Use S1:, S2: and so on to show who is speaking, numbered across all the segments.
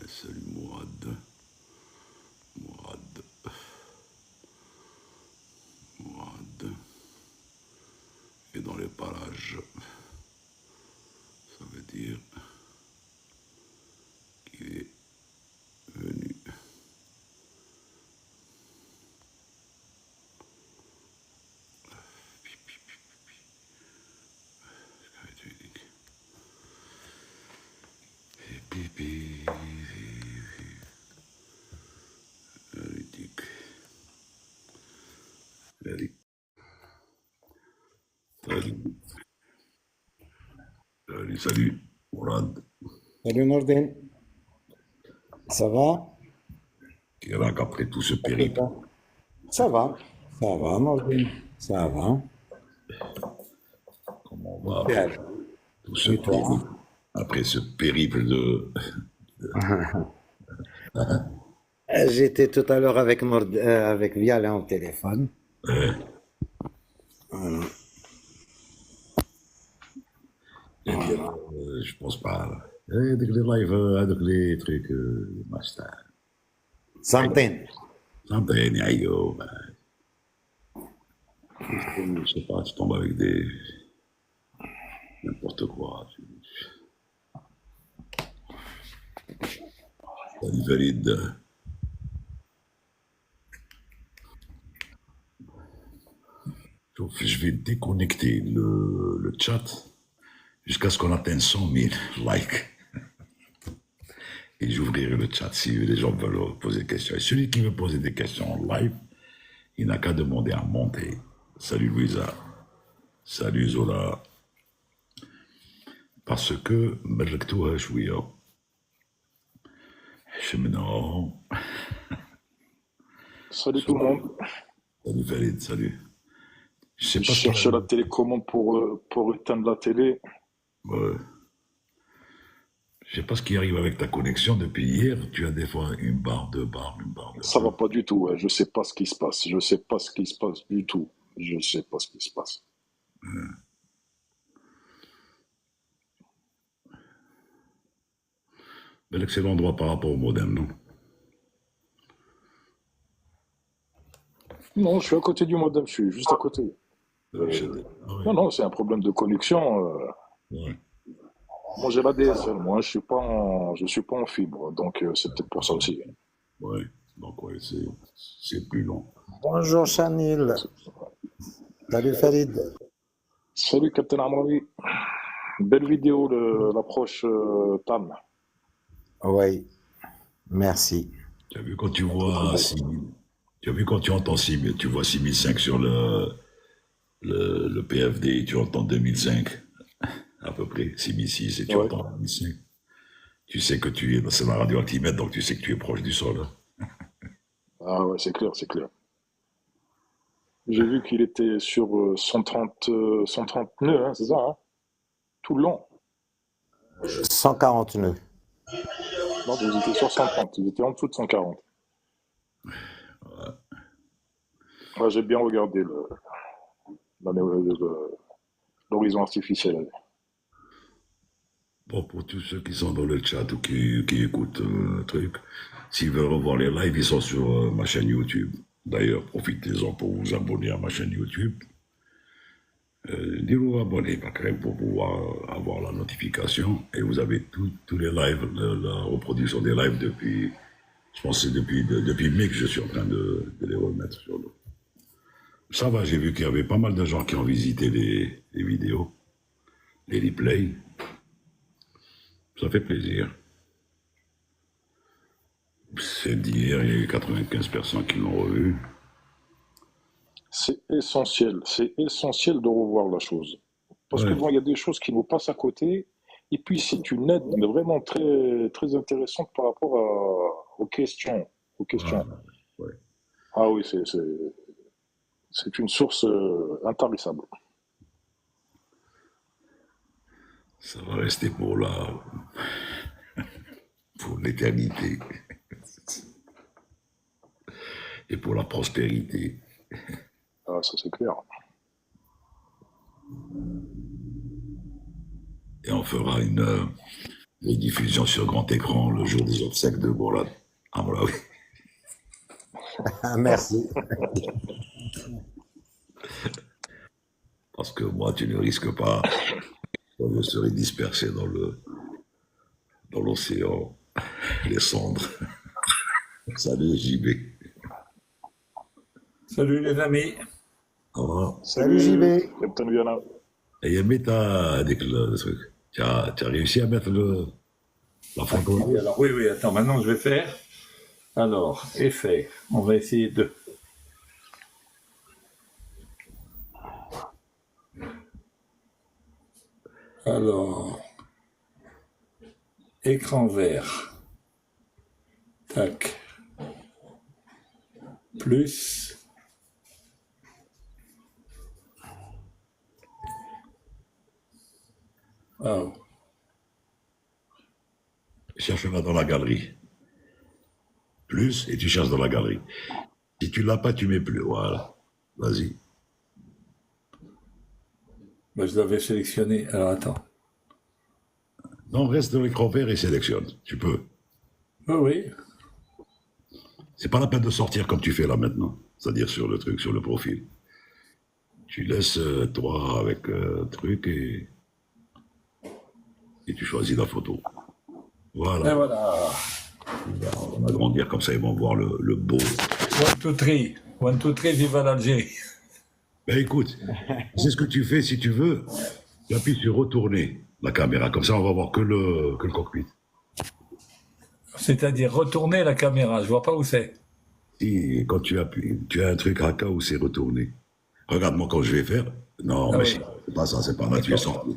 S1: Salut Mourad. Mourad. Mourad. Et dans les parages, ça veut dire qu'il est venu. Pipi. Salut, Mourad.
S2: Salut Nordin, ça va?
S1: Irak après tout ce périple.
S2: Ça va Nordin, ça va.
S1: Comment on va
S2: Bien.
S1: après tout ce
S2: Et toi?
S1: périple, après ce périple de...
S2: J'étais tout à l'heure avec avec Viala au téléphone. Voilà.
S1: Et puis, je pense pas. Avec les lives, avec les trucs, master.
S2: Santin.
S1: Centaines, aïe, je sais pas, tu tombes avec des... n'importe quoi. Salut Valide. Je vais déconnecter le chat jusqu'à ce qu'on atteigne 100 000 likes. Et j'ouvrirai le chat si les gens veulent poser des questions. Et celui qui veut poser des questions en live, il n'a qu'à demander à monter. Salut Louisa. Salut Zola. Parce que, ملكتوها شوية. شمنا.
S3: Salut tout le monde.
S1: Salut Farid, salut. Je sais
S3: Je
S1: pas ce qu'il y a.
S3: cherchais la télécommande pour éteindre la télé.
S1: Ouais. Je sais pas ce qui arrive avec ta connexion depuis hier. Tu as des fois une barre, deux barres, une barre, deux
S3: Ça va
S1: barres.
S3: pas du tout. Ouais. Je sais pas ce qui se passe. Je sais pas ce qui se passe du tout. Je sais pas ce qui se passe.
S1: Mais l'excellent endroit par rapport au modem, non?
S3: Non, je suis à côté du modem. Je suis juste à côté.
S1: Ah ouais.
S3: Non, non, c'est un problème de connexion.
S1: Ouais.
S3: Moi, j'ai la DSL. Moi, je suis pas en fibre. Donc, c'est peut-être pour ça aussi.
S1: Ouais. Donc, ouais, c'est plus long.
S2: Bonjour Chanil. Salut Farid.
S3: Salut, Captain Amraoui. Belle vidéo, l'approche TAM.
S2: Oui, merci.
S1: Tu as vu quand tu
S3: Très, très
S1: vois
S3: beau.
S1: 6000, tu as vu quand tu entends 6000, tu vois 6005 sur le PFD, tu entends 2005, à peu près, 6006 et tu
S3: Ouais.
S1: entends 2005. Tu sais que c'est la radio altimètre, donc tu sais que tu es proche du sol.
S3: Ah ouais, c'est clair, c'est clair. J'ai vu qu'il était sur 130, 130 nœuds, hein, c'est ça, hein, tout le long.
S2: 140 nœuds.
S3: Non, vous étiez sur 130, vous étiez en dessous de 140. Ouais, j'ai bien regardé l'horizon artificiel.
S1: Bon, pour tous ceux qui sont dans le chat ou qui écoutent le truc, s'ils veulent revoir les lives, ils sont sur ma chaîne YouTube. D'ailleurs, profitez-en pour vous abonner à ma chaîne YouTube. Dites-vous abonner quand même pour pouvoir avoir la notification. Et vous avez tous les lives, la reproduction des lives depuis, je pense que c'est depuis mai que je suis en train de les remettre sur le. Ça va, j'ai vu qu'il y avait pas mal de gens qui ont visité les vidéos, les replays. Ça fait plaisir. C'est d'hier, il y a eu 95 personnes qui l'ont revu.
S3: C'est essentiel de revoir la chose. Parce que
S1: Ouais.
S3: bon, il y a des choses qui nous passent à côté, et puis c'est une aide vraiment très, très intéressante par rapport aux questions. Aux
S1: Voilà.
S3: questions.
S1: Ouais.
S3: Ah oui, c'est une source intarissable.
S1: Ça va rester pour l'éternité et pour la prospérité.
S3: Ah Ah, ça c'est clair.
S1: Et on fera une rediffusion sur grand écran le jour des obsèques de Bourlade. Ah, voilà, oui.
S2: Ah, merci.
S1: Parce que moi, tu ne risques pas. Je serai dispersé dans l'océan, les cendres. Salut, JB.
S4: Salut les amis.
S1: Au revoir.
S2: Salut JB.
S3: Captain Viana.
S1: Et Yamé, t'as avec le truc. Tu as réussi à mettre la photo.
S4: Alors, oui, oui, attends, maintenant je vais faire. Alors, effet. On va essayer de. Alors, écran vert. Tac. Plus. Oh.
S1: Cherche-la dans la galerie. Plus, et tu cherches dans la galerie. Si tu l'as pas, tu mets plus. Voilà. Vas-y.
S4: Ben, je l'avais sélectionné. Alors, attends.
S1: Non, reste dans l'écran vert et sélectionne. Tu peux.
S4: Oui, oui.
S1: C'est pas la peine de sortir comme tu fais là maintenant. C'est-à-dire sur le truc, sur le profil. Tu laisses toi avec truc et tu choisis la photo.
S4: Et
S1: Voilà.
S4: voilà.
S1: On va grandir comme ça, ils vont voir le beau.
S4: 1, 2, 3. 1, 2, 3, viva l'Algérie.
S1: Ben écoute, c'est ce que tu fais si tu veux. Tu appuies sur retourner la caméra. Comme ça, on va voir que le cockpit.
S4: C'est-à-dire retourner la caméra. Je vois pas où c'est.
S1: Et quand tu appuies, tu as un truc à où c'est retourné. Regarde-moi quand je vais faire. Non,
S4: Ah
S1: mais
S4: oui.
S1: c'est pas ça, c'est pas là, tu es sorti.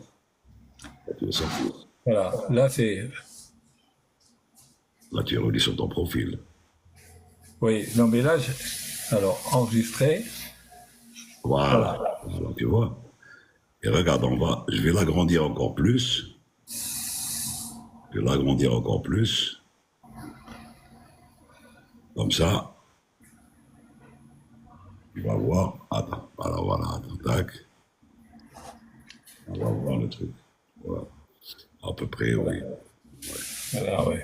S1: Là, tu es sorti.
S4: Voilà. Là, c'est.
S1: Là, tu es relié sur ton profil.
S4: Oui. Non, mais là, alors, enregistrer.
S1: Voilà. Voilà, tu vois. Et regarde, je vais l'agrandir encore plus. Je vais l'agrandir encore plus. Comme ça. Tu vas voir. Attends, voilà, attends, tac. On va voir le truc. Voilà. À peu près, oui.
S4: Voilà, oui.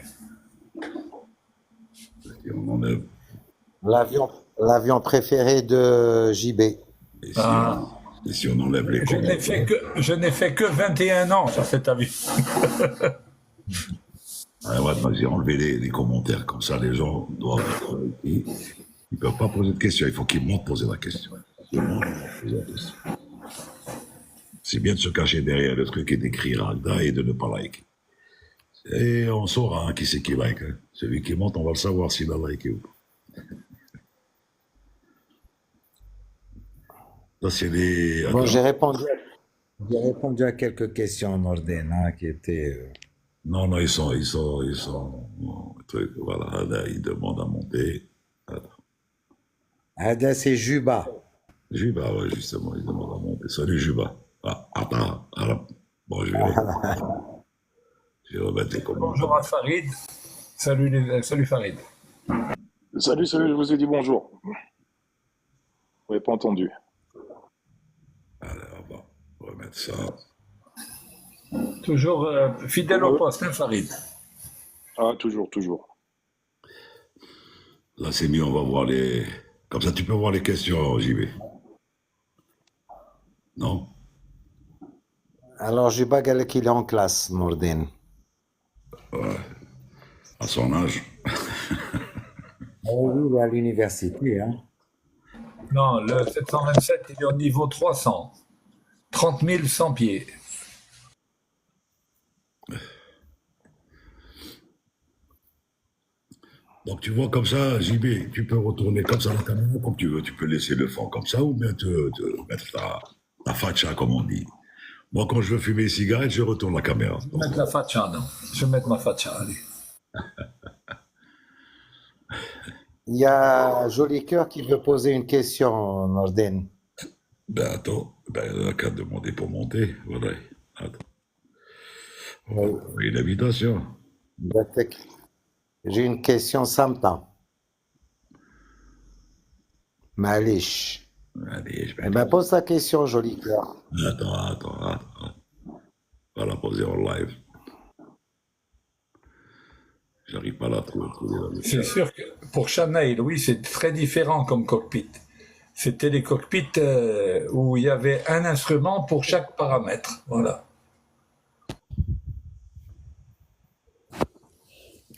S1: Et on enlève.
S2: L'avion préféré de JB.
S1: Et si,
S4: Ah.
S1: et si on enlève les
S4: Je n'ai fait que 21 ans sur cet avion.
S1: Vas-y, enlever les commentaires, comme ça les gens doivent. Ils ne peuvent pas poser de questions, il faut qu'ils montent poser la question. C'est bien de se cacher derrière le truc et d'écrire Agda et de ne pas liker. Et on saura qui c'est qui like. Hein. Celui qui monte, on va le savoir s'il a liké ou pas. Ça, c'est les.
S2: Bon, j'ai répondu à quelques questions, Norden, hein, qui étaient.
S1: Non, ils sont. Truc, voilà, là, ils demandent à monter.
S2: Ada, c'est Juba.
S1: Juba, ouais, justement, ils demandent à monter. Salut, Juba. Ah, attends, alors, bon, je vais remettre les commentaires.
S4: Bonjour à Farid. Salut Farid.
S3: Salut, je vous ai dit bonjour. Vous n'avez pas entendu.
S1: Alors, on va remettre ça.
S4: Toujours fidèle au poste, hein, Farid.
S3: Ah, toujours.
S1: Là, c'est mieux, on va voir les. Comme ça, tu peux voir les questions, JB. Non?
S2: Alors, Juba, qu'il est en classe, Norden.
S1: À son âge.
S2: Oh, oui, il est à l'université. Hein.
S4: Non, le 727, il est au niveau 300. 30 100 pieds.
S1: Donc, tu vois, comme ça, JB, tu peux retourner comme ça la caméra, comme tu veux. Tu peux laisser le fond comme ça ou bien te mettre ta facha, comme on dit. Moi, quand je veux fumer une cigarette, je retourne la caméra.
S4: Je vais mettre la facha, non. Je vais mettre ma facha, allez.
S2: Il y a Joli Cœur qui veut poser une question, Norden.
S1: Ben, attends, il n'a qu'à demander pour monter. Voilà. Attends. On va une invitation.
S2: J'ai une question, Samta. Malish.
S1: Allez, je vais
S2: Eh ben, pose ta question, joli cœur.
S1: Attends. On va la poser en live. J'arrive pas à la trouver dans le
S4: C'est
S1: chat.
S4: sûr que pour Chanel, oui, c'est très différent comme cockpit. C'était des cockpits où il y avait un instrument pour chaque paramètre. Voilà.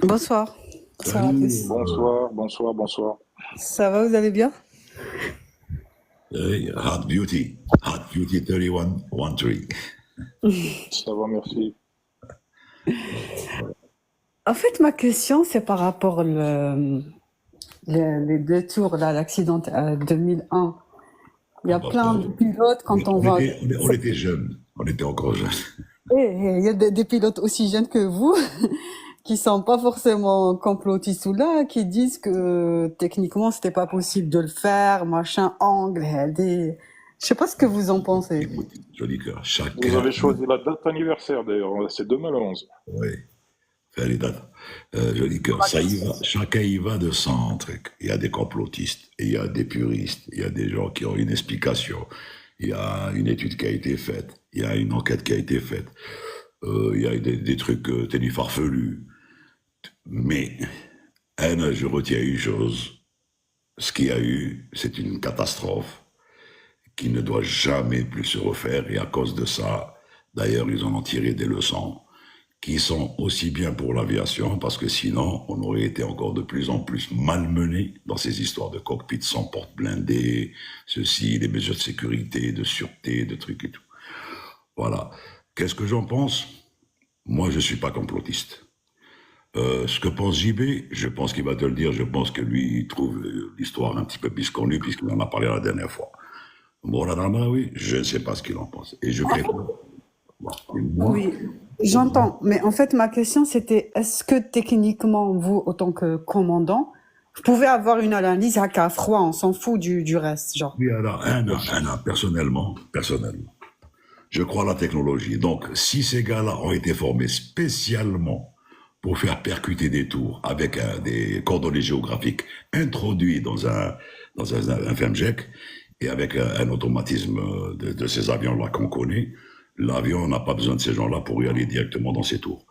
S5: Bonsoir. Bonsoir à
S1: Salut,
S5: tous.
S3: Bonsoir.
S5: Ça va, vous allez bien?
S1: Hot Beauty 3113.
S3: Ça va, merci.
S5: En fait, ma question, c'est par rapport les deux tours, là, l'accident 2001. Il y a plein de pilotes quand on va...
S1: On était jeunes, on était encore jeunes.
S5: Il y a des pilotes aussi jeunes que vous qui sont pas forcément complotistes ou là, qui disent que techniquement, c'était pas possible de le faire, machin, angle, des... Je sais pas ce que vous en pensez.
S1: Écoute, joli cœur,
S3: Vous
S1: chacun.
S3: avez choisi la date anniversaire d'ailleurs, c'est 2011.
S1: Oui, fais les dates. Joli cœur, ça y va. Chacun y va de son truc. Il y a des complotistes, et il y a des puristes, il y a des gens qui ont une explication. Il y a une étude qui a été faite, il y a une enquête qui a été faite, il y a des trucs tenus farfelus. Mais, je retiens une chose. Ce qu'il y a eu, c'est une catastrophe qui ne doit jamais plus se refaire. Et à cause de ça, d'ailleurs, ils en ont tiré des leçons qui sont aussi bien pour l'aviation, parce que sinon, on aurait été encore de plus en plus malmenés dans ces histoires de cockpit sans porte blindée, ceci, des mesures de sécurité, de sûreté, de trucs et tout. Voilà. Qu'est-ce que j'en pense? Moi, je suis pas complotiste. Ce que pense JB, je pense qu'il va te le dire, je pense que lui, il trouve l'histoire un petit peu biscornue, puisqu'il en a parlé la dernière fois. Bon, là, oui, je ne sais pas ce qu'il en pense. Et je préfère... Bon, moi,
S5: Oui, j'entends. Mais en fait, ma question, c'était, est-ce que techniquement, vous, autant que commandant, vous pouvez avoir une analyse à cas froid, on s'en fout du reste, genre.
S1: oui, alors, personnellement, je crois à la technologie. Donc, si ces gars-là ont été formés spécialement pour faire percuter des tours avec des coordonnées géographiques introduits dans un FMJEC et avec un automatisme de ces avions-là qu'on connaît, l'avion n'a pas besoin de ces gens-là pour y aller directement dans ces tours.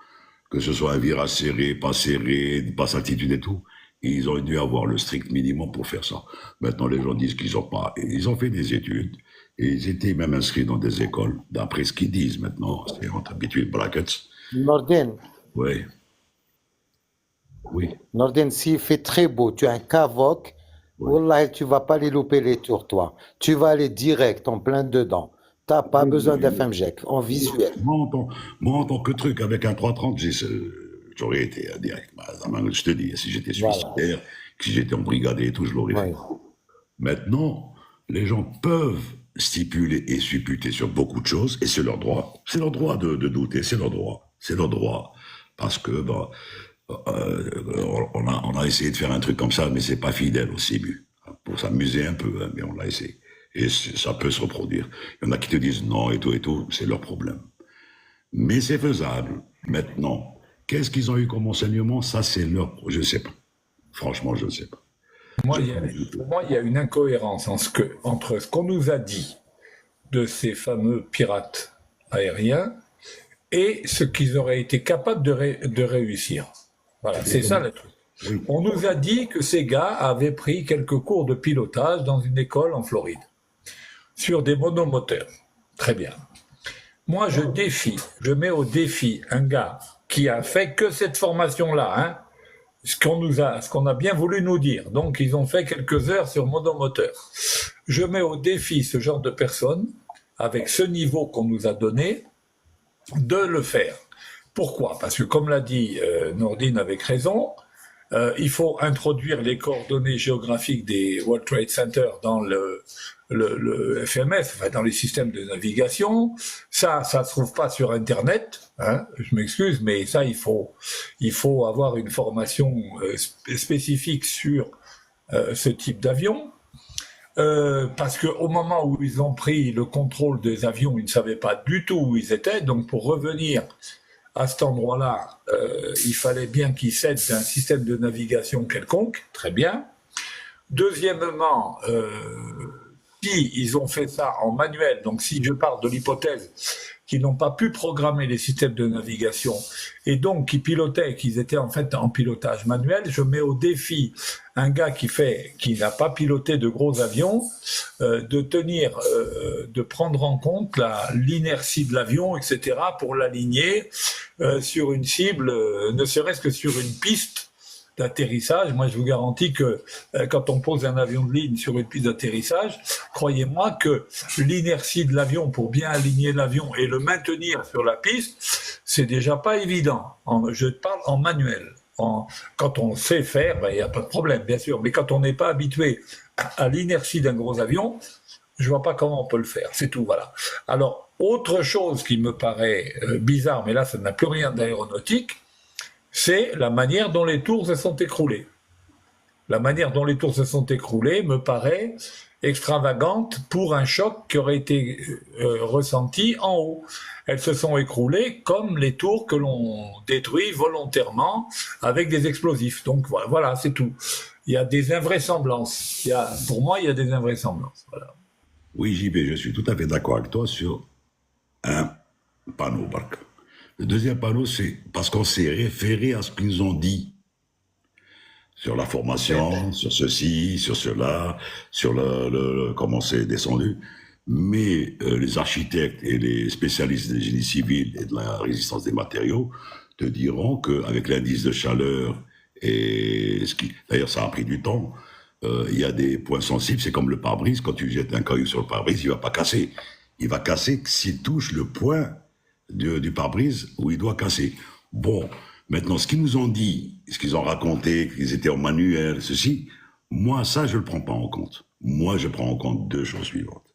S1: Que ce soit un virage serré, basse altitude et tout, ils ont dû avoir le strict minimum pour faire ça. Maintenant, les gens disent qu'ils n'ont pas. Et ils ont fait des études, et ils étaient même inscrits dans des écoles, d'après ce qu'ils disent maintenant. C'est entre between brackets.
S2: Norden,
S1: Oui. Oui.
S2: Norden, s'il fait très beau, tu as un cavoc, wallah, tu vas pas les louper les tours, toi. Tu vas aller direct, en plein dedans. Tu n'as pas besoin d'FMJEC, en visuel.
S1: Moi, en tant que truc, avec un 330, j'aurais été direct. Je te dis, si j'étais suicidaire, si j'étais embrigadé et tout, je l'aurais fait. Maintenant, les gens peuvent stipuler et supputer sur beaucoup de choses, et c'est leur droit. C'est leur droit de douter, c'est leur droit. C'est leur droit. Parce que, on a essayé de faire un truc comme ça, mais c'est pas fidèle au CIBU. Pour s'amuser un peu, hein, mais on l'a essayé. Et ça peut se reproduire. Il y en a qui te disent non et tout, c'est leur problème. Mais c'est faisable. Maintenant, qu'est-ce qu'ils ont eu comme enseignement? Ça, c'est leur... Je ne sais pas. Franchement, je ne sais pas.
S4: Pour moi, il y a une incohérence entre ce qu'on nous a dit de ces fameux pirates aériens et ce qu'ils auraient été capables de réussir. Voilà, c'est ça le truc.
S1: Oui.
S4: On nous a dit que ces gars avaient pris quelques cours de pilotage dans une école en Floride sur des monomoteurs. Très bien. Moi, je mets au défi un gars qui a fait que cette formation-là, hein, ce qu'on a bien voulu nous dire. Donc, ils ont fait quelques heures sur monomoteur. Je mets au défi ce genre de personnes, avec ce niveau qu'on nous a donné, de le faire. Pourquoi? Parce que, comme l'a dit Nordine avec raison, il faut introduire les coordonnées géographiques des World Trade Center dans le FMS, enfin dans les systèmes de navigation. Ça se trouve pas sur Internet, hein, je m'excuse, mais ça, il faut avoir une formation spécifique sur ce type d'avion. Parce qu'au moment où ils ont pris le contrôle des avions, ils ne savaient pas du tout où ils étaient. Donc, pour revenir à cet endroit-là, il fallait bien qu'ils s'aident d'un système de navigation quelconque. Très bien. Deuxièmement, si ils ont fait ça en manuel, donc si je pars de l'hypothèse qu'ils n'ont pas pu programmer les systèmes de navigation et donc qui pilotaient, qu'ils étaient en fait en pilotage manuel, je mets au défi un gars qui n'a pas piloté de gros avions, de prendre en compte l'inertie de l'avion, etc., pour l'aligner sur une cible, ne serait-ce que sur une piste d'atterrissage. Moi, je vous garantis que quand on pose un avion de ligne sur une piste d'atterrissage, croyez-moi que l'inertie de l'avion pour bien aligner l'avion et le maintenir sur la piste, c'est déjà pas évident. Je parle en manuel. Quand on sait faire, il n'y a pas de problème, bien sûr. Mais quand on n'est pas habitué à l'inertie d'un gros avion, je vois pas comment on peut le faire. C'est tout, voilà. Alors, autre chose qui me paraît bizarre, mais là, ça n'a plus rien d'aéronautique, c'est la manière dont les tours se sont écroulées. La manière dont les tours se sont écroulées me paraît extravagante pour un choc qui aurait été ressenti en haut. Elles se sont écroulées comme les tours que l'on détruit volontairement avec des explosifs. Donc voilà, c'est tout. Il y a des invraisemblances. Pour moi, il y a des invraisemblances. Voilà.
S1: Oui, JB, je suis tout à fait d'accord avec toi sur un panneau, Bark. Le deuxième panneau, c'est parce qu'on s'est référé à ce qu'ils ont dit sur la formation, sur ceci, sur cela, sur comment c'est descendu. Mais les architectes et les spécialistes des génies civils et de la résistance des matériaux te diront qu'avec l'indice de chaleur et d'ailleurs ça a pris du temps, il y a des points sensibles, c'est comme le pare-brise, quand tu jettes un caillou sur le pare-brise, il va pas casser. Il va casser s'il touche le point du pare-brise où il doit casser. Bon, maintenant, ce qu'ils nous ont dit, ce qu'ils ont raconté, qu'ils étaient en manuel, ceci, moi, ça, je le prends pas en compte. Moi, je prends en compte deux choses suivantes.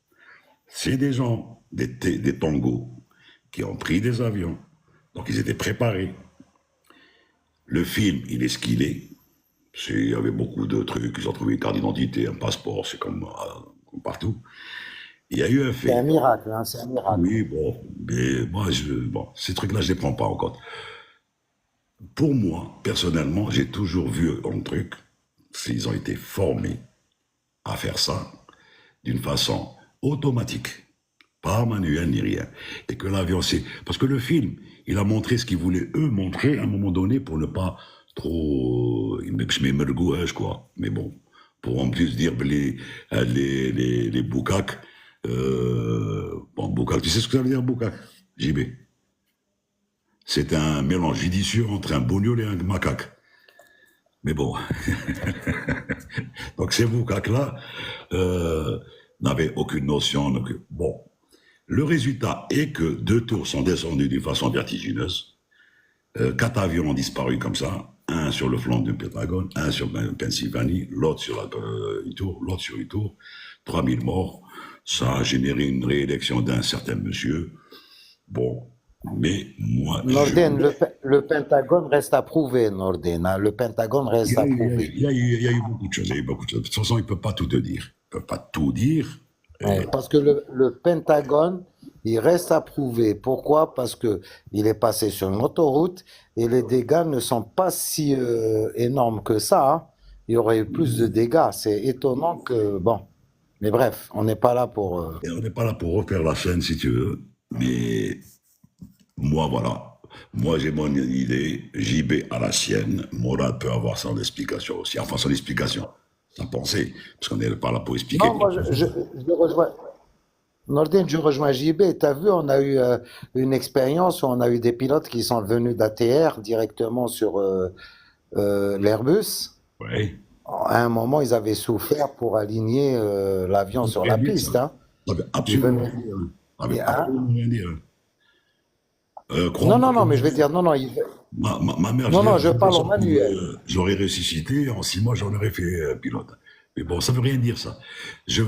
S1: C'est des gens, des tangos, qui ont pris des avions, donc ils étaient préparés. Le film, il est ce qu'il est. Il y avait beaucoup de trucs, ils ont trouvé une carte d'identité, un passeport, c'est comme partout. Il y a eu un fait.
S2: C'est un miracle, hein, c'est un miracle.
S1: Oui, bon, mais moi, ces trucs-là, je les prends pas en compte. Pour moi, personnellement, j'ai toujours vu un truc, ils ont été formés à faire ça d'une façon automatique, pas manuelle ni rien. Et que l'avion, parce que le film, il a montré ce qu'ils voulaient eux montrer à un moment donné pour ne pas trop, quoi. Mais bon, pour en plus dire les boucaques, boucaque, tu sais ce que ça veut dire, boucaque, JB? C'est un mélange judicieux entre un bognol et un macaque. Mais bon. Donc ces boucaques-là n'avaient aucune notion. Bon. Le résultat est que 2 tours sont descendus d'une façon vertigineuse. 4 avions ont disparu comme ça. Un sur le flanc du Pentagone, un sur Pennsylvanie, l'autre sur une tour, l'autre sur une tour. 3000 morts. Ça a généré une réélection d'un certain monsieur. Bon, mais moi...
S2: Nordin, le Pentagone reste à prouver, Nordin. Hein, le Pentagone reste à prouver.
S1: Il y a eu beaucoup de choses. De toute façon, il ne peut pas tout te dire. Il ne peut pas tout dire.
S2: Ouais, parce que le Pentagone, il reste à prouver. Pourquoi? Parce qu'il est passé sur une autoroute et les dégâts ne sont pas si énormes que ça. Hein. Il y aurait eu plus de dégâts. C'est étonnant que... Bon... Mais bref, on n'est pas là pour...
S1: On n'est pas là pour refaire la scène, si tu veux. Mais moi, voilà. Moi, j'ai mon idée. JB a la sienne. Morad peut avoir son explication aussi. Enfin, son explication, sa pensée. Parce qu'on n'est pas là pour expliquer.
S2: Non, moi, je rejoins... Nordin, je rejoins JB. Tu as vu, on a eu une expérience où on a eu des pilotes qui sont venus d'ATR directement sur l'Airbus.
S1: Oui.
S2: À un moment, ils avaient souffert pour aligner l'avion sur la piste. Hein.
S1: Ça veut absolument rien dire.
S2: Non, mais je vais dire, non,
S1: ma mère,
S2: non, je parle en manuel.
S1: J'aurais ressuscité, en 6 mois, j'en aurais fait pilote. Mais bon, ça veut rien dire, ça. Je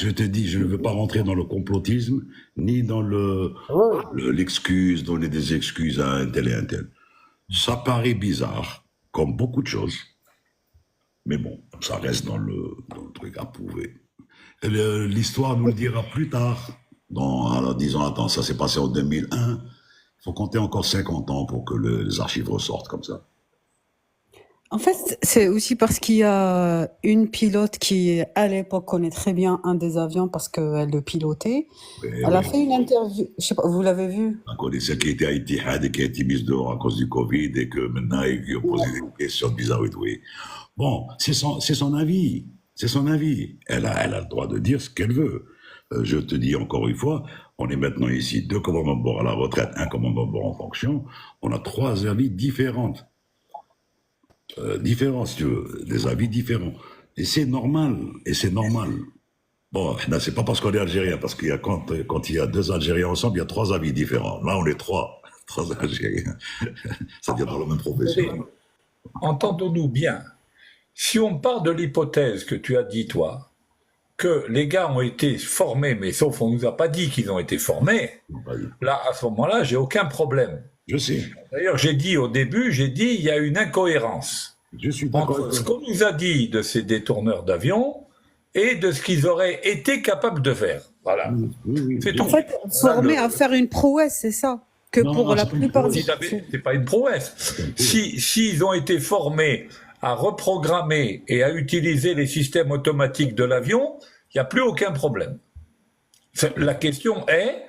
S1: te dis, je ne veux pas rentrer dans le complotisme, ni dans l'excuse, donner des excuses à un tel et un tel. Ça paraît bizarre, comme beaucoup de choses. Mais bon, ça reste dans le truc à prouver. L'histoire nous le dira plus tard, en disant, attends, ça s'est passé en 2001, il faut compter encore 50 ans pour que les archives ressortent comme ça.
S5: En fait, c'est aussi parce qu'il y a une pilote qui, à l'époque, connaît très bien un des avions parce qu'elle le pilotait.
S1: Oui,
S5: Elle a
S1: oui.
S5: fait une interview, je sais pas, vous l'avez vu?
S1: On connaît celle qui était à Etihad et qui a été mise dehors à cause du Covid et que maintenant ils lui ont posé des questions bizarres. Oui, oui. Bon, c'est son avis. C'est son avis. Elle a le droit de dire ce qu'elle veut. Je te dis encore une fois, on est maintenant ici 2 commandants de bord à la retraite, 1 commandant de bord en fonction. On a 3 avis différents. Différents, si tu veux. Des avis différents. Et c'est normal. Et c'est normal. Bon, là, c'est pas parce qu'on est algérien, parce qu'il y a quand il y a 2 Algériens ensemble, il y a 3 avis différents. Là, on est 3 Algériens. C'est-à-dire dans la même profession.
S4: Attendez, entendons-nous bien. Si on part de l'hypothèse que tu as dit, toi, que les gars ont été formés, mais sauf on nous a pas dit qu'ils ont été formés, là, à ce moment-là, j'ai aucun problème.
S1: Je sais.
S4: D'ailleurs, j'ai dit au début, il y a une incohérence
S1: Je suis d'accord
S4: entre
S1: avec
S4: ce
S1: toi.
S4: qu'on nous a dit de ces détourneurs d'avions et de ce qu'ils auraient été capables de faire. Voilà.
S1: Oui, oui.
S4: C'est
S5: En
S4: tout.
S5: fait, formé
S4: Là,
S5: à faire une prouesse, c'est ça. Que
S1: Non,
S5: pour
S1: non,
S5: la
S1: c'est pas une
S5: plupart
S1: prouesse.
S5: des...
S4: c'est pas une prouesse. S'ils ont été formés à reprogrammer et à utiliser les systèmes automatiques de l'avion, il n'y a plus aucun problème. La question est,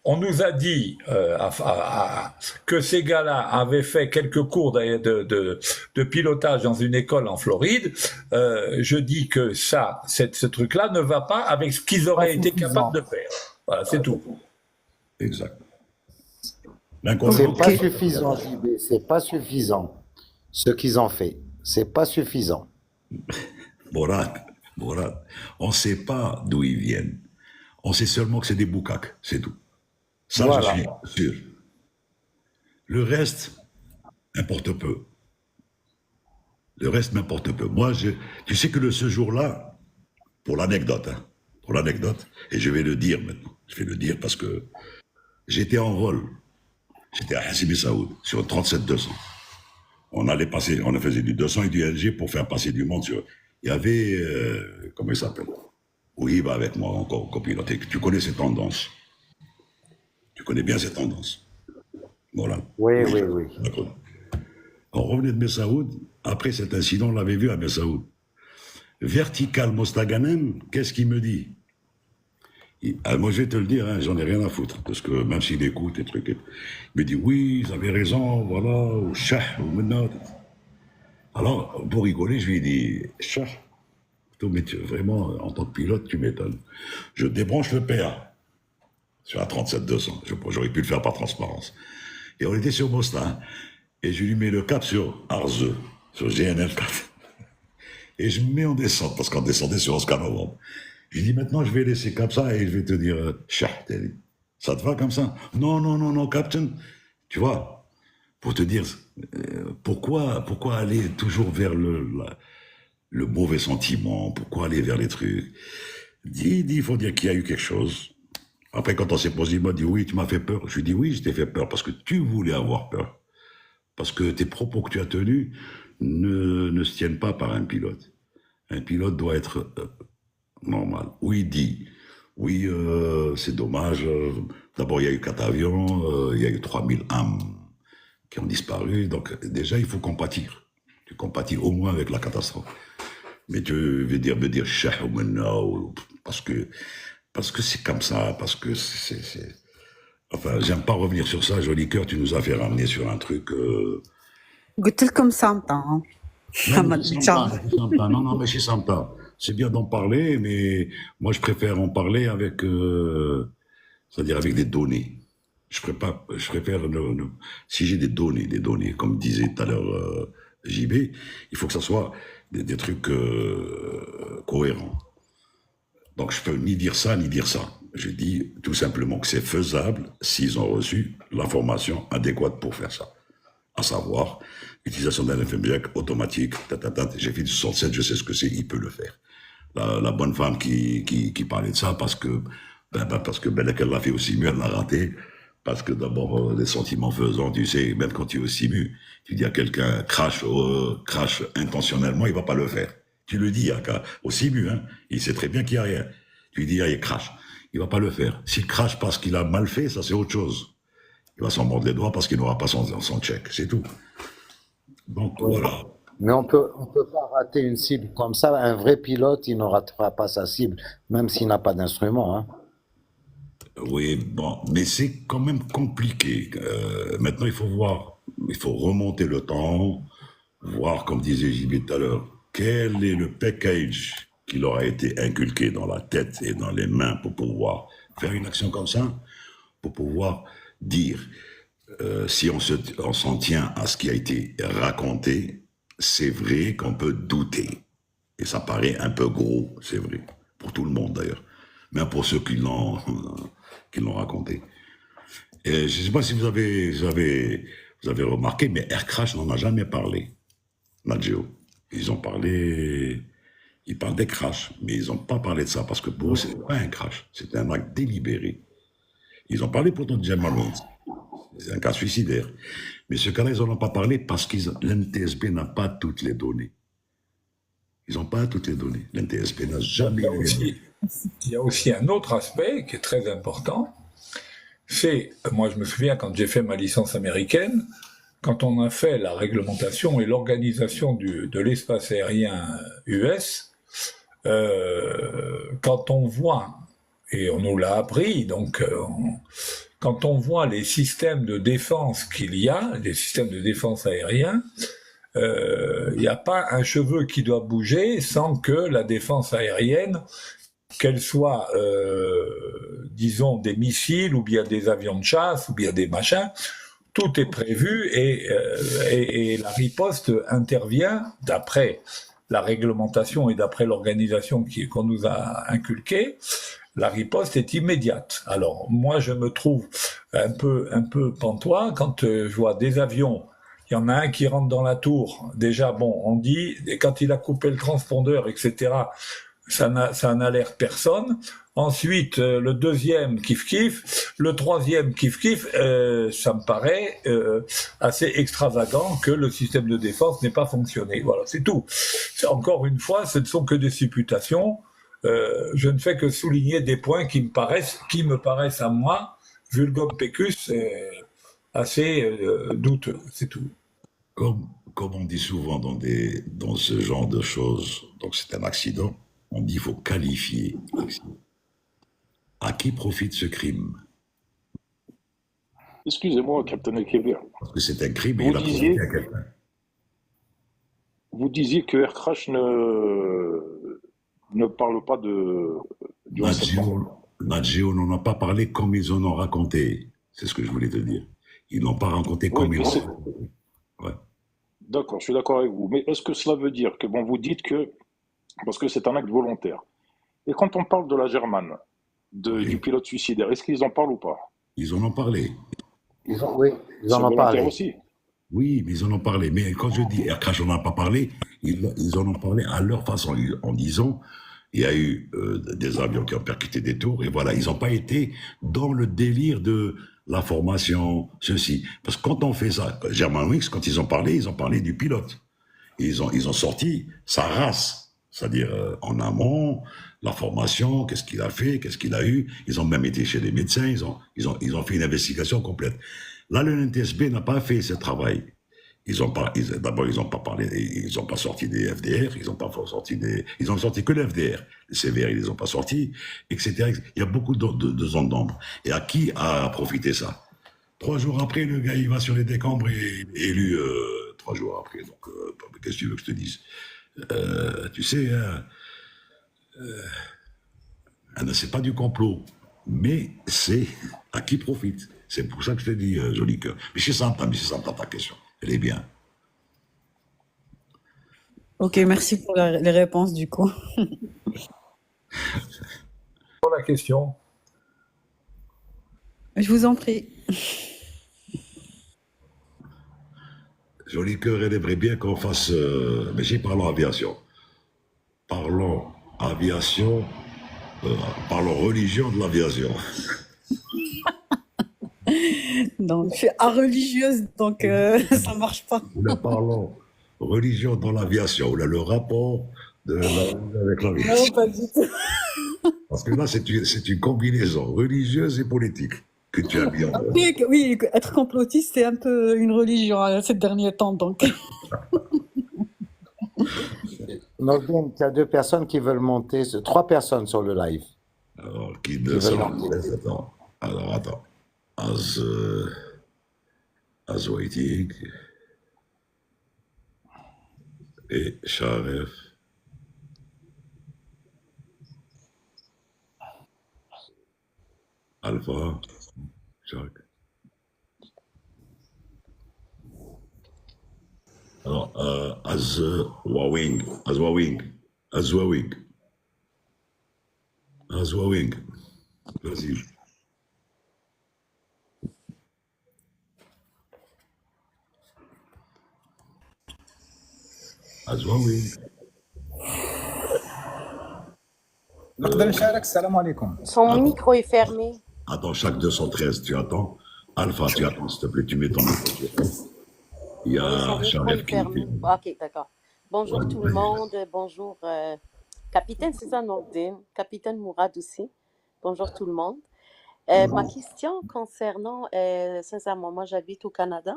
S4: on nous a dit que ces gars-là avaient fait quelques cours de pilotage dans une école en Floride. Je dis que ce truc-là ne va pas avec ce qu'ils auraient été capables de faire. Voilà, c'est tout.
S1: Exact.
S2: C'est
S1: L'inconvénient,
S2: pas suffisant, JB, c'est pas suffisant. Ce qu'ils ont fait, c'est pas suffisant.
S1: Borat, on ne sait pas d'où ils viennent. On sait seulement que c'est des boucaques, c'est tout. Ça,
S2: Voilà.
S1: je suis sûr. Le reste importe peu. Le reste m'importe peu. Moi, tu sais que ce jour-là, pour l'anecdote, et je vais le dire maintenant, je vais le dire parce que j'étais en vol, j'étais à Hassim Saoud, sur un 37-200. On faisait du 200 et du LG pour faire passer du monde sur... Il y avait, comment il s'appelle? Oui, bah avec moi encore, copiloté. Tu connais ces tendances. Tu connais bien ces tendances. Voilà.
S2: Oui, oui, oui.
S1: D'accord. On revenait de Messaoud. Après cet incident, on l'avait vu à Messaoud. Vertical Mostaganem, qu'est-ce qu'il me dit? Moi, je vais te le dire, hein, j'en ai rien à foutre. Parce que même s'il écoute et trucs, il me dit oui, vous avez raison, voilà, ou chah, ou maintenant. Alors, pour rigoler, je lui ai dit chah. Mais vraiment, en tant que pilote, tu m'étonnes. Je débranche le PA sur un 37-200. J'aurais pu le faire par transparence. Et on était sur Mostin. Et je lui mets le cap sur Arze, sur GNL 4. Et je me mets en descente, parce qu'on descendait sur Oscar Novembre. Je dis maintenant, je vais laisser comme ça et je vais te dire, Chah, ça te va comme ça? Non, Captain. Tu vois, pour te dire, pourquoi aller toujours vers le mauvais sentiment, pourquoi aller vers les trucs? Il faut dire qu'il y a eu quelque chose. Après, quand on s'est posé, il m'a dit, oui, tu m'as fait peur. Je lui ai dit, oui, je t'ai fait peur parce que tu voulais avoir peur. Parce que tes propos que tu as tenus ne se tiennent pas par un pilote. Un pilote doit être normal. Oui, il dit, oui, c'est dommage. D'abord, il y a eu 4 avions, il y a eu 3000 âmes qui ont disparu. Donc, déjà, il faut compatir. Tu compatis au moins avec la catastrophe. Mais tu veux me dire, chah ou maintenant, parce que c'est comme ça, parce que c'est... Enfin, j'aime pas revenir sur ça, Joli Cœur, tu nous as fait ramener sur un truc...
S5: قلت لكم سامتا
S1: Non, mais c'est sympa. C'est bien d'en parler, mais moi, je préfère en parler avec... c'est-à-dire avec des données. Je préfère... si j'ai des données, comme disait tout à l'heure JB, il faut que ça soit des trucs cohérents. Donc, je peux ni dire ça, ni dire ça. Je dis tout simplement que c'est faisable s'ils ont reçu l'information adéquate pour faire ça. À savoir, utilisation d'un FMJAC automatique, j'ai fait du 67, je sais ce que c'est, il peut le faire. La bonne femme qui parlait de ça, parce que qu'elle l'a fait au SIMU, elle l'a raté, parce que d'abord, les sentiments faisant, tu sais, même quand tu es au SIMU, tu dis à quelqu'un, crash intentionnellement, il va pas le faire. Tu le dis au SIMU, hein, il sait très bien qu'il n'y a rien. Tu lui dis, il crash. Il va pas le faire. S'il crache parce qu'il a mal fait, ça c'est autre chose. Il va s'en mordre les doigts parce qu'il n'aura pas son check. C'est tout. Donc voilà.
S2: Mais on peut pas rater une cible comme ça. Un vrai pilote, il ne ratera pas sa cible, même s'il n'a pas d'instrument, hein.
S1: Oui, bon, mais c'est quand même compliqué. Maintenant, il faut remonter le temps, voir, comme disait JB tout à l'heure, quel est le package qui leur a été inculqué dans la tête et dans les mains pour pouvoir faire une action comme ça, pour pouvoir dire, si on s'en tient à ce qui a été raconté, c'est vrai qu'on peut douter. Et ça paraît un peu gros, c'est vrai, pour tout le monde d'ailleurs, même pour ceux qui l'ont raconté. Et je ne sais pas si vous avez remarqué, mais Air Crash n'en a jamais parlé, Nagio. Ils parlent des crashs, mais ils n'ont pas parlé de ça, parce que pour eux, ce n'est pas un crash, c'est un acte délibéré. Ils ont parlé pourtant de Jamal Rhodes, c'est un cas suicidaire. Mais ce cas-là, ils n'en ont pas parlé parce que l'NTSB n'a pas toutes les données. Ils n'ont pas toutes les données. L'NTSB n'a jamais eu les données.
S4: Il y a aussi un autre aspect qui est très important, c'est, moi je me souviens quand j'ai fait ma licence américaine, quand on a fait la réglementation et l'organisation de l'espace aérien US, quand on voit, et on nous l'a appris, donc quand on voit les systèmes de défense qu'il y a, les systèmes de défense aériens, il n'y a pas un cheveu qui doit bouger sans que la défense aérienne, qu'elle soit, disons, des missiles, ou bien des avions de chasse, ou bien des machins, tout est prévu et la riposte intervient d'après la réglementation et d'après l'organisation qu'on nous a inculquée. La riposte est immédiate. Alors, moi, je me trouve un peu pantois quand je vois des avions. Il y en a un qui rentre dans la tour. Déjà, bon, on dit, et quand il a coupé le transpondeur, etc., ça n'alerte personne. Ensuite, le deuxième kiff-kiff, le troisième kiff-kiff, ça me paraît assez extravagant que le système de défense n'ait pas fonctionné. Voilà, c'est tout. Encore une fois, ce ne sont que des supputations. Je ne fais que souligner des points qui me paraissent à moi, vulgum pecus, assez douteux, c'est tout.
S1: Comme on dit souvent dans ce genre de choses, donc c'est un accident, on dit qu'il faut qualifier l'accident. À qui profite ce crime?
S3: Excusez-moi, Captain Ekebir.
S1: Parce que c'est un crime et
S3: Vous
S1: il a
S3: disiez,
S1: profité à quelqu'un.
S3: vous disiez que Air Crash ne parle pas du 11 septembre.
S1: Nagio n'en a pas parlé comme ils en ont raconté. C'est ce que je voulais te dire. Ils n'ont pas raconté
S3: Oui,
S1: comme ils
S3: mais
S1: l'ont
S3: c'est...
S1: raconté. Ouais.
S3: D'accord, je suis d'accord avec vous. Mais est-ce que cela veut dire que, bon, vous dites que, parce que c'est un acte volontaire. Et quand on parle de la Germane, du
S1: Oui.
S3: pilote suicidaire, est-ce qu'ils en parlent ou pas?
S1: Ils en ont parlé.
S2: Oui, ils
S3: C'est
S2: en ont
S3: volontaire
S2: parlé.
S3: aussi.
S1: Oui, mais ils en ont parlé. Mais quand je dis Air Crash, on n'en a pas parlé, ils en ont parlé à leur façon, en disant il y a eu des avions qui ont percuté des tours, et voilà, ils n'ont pas été dans le délire de la formation, ceci. Parce que quand on fait ça, Germanwings, quand ils ont parlé du pilote. Et ils ont sorti sa race, c'est-à-dire en amont, la formation, qu'est-ce qu'il a fait, qu'est-ce qu'il a eu. Ils ont même été chez les médecins, ils ont fait une investigation complète. Là, le NTSB n'a pas fait ce travail. D'abord, ils n'ont pas parlé, ils n'ont pas sorti des FDR, ils ont sorti que les FDR. Les CVR, ils les ont pas sortis, etc. Il y a beaucoup de zones d'ombre. Et à qui a profité ça? 3 jours après, le gars, il va sur les décombres et est élu 3 jours après. Donc, qu'est-ce que tu veux que je te dise? Tu sais, c'est pas du complot, mais c'est à qui profite. C'est pour ça que je te dis, joli cœur. Mais je sens ta question. Elle est bien.
S5: Ok, merci pour les réponses du coup.
S4: Pour la question,
S5: Je vous en prie.
S1: Joli cœur, elle aimerait bien qu'on fasse. Mais parlons aviation. Parlons aviation. Parlons religion de l'aviation.
S5: Donc, je suis religieuse, donc ça marche pas.
S1: Nous parlons religion dans l'aviation. Ou là, le rapport avec
S5: Non,
S1: l'aviation.
S5: pas du tout.
S1: Parce que là, c'est une combinaison religieuse et politique que tu as mis en œuvre.
S5: Oui, être complotiste, c'est un peu une religion ces derniers temps, donc.
S2: Nordine, il y a deux personnes qui veulent monter, trois personnes sur le live
S1: Alors, qui
S2: qui veulent
S1: descend?
S2: monter.
S1: Attends. Alors, attends. Az, Az waiting et Sharef. Alpha. Jacques. Alors, Azwawing. Azwawing. Azwawing. Azwawing. Vas-y. Azwawing.
S6: نقدر نشارك السلام عليكم
S7: Son
S1: Attends,
S7: micro est fermé.
S1: attends, chaque 213, tu attends. Alpha, tu attends, s'il te plaît, tu mets ton micro sur fond. Il y
S7: Oui, son
S1: a
S7: micro est
S1: Sharef qui
S7: fermé. Ok, d'accord. Bonjour
S1: Ouais,
S7: tout le
S1: vas-y.
S7: monde. Bonjour, capitaine César Nordin, capitaine Mourad aussi. Bonjour tout le monde. Ma question concernant, sincèrement, moi j'habite au Canada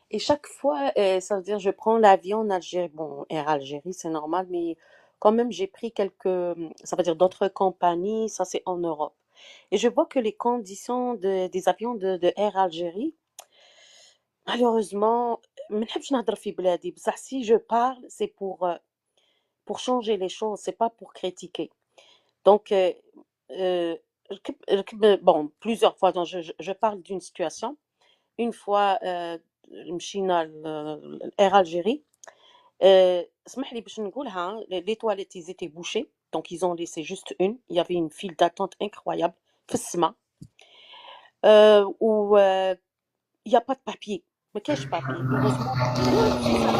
S7: et chaque fois, ça veut dire je prends l'avion en Algérie. Bon, Air Algérie, c'est normal, mais quand même j'ai pris ça veut dire d'autres compagnies, ça c'est en Europe. Et je vois que les conditions des avions de Air Algérie, malheureusement, ما نحبش نهضر في بلادي بصح si je parle, c'est pour changer les choses, c'est pas pour critiquer. Donc, bon, plusieurs fois, donc je parle d'une situation. Une fois, مشينا l'Air Algérie, اسمح لي باش نقولها, les toilettes, ils étaient bouchées, donc ils ont laissé juste une. Il y avait une file d'attente incroyable, في السما. و il y a pas de papier. ما كاينش papier. Heureusement. Ouais, c'est ça.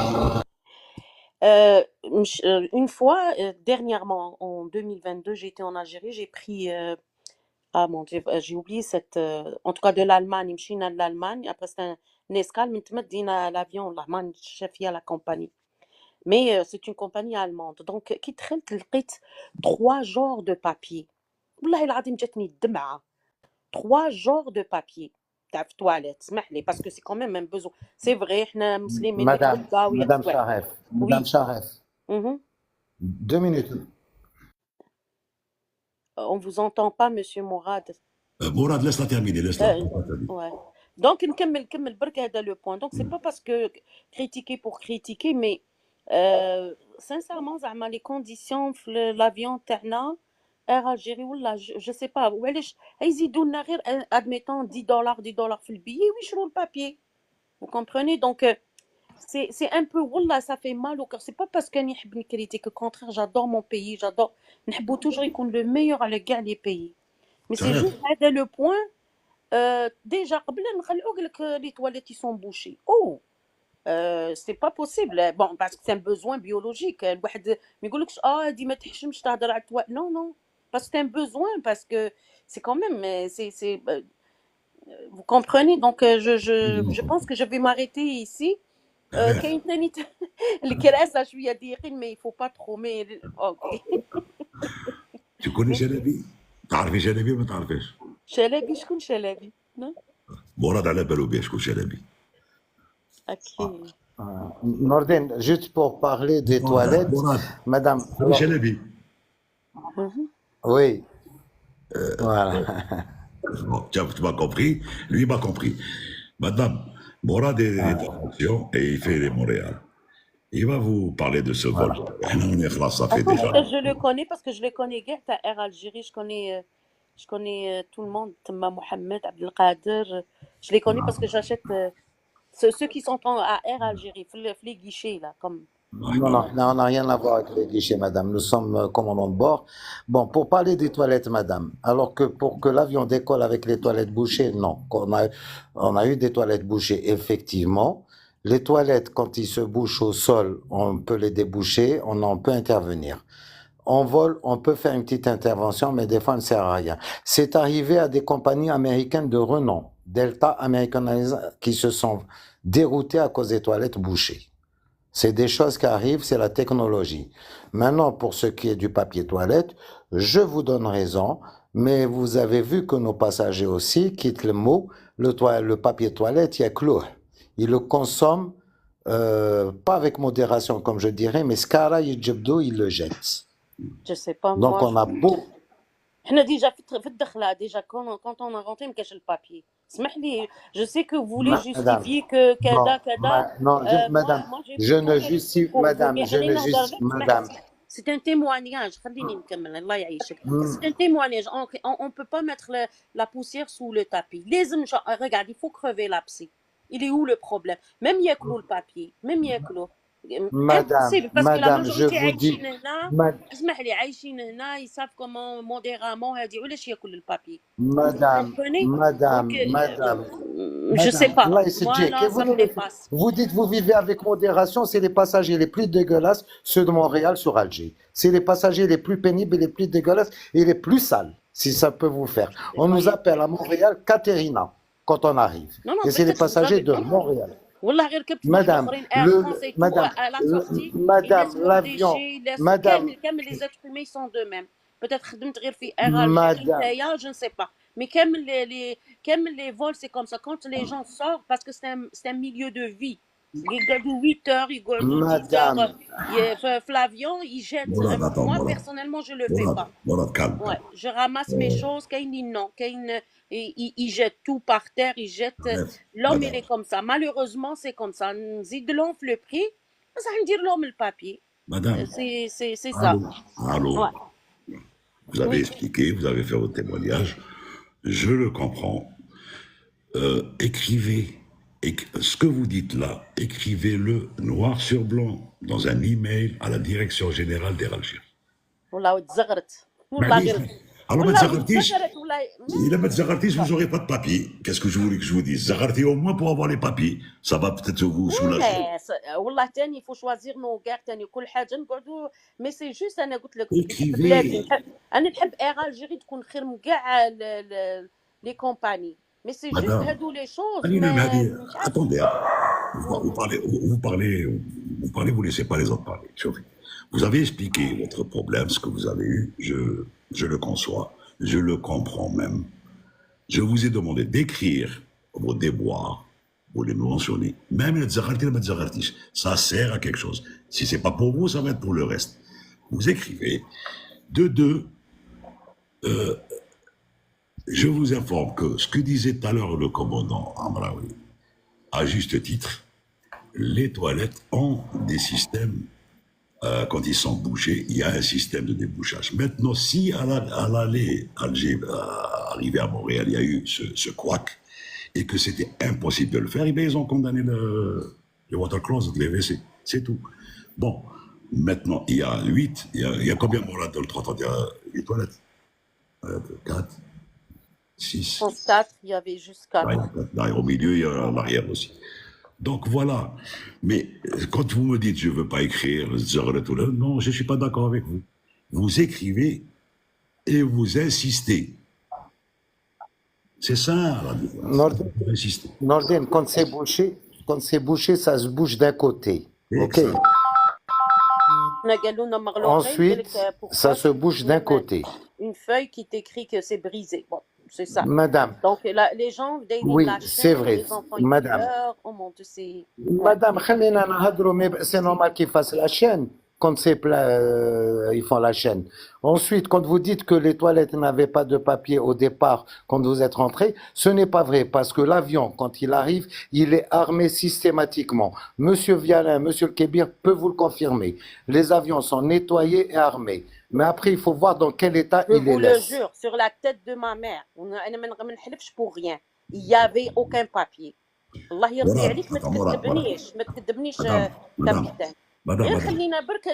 S7: Une fois, dernièrement, en 2022, j'étais en Algérie, j'ai pris, ah mon Dieu, j'ai oublié en tout cas de l'Allemagne, مشينا l'Allemagne, après c'était un escale, من تما دينا l'avion, l'Allemagne, فيها la compagnie. Mais c'est une compagnie allemande. Donc, كي دخلت لقيت 3 genres de papier. والله العظيم جاتني الدمعة. 3 genres de papier. تاع في toilette, اسمح لي, parce que c'est quand même un besoin. C'est vrai, احنا مسلمين
S2: Madame,
S7: نتغداو
S2: Madame
S7: ouais.
S2: Sharef, Madame
S7: Oui.
S2: Sharef,
S7: Mhm.
S2: 2 minutes.
S7: On vous entend pas, Monsieur Mourad.
S1: Mourad, laisse-la terminer, laisse-la.
S7: Ouais. Donc, نكمل برك هذا le point. Donc, c'est pas parce que critiquer pour critiquer, mais sincèrement, زعما les conditions في l'avion تاعنا Air Algérie ولا je sais pas وعلاش يزيدوا لنا غير admettons $10 في البيي ويشروا البابيي. Vous comprenez? Donc, c'est un peu والله ça fait mal au cœur. C'est pas parce qu'اني نحب نكريتيك, au contraire, j'adore mon pays, j'adore نحبوا toujours يكون le meilleur على كاع les pays. Mais c'est
S1: Sharef.
S7: juste هذا le point. Déjà قبل نخلعوك لك les toilettes ils sont bouchées. Oh, c'est pas possible. Bon, parce que c'est un besoin biologique. الواحد ما يقولكش هادي ما تحشمش تهضر على التواليت. Non, non. Parce que c'est un besoin, parce que c'est quand même, vous comprenez? Donc, je pense que je vais m'arrêter ici. كاين ثاني الكراسة شوية ضيقين, mais il faut pas trop. Mais ok.
S1: Tu connais Chalabi? تعرفي شلبي ولا ما تعرفيش؟
S7: شلبي, شكون شلبي؟ Non?
S1: مراد على بالو بيه شكون شلبي.
S7: Ok.
S2: Nordine, juste pour parler des toilettes,
S1: مراد
S2: Madame.
S1: هو شلبي.
S7: Mhm.
S2: Oui, voilà.
S1: Bon, tu m'as compris, lui m'a compris. Madame, Morad est en fonction et il fait les Montréal. Il va vous parler de ce vol. Ça fait
S7: Attends,
S1: déjà.
S7: je le connais parce que je le connais guère, t'as Air Algérie, je connais tout le monde, Tma Mohamed, Abdelkader, je les connais parce que j'achète ceux qui sont à Air Algérie, les guichets là, comme.
S2: Non, non, on n'a rien à voir avec les guichets, madame. Nous sommes commandants de bord. Bon, pour parler des toilettes, madame, alors que pour que l'avion décolle avec les toilettes bouchées, non. On a eu des toilettes bouchées, effectivement. Les toilettes, quand ils se bouchent au sol, on peut les déboucher, on peut intervenir. En vol, on peut faire une petite intervention, mais des fois, elle ne sert à rien. C'est arrivé à des compagnies américaines de renom, Delta, American Airlines, qui se sont déroutées à cause des toilettes bouchées. C'est des choses qui arrivent, c'est la technologie. Maintenant, pour ce qui est du papier toilette, je vous donne raison, mais vous avez vu que nos passagers aussi quittent le mot, le papier toilette, il y a clou. Ils le consomment pas avec modération, comme je dirais, mais Skara Yijebdo, il le jette.
S7: Je sais pas,
S2: Donc,
S7: moi,
S2: on a beau.
S7: احنا ديجا في الدخله ديجا quand on a rentré ما كاش البابي اسمح لي je sais que vous voulez
S2: Madame,
S7: justifier que كذا
S2: non,
S7: كذا
S2: non,
S7: moi
S2: madame,
S7: moi j'ai
S2: je
S7: fait tout
S2: ne
S7: le nécessaire
S2: justifie,
S7: pour vous
S2: madame,
S7: mais
S2: je
S7: خليني
S2: ne
S7: نهضر
S2: justifie,
S7: لك اسمح
S2: madame.
S7: c'est un témoignage خليني نكمل الله يعيشك
S2: Hmm,
S7: c'est un témoignage on peut pas mettre la poussière sous le tapis لازم regarde il faut crever l'abcès il est où le problème même ياكلوا le papier même ياكلوا
S2: Madame,
S7: impossible parce que la
S2: madame, je
S7: majorité
S2: vous dis,
S7: عايشين هنا
S2: ma-
S7: اسمح لي عايشين هنا ils savent comment modérément هادي ولاش ياكل البابي vous
S2: madame,
S7: comprenez donc
S2: madame, madame,
S7: je sais
S2: madame,
S7: pas
S2: Allah
S7: moi
S2: يسجيك.
S7: là
S2: Et
S7: ça me dépasse
S2: vous dites vous vivez avec modération, c'est les passagers les plus dégueulasses, ceux de Montréal sur Alger. C'est les passagers les plus pénibles et les plus dégueulasses et les plus sales, si ça peut vous faire.
S7: c'est
S2: On nous
S7: moyen
S2: appelle à Montréal Katerina quand on arrive.
S7: non non
S2: Et c'est les
S7: peut-être vous
S2: passagers
S7: avez
S2: de Montréal.
S7: والله غير ركبت في واحد
S2: Madame,
S7: اخرين اير فرانس اي تو
S2: madame,
S7: à la sortie il
S2: madame,
S7: laisse mon
S2: l'avion,
S7: déchet il laisse
S2: madame,
S7: كامل les êtres humains sont d'eux-mêmes peut-être خدمت غير في اير الجيري
S2: madame,
S7: نتايا je ne sais pas mais كامل les vols c'est comme ça quand les gens sortent parce que c'est un milieu de vie يقعدوا 8 heures يقعدوا 10 heures
S2: madame,
S7: في l'avion ils jettent
S1: Morad, attends,
S7: moi
S1: Morad.
S7: personnellement je le fais pas
S1: Morad, calme,
S7: ouais
S1: calme.
S7: je ramasse mes choses كاين non كاين ils jettent tout par terre ils jettent
S1: Arrête,
S7: l'homme il
S1: madame.
S7: est comme ça malheureusement c'est comme ça نزيد لهم في le prix بصح ندير لهم البابي
S1: Madame,
S7: c'est ça
S1: allô, allô.
S7: ouais
S1: Vous avez
S7: oui
S1: expliqué, vous avez fait votre témoignage. Je le comprends. Écrivez ce que vous dites là, écrivez-le noir sur blanc dans un email à la direction générale d'Air Algérie.
S7: والله تزغرت والله
S1: معليش.
S7: غير
S1: Alors, ما
S7: والله
S1: تزغرتيش.
S7: تزغرت والله
S1: Il a pas de vous n'aurez pas de papier. Qu'est-ce que je voulais que je vous dise? Zagarti au moins pour avoir les papiers. Ça va peut-être vous soulager.
S7: والله تاني faut choisir nos guerres تاني كل حاجه نقعدوا مي سي جوست انا قلت لك نحب بلادي
S1: Écrivez.
S7: انا نحب اير الجيري تكون خير من كاع لي كومباني مي سي جوست
S1: Madame,
S7: هادو لي شوز
S1: Alina
S7: ما
S1: Mehdi,
S7: مش عارفه
S1: attendez. Vous laissez pas les autres parler. Chauffez. Vous avez expliqué votre problème, ce que vous avez eu. Je le conçois. Je le comprends même. Je vous ai demandé d'écrire vos déboires, vous les mentionner. Même les Zagarti, les Zagarti, ça sert à quelque chose. Si c'est pas pour vous, ça va être pour le reste. Vous écrivez. De deux, je vous informe que ce que disait tout à l'heure le commandant Amraoui, à juste titre, les toilettes ont des systèmes, quand ils sont bouchés, il y a un système de débouchage. Maintenant, si à l'aller Alger, arrivé à Montréal, il y a eu ce couac, et que c'était impossible de le faire, eh bien, ils ont condamné les water closets, les WC. C'est tout. Bon, maintenant, il y a 8, il y a combien de morts dans le trottoir? Il y a 8 toilettes. 4, 6.
S7: Je pense 4 il y avait juste 4
S1: Au milieu, il y a l'arrière aussi. Donc voilà. Mais quand vous me dites je ne veux pas écrire, non, je ne suis pas d'accord avec vous. Vous écrivez et vous insistez. C'est ça la différence.
S2: Nordin,
S1: Vous insistez.
S2: Nordin, quand c'est bouché, ça se bouge d'un côté. Ok.
S1: Exact.
S7: قالوا لنا مغلوقين
S2: Ensuite,
S7: قال لك
S2: ça se bouge d'un côté.
S7: une feuille qui t'écrit que c'est brisé bon c'est ça
S2: Madame,
S7: donc les gens دايرين
S2: oui,
S7: la
S2: c'est
S7: chaîne
S2: vrai.
S7: les enfants ils
S2: Madame,
S7: pleurent on monte c'est
S2: Madame, خلينا نهضروا, mais c'est normal qu'ils fassent la chaîne. Quand c'est plein, ils font la chaîne. Ensuite, quand vous dites que les toilettes n'avaient pas de papier au départ, quand vous êtes rentré, ce n'est pas vrai, parce que l'avion, quand il arrive, il est armé systématiquement. Monsieur Vialin, Monsieur le Kébir peut vous le confirmer. Les avions sont nettoyés et armés. Mais après, il faut voir dans quel état
S7: je
S2: ils les
S7: vous le
S2: laissent.
S7: jure sur la tête de ma mère انا ما نحلفش pour rien il y avait aucun papier الله يرضي
S1: Morad,
S7: عليك ما
S1: attends, Morad,
S7: تكذبنيش ما تكذبنيش
S1: Madame, madame,
S7: كابيتان
S1: madame,
S7: غير
S1: madame.
S7: خلينا برك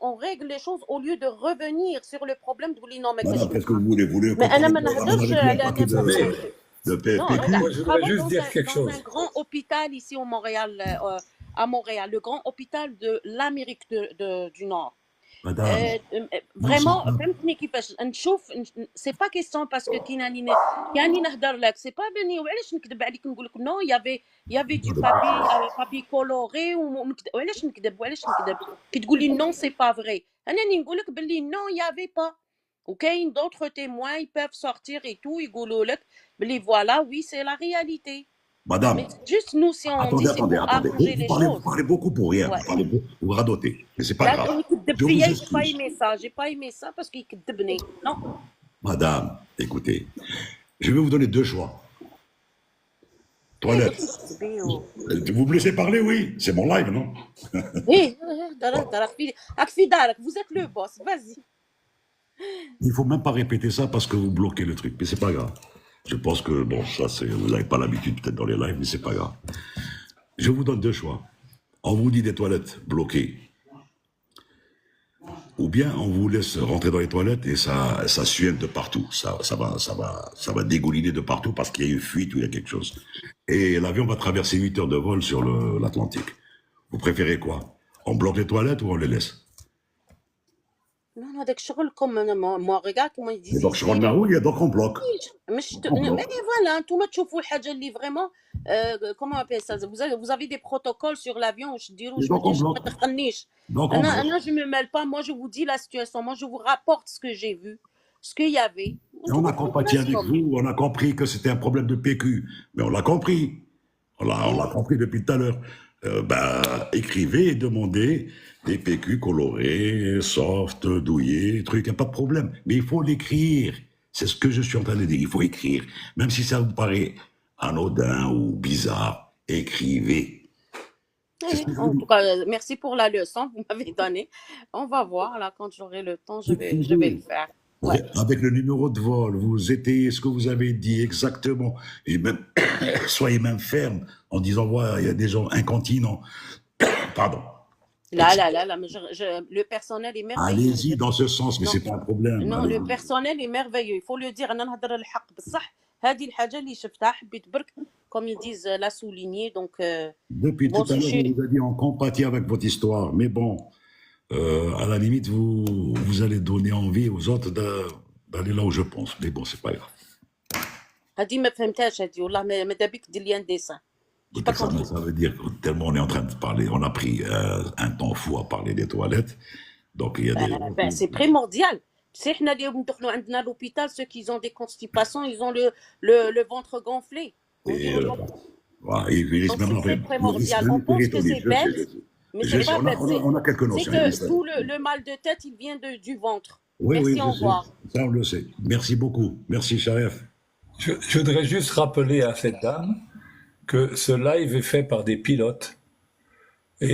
S7: on règle les choses au lieu de revenir sur le problème تقولي non ما
S1: Madame,
S7: كاش
S1: qu'est-ce que vous voulez? Vous voulez
S7: mais انا
S1: comparer
S7: ما
S1: le programme
S7: نهضرش
S1: avec le
S7: على
S1: paquet
S7: n'importe
S1: de
S7: quoi
S1: PQ?
S7: non regarde
S4: Moi,
S7: je
S4: je voudrais
S7: travaille
S4: juste dire quelque
S7: dans un
S4: chose.
S7: grand hôpital ici au Montréal à Montréal le grand hôpital de l'Amérique du Nord
S1: Madame, non,
S7: vraiment
S1: c'est pas.
S7: فهمتني كيفاش نشوف سي با كيسيون باسكو كاني نهضر لك سي با بني وعلاش نكذب عليك نقول لك نو يافي دو بابي كولوري وعلاش نكذب كي تقول لي نو سي با فري انا نقول لك باللي نو يافي با وكاين d'autres témoins ils peuvent sortir et tout يقولوا لك باللي voilà oui c'est la réalité
S1: Madame,
S7: Mais juste nous, si on dit
S1: attendez,
S7: c'est pour
S1: attendez.
S7: arranger
S1: Vous
S7: les
S1: parlez, vous
S7: choses.
S1: parlez beaucoup pour rien.
S7: Ouais.
S1: Vous radotez. Mais c'est pas
S7: Là,
S1: grave.
S7: يكذب
S1: Je vous
S7: فيا, j'ai pas
S1: excuse.
S7: aimé ça. J'ai pas aimé ça parce qu'il كذبني. Non.
S1: Madame, écoutez, je vais vous donner deux choix. Toilette. Vous me laissez parler, oui. C'est mon live, non?
S7: ايه راك في دارك. Vous êtes le boss. Vas-y.
S1: Il ne faut même pas répéter ça parce que vous bloquez le truc. Mais c'est pas grave. Je pense que, bon, ça, vous n'avez pas l'habitude peut-être dans les lives, mais c'est pas grave. Je vous donne deux choix. On vous dit des toilettes bloquées. Ou bien on vous laisse rentrer dans les toilettes et ça suinte de partout. Ça va dégouliner de partout parce qu'il y a une fuite ou il y a quelque chose. Et l'avion va traverser 8 heures de vol sur l'Atlantique. Vous préférez quoi? On bloque les toilettes ou on les laisse?
S7: Non, هذاك شغلكم. انا ما regarde comment ils
S1: Et
S7: disent
S1: donc,
S7: ici.
S1: donc on bloque.
S7: مش
S1: On bloque.
S7: mais voilà, نتوما تشوفوا الحاجه اللي vraiment comment on appelle ça, vous avez des protocoles sur l'avion واش ديروا
S1: Et
S7: واش ما
S1: donc on
S7: ديروش ما
S1: bloque.
S7: تخنيش.
S1: Donc on bloque.
S7: انا je me mêle pas, moi je vous dis la situation, moi je vous rapporte ce que j'ai vu, ce qu'il y avait.
S1: Et on a compatis avec vous, on a compris que c'était un problème de PQ. Mais on l'a compris. On l'a compris depuis tout à l'heure. Écrivez et demandez des PQ colorés, soft, douillés, trucs, il n'y a pas de problème. Mais il faut l'écrire. C'est ce que je suis en train de dire. Il faut écrire. Même si ça vous paraît anodin ou bizarre, écrivez. C'est ce que je
S7: En
S1: vous
S7: tout
S1: dis.
S7: cas, merci pour la leçon que vous m'avez donnée. On va voir là quand j'aurai le temps, je vais le faire. Ouais.
S1: Avec le numéro de vol, vous étayez ce que vous avez dit exactement. Et même, soyez même ferme en disant, voilà, il y a des gens incontinents. Pardon.
S7: Là, mais le personnel est merveilleux.
S1: Allez-y dans ce sens, mais
S7: Non.
S1: c'est pas un problème.
S7: Non,
S1: Allez-y.
S7: le personnel est merveilleux. Il faut le dire. أنا نهضر الحق بصح. هذه الحاجة اللي شفتها حبيت برك, comme ils disent, la souligner. Donc,
S1: Depuis
S7: bon,
S1: tout à l'heure, on vous a dit on compatit avec votre histoire, mais bon, à la limite, vous allez donner envie aux autres d'aller là où je pense. Mais bon, c'est pas grave.
S7: هذه ما فهمتهاش هذه والله ماذا بك دير لي ان ديسان.
S1: Ça veut dire que tellement on est en train de parler, on a pris un temps fou à parler des toilettes. Donc il y a des.
S7: C'est primordial. Tu sais, حنا اللي ندخلوا عندنا l'hôpital, ceux qui ont des constipations, ils ont le ventre gonflé. On dit
S1: Voilà, il risque
S7: donc
S1: même
S7: c'est primordial. On pense que c'est bête, mais c'est pas bête.
S1: On a quelques
S7: C'est
S1: notions.
S7: que tout le mal de tête, il vient du ventre.
S1: Oui,
S7: Merci,
S1: oui,
S7: au revoir.
S1: ça on le sait. Merci beaucoup. Merci, Sharef.
S4: Je voudrais juste rappeler à cette dame que ce live est fait par des pilotes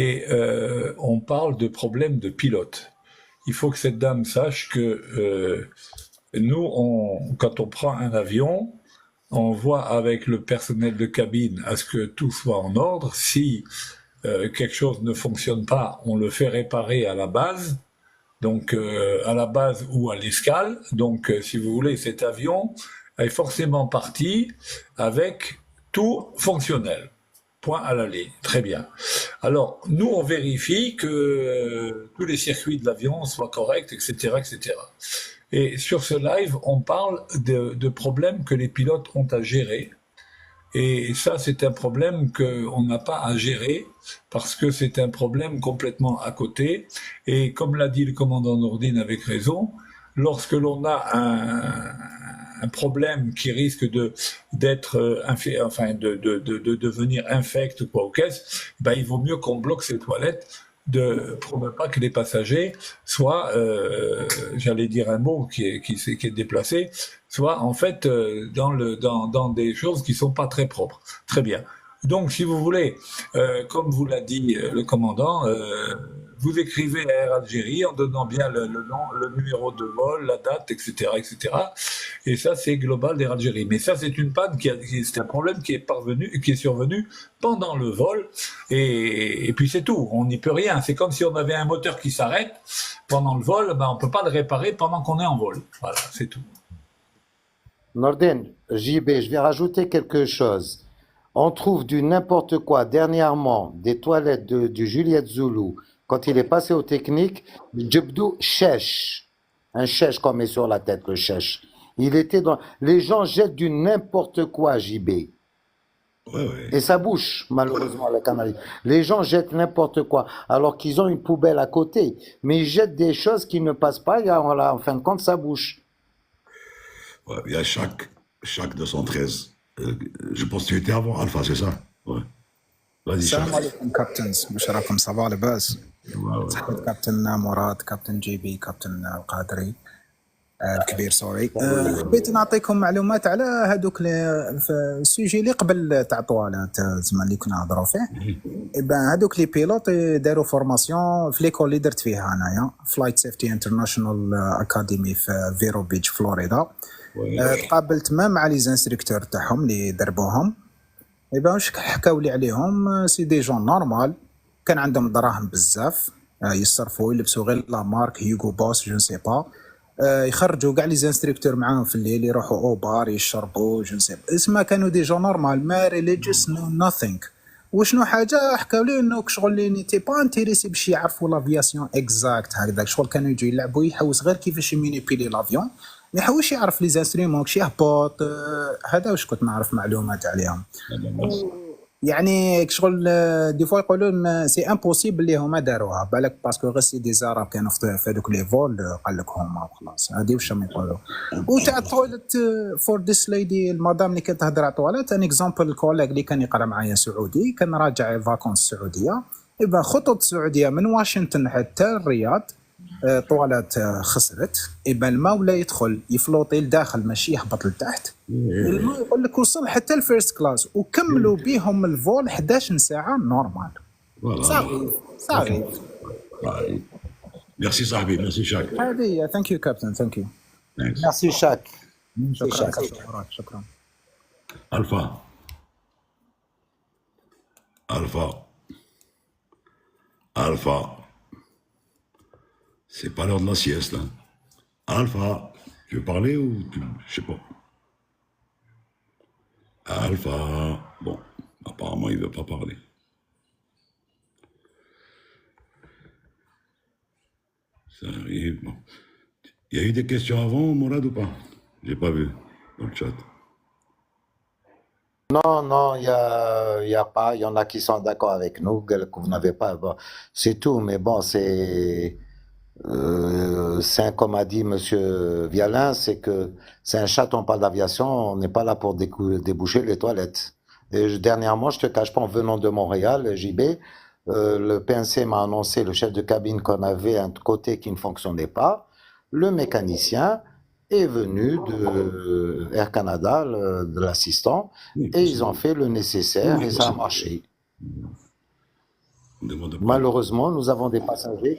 S4: et on parle de problèmes de pilotes. Il faut que cette dame sache que nous, quand on prend un avion, on voit avec le personnel de cabine à ce que tout soit en ordre. Si quelque chose ne fonctionne pas, on le fait réparer à la base, donc à la base ou à l'escale. Donc, si vous voulez, cet avion est forcément parti avec tout fonctionnel. Point à la ligne. Très bien. Alors, nous, on vérifie que tous les circuits de l'avion soient corrects, etc., etc. Et sur ce live, on parle de problèmes que les pilotes ont à gérer. Et ça, c'est un problème qu'on n'a pas à gérer parce que c'est un problème complètement à côté. Et comme l'a dit le commandant Nourdine avec raison, lorsque l'on a un problème qui risque d'être de devenir infect ou quoi ou qu'est-ce, ben il vaut mieux qu'on bloque ces toilettes pour ne pas que les passagers soient, j'allais dire un mot qui est déplacé, soient en fait dans des choses qui sont pas très propres. Très bien. Donc, si vous voulez, comme vous l'a dit le commandant, vous écrivez à Air Algérie en donnant bien le nom, le numéro de vol, la date, etc., etc. Et ça, c'est global d'Air Algérie. Mais ça, c'est une panne c'est un problème qui est survenu pendant le vol. Et puis c'est tout. On n'y peut rien. C'est comme si on avait un moteur qui s'arrête pendant le vol. Ben, on peut pas le réparer pendant qu'on est en vol. Voilà, c'est tout.
S2: Nordin, JB, je vais rajouter quelque chose. On trouve du n'importe quoi. Dernièrement, des toilettes du Juliette Zoulou, quand il est passé aux techniques, Djebdou chèche. Un chèche qu'on met sur la tête, le chèche. Il était dans. Les gens jettent du n'importe quoi, JB.
S1: Ouais.
S2: Et ça bouche, malheureusement, la Canarie. Les gens jettent n'importe quoi, alors qu'ils ont une poubelle à côté. Mais ils jettent des choses qui ne passent pas, et en fin de compte, ça bouche.
S1: Ouais, il y a chaque 213 Je pense que tu étais avant Alpha, c'est ça? Ouais. Vas-y,
S6: السلام
S1: Charles.
S6: عليكم كابتنز، واش راكم؟ صباح لاباس؟
S1: Ouais, ouais.
S6: تحية كابتن مراد، كابتن جي بي، كابتن القادري الكبير، سوري. حبيت نعطيكم معلومات على هذوك في السوجي اللي قبل تاع طوالات زعما اللي كنا نهضروا فيه. إبان هذوك لي بيلوت داروا فورماسيون في ليكول اللي درت فيها انايا، فلايت سيفتي انترناشونال اكاديمي في فيرو بيتش فلوريدا. تقابلت مع لي زانستركتور تاعهم اللي دربوهم. إبا واش حكاو لي عليهم؟ سي دي جون نورمال، كان عندهم دراهم بزاف، يصرفوا يلبسوا غير لا مارك هيوغو بوس جو سي با، يخرجوا كاع لي زانستركتور معاهم في الليل، يروحوا او بار يشربوا جو سي با. اسما كانوا دي جون نورمال، ما ريليجيوس نو نوثينغ. وشنو حاجه حكاو لي انه شغل لي نيتي با انتيريسي باش يعرفوا لافياسيون اكزاكت هكذاك، شغل كانوا يجوا يلعبوا، يحوس غير كيفاش يمينيبيلي لافيون، ما يحوش يعرف لي زانسترومون كشي يهبط. هذا واش كنت نعرف معلومات عليهم. يعني شغل دي فوا يقولون سي امبوسيبل اللي هما داروها، بالك باسكو غير سي دي زاراب كانوا في هذوك لي فول، قال لك هما خلاص هذه واش راهم يقولوا. وتاع التواليت فور ذيس ليدي، المدام اللي كانت تهضر على التواليت، ان اكزامبل الكوليغ اللي كان يقرا معايا سعودي، كان راجع فاكونس السعوديه، يبقى خطوط السعوديه من واشنطن حتى الرياض، طوالات خسرت، يبقى الماء ولا يدخل يفلوطي لداخل ماشي يهبط لتحت. الماء يقول لك وصل حتى الفيرست كلاس، وكملوا بهم الفول 11 ساعه نورمال. صافي صافي.
S1: Merci صاحبي، merci Jacques.
S6: هذه ثانك يو كابتن، ثانك يو.
S1: Thanks.
S2: Merci, Jacques.
S6: شكرا شكرا.
S1: Alpha. Alpha. Alpha. C'est pas l'heure de la sieste. Hein. Alpha. Tu veux parler ou tu... Je sais pas. Alpha. Bon, apparemment, il veut pas parler. Ça arrive. Bon. Il y a eu des questions avant, Mourad, ou pas? J'ai pas vu dans le chat.
S2: Non, non, il y a pas. Il y en a qui sont d'accord avec nous, que vous n'avez pas. Bon, c'est tout, mais bon, c'est comme a dit Monsieur Vialin, c'est que c'est un chat, on parle d'aviation, on n'est pas là pour déboucher les toilettes. Et dernièrement, je te cache pas, en venant de Montréal, JB, le PNC m'a annoncé, le chef de cabine, qu'on avait un côté qui ne fonctionnait pas. Le mécanicien est venu de Air Canada, de l'assistant, et ils ont fait le nécessaire et ça a marché. Malheureusement, nous avons des passagers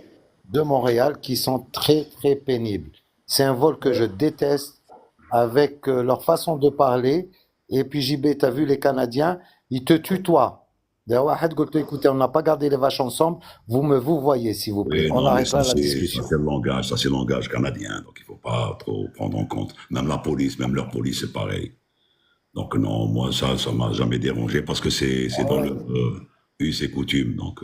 S2: de Montréal qui sont très très pénibles. C'est un vol que je déteste avec leur façon de parler. Et puis JB, tu as vu les Canadiens, ils te tutoient. D'ailleurs, écoutez, on n'a pas gardé les vaches ensemble, vous voyez s'il vous plaît.
S1: Oui,
S2: on
S1: non,
S2: arrête là la
S1: c'est
S2: discussion.
S1: le langage, ça c'est le langage canadien, donc il ne faut pas trop prendre en compte. Même la police, même leur police, c'est pareil. Donc non, moi ça m'a jamais dérangé parce que c'est dans le us et coutume, donc...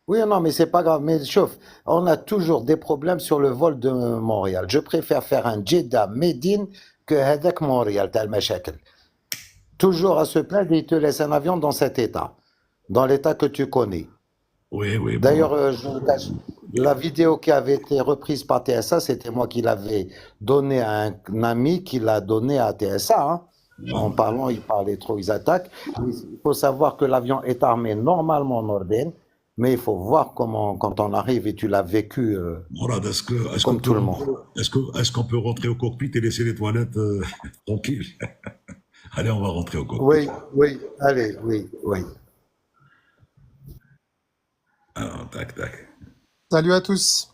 S2: Oui, non, mais c'est pas grave. Mais chauffe, on a toujours des problèmes sur le vol de Montréal. Je préfère faire un Jeddah-Médine que Hadak Montréal, tel Machakal. Toujours à se plaindre, ils te laissent un avion dans cet état, dans l'état que tu connais.
S1: Oui, oui.
S2: D'ailleurs, la vidéo qui avait été reprise par TSA, c'était moi qui l'avais donnée à un ami qui l'a donnée à TSA. Hein. En parlant, ils parlaient trop, ils attaquent. Il faut savoir que l'avion est armé normalement en Norden. Mais il faut voir comment, quand on arrive, et tu l'as vécu
S1: Mourad,
S2: comme tout le monde.
S1: Est-ce qu'on peut rentrer au cockpit et laisser les toilettes tranquilles? Allez, on va rentrer au cockpit.
S2: Oui, oui, allez, oui, oui.
S1: Alors, tac, tac.
S8: Salut à tous.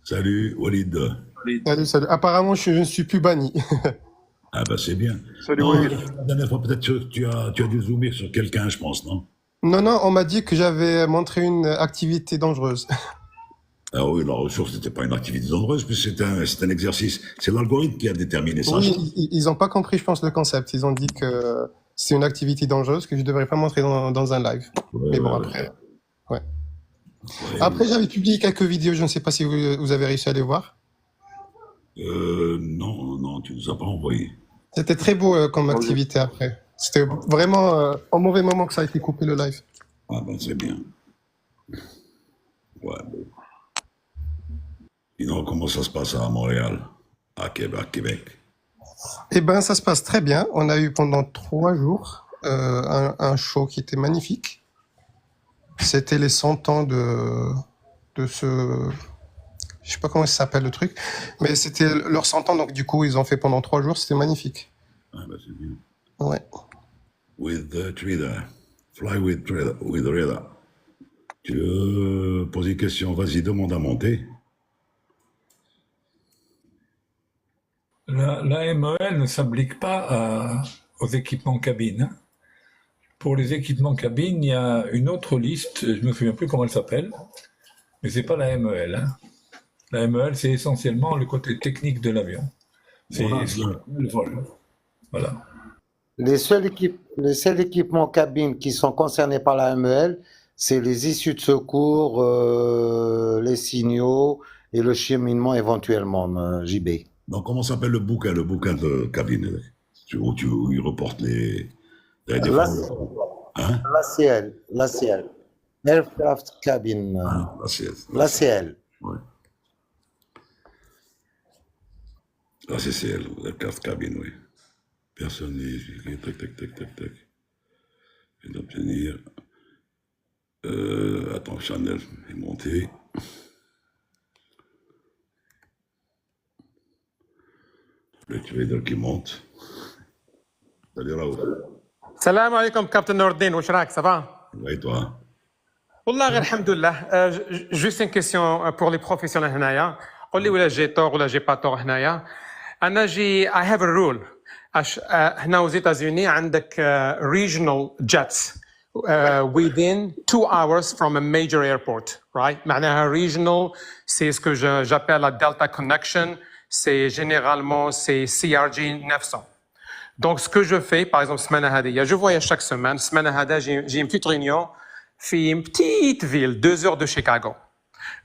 S1: Salut, Walid.
S8: Salut, salut. Apparemment, je ne suis plus banni.
S1: Ah bah c'est bien.
S3: Salut,
S1: Non,
S3: Walid.
S1: la dernière fois, peut-être que tu as dû zoomer sur quelqu'un, je pense, non?
S8: Non, non, on m'a dit que j'avais montré une activité dangereuse.
S1: Ah oui, la ressource n'était pas une activité dangereuse, mais c'est un exercice. C'est l'algorithme qui a déterminé ça.
S8: Oui, ils n'ont pas compris, je pense, le concept. Ils ont dit que c'est une activité dangereuse que je ne devrais pas montrer dans un live.
S1: Ouais,
S8: Mais bon,
S1: ouais,
S8: après. Ouais.
S1: ouais.
S8: Après, j'avais publié quelques vidéos, je ne sais pas si vous avez réussi à les voir.
S1: Non, non, tu nous as pas envoyé.
S8: C'était très beau comme activité après. C'était vraiment au mauvais moment que ça a été coupé le live.
S1: Ah ben c'est bien. Ouais, bon. Sinon, comment ça se passe à Montréal, à Québec?
S8: Eh ben, ça se passe très bien. On a eu pendant 3 jours un show qui était magnifique. C'était les 100 ans de ce... Je sais pas comment ça s'appelle le truc, mais c'était leurs 100 ans, donc du coup, ils ont fait pendant 3 jours, c'était magnifique.
S1: Ah, bah, c'est bien.
S8: Ouais.
S1: With Trida. Fly with Reda. Tu veux poser une question? Vas-y, demande à monter.
S4: La MEL ne s'applique pas aux équipements cabine, hein. Pour les équipements cabine, il y a une autre liste, je ne me souviens plus comment elle s'appelle, mais c'est pas la MEL, hein. La MEL, c'est essentiellement le côté technique de l'avion. C'est
S1: Voilà.
S4: le vol. Voilà.
S2: Les seuls équipements cabine qui sont concernés par la MEL, c'est les issues de secours, les signaux et le cheminement éventuellement, JB.
S1: Donc, comment s'appelle le bouquin de cabine où il reporte les défauts? Hein?
S2: L'ACL. Aircraft Cabin.
S1: Ah,
S2: L'ACL.
S1: Ouais. La CCL, la carte cabine, oui. Personne n'est... Tac. Je viens d'obtenir... attends, Chanel est monté. Le trader qui monte. Salut Raoul.
S9: السلام عليكم كابتن نور الدين واش راك صافا
S1: Et toi?
S9: والله غير الحمد لله جوست ان كيسيون بور لي بروفيسيونيل هنايا قول لي ولا جي طور ولا جي با طور هنايا انا جي اي هاف ا رول هنا وزيتازوني عندك regional jets within 2 hours from a major airport, right? معناها regional, c'est ce que j'appelle la Delta Connection, c'est généralement c'est CRJ 900. Donc ce que je fais, par exemple, semaine هذه, je voyage chaque semaine, semaine هذه, j'ai une petite réunion, في une petite ville, 2 heures de Chicago.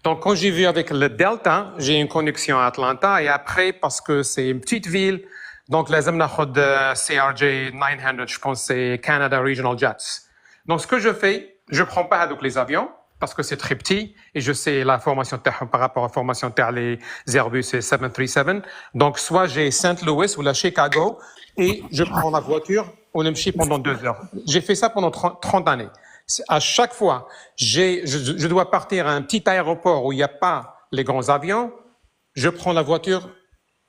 S9: Donc quand j'ai vu avec le Delta, j'ai une connexion à Atlanta et après, parce que c'est une petite ville, donc لازم ناخد CRJ 900, je pense c'est Canada Regional Jets. Donc, ce que je fais, je ne prends pas les avions parce que c'est très petit et je sais la formation par rapport à la formation les Airbus et 737. Donc, soit j'ai Saint Louis ou la Chicago et je prends la voiture, on me chie pendant 2 heures. J'ai fait ça pendant 30 années. À chaque fois, je dois partir à un petit aéroport où il n'y a pas les grands avions, je prends la voiture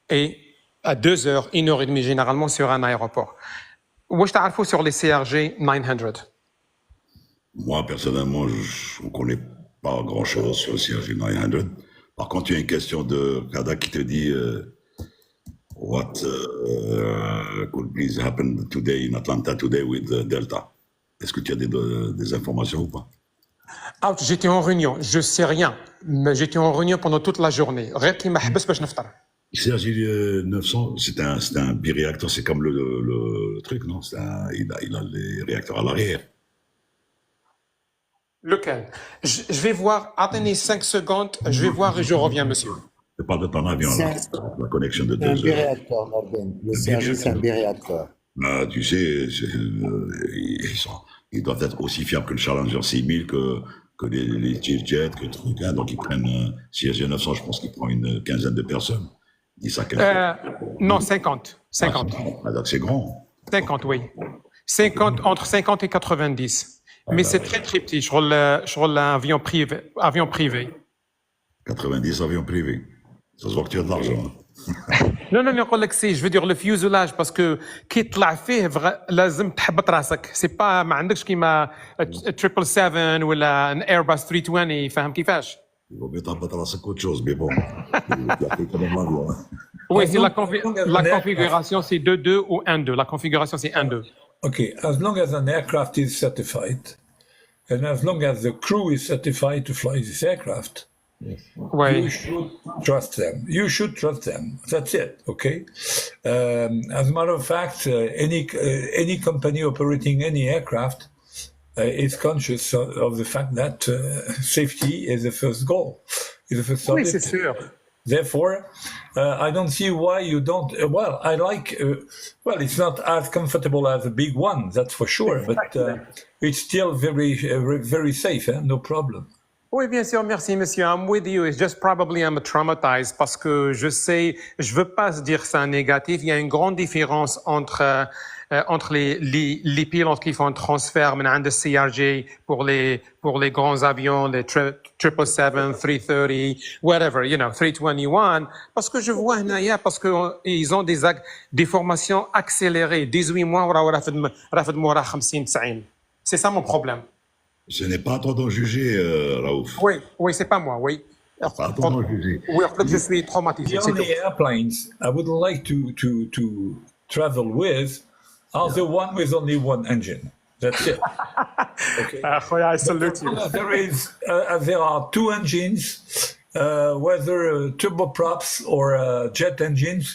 S9: et à 2 heures, 1 heure et demie généralement sur un aéroport. Où je t'arrive sur les CRJ 900.
S1: Moi, personnellement, je ne connais pas grand-chose sur le CRJ 900. Par contre, il y a une question de Kada qui te dit what could please happen today in Atlanta today with Delta. Est-ce que tu as des informations ou pas?
S9: Ah, j'étais en réunion, je sais rien, mais j'étais en réunion pendant toute la journée.
S1: CRJ 900, c'est un biréacteur, c'est comme le truc, non? Il a les réacteurs à l'arrière.
S9: Lequel? Je vais voir, attendez 5 secondes, je vais voir et je reviens, monsieur.
S1: C'est pas de ton avion, là. La connexion de 2
S2: un
S1: heures.
S2: biréacteur, Norden. Le CRJ, c'est un biréacteur.
S1: Bah, tu sais, ils doivent être aussi fiables que le Challenger 6000, que les jets, que le truc, hein. Donc ils prennent CRJ 900, je pense qu'ils prennent une quinzaine de personnes. 10 à 15.
S9: Non, 50. 50.
S1: Ah, donc c'est grand.
S9: 50, oui. 50, entre 50 et 90. Mais c'est très très petit. Je roule l'avion privé.
S1: 90 avions privés. Ça se voit que tu as de l'argent.
S9: Non, je veux dire le fuselage parce que كي يطلع فيه لازم تحبط راسك. C'est pas ما عندكش كيما 777 ولا un Airbus 320 فاهم كيفاش؟
S1: Il vaut mieux t'abattre rاسك qu'autre chose, mais bon. Tu as fait quand même l'avion, hein.
S9: Oui, c'est la configuration c'est 2-2 ou 1-2. La configuration c'est 1-2.
S4: Okay, as long as an aircraft is certified, and as long as the crew is certified to fly this aircraft,
S9: Ouais.
S4: you should trust them. You should trust them. That's it, okay? As a matter of fact, any company operating any aircraft is conscious of the fact that safety is the first goal, is the first
S9: Oui,
S4: objective.
S9: c'est sûr.
S4: Therefore, I don't see why you don't. Well, I like. Well, it's not as comfortable as a big one, that's for sure. But it's still very, very safe. No problem.
S9: Oui, bien sûr, merci, monsieur. I'm with you. It's just probably I'm traumatized parce que je veux pas dire ça négatif. Il y a une grande différence entre les pilotes qui font un transfert maintenant de CRJ pour les grands avions, les 777, 330, whatever, 321. Parce que je vois parce que ils ont des formations accélérées, 18 mois, رافد مورا 50 90. C'est ça mon problème.
S1: Ce n'est pas à toi d'en juger, Raouf.
S9: Oui, c'est pas moi, oui.
S1: C'est pas à toi d'en juger.
S9: Oui, en fait, je suis traumatisé.
S4: The
S9: c'est
S4: only
S9: tout.
S4: airplanes I would like to travel with are the one with only one engine. That's it. Okay.
S9: Khoya, I salute you.
S4: There are two engines, whether turboprops or jet engines,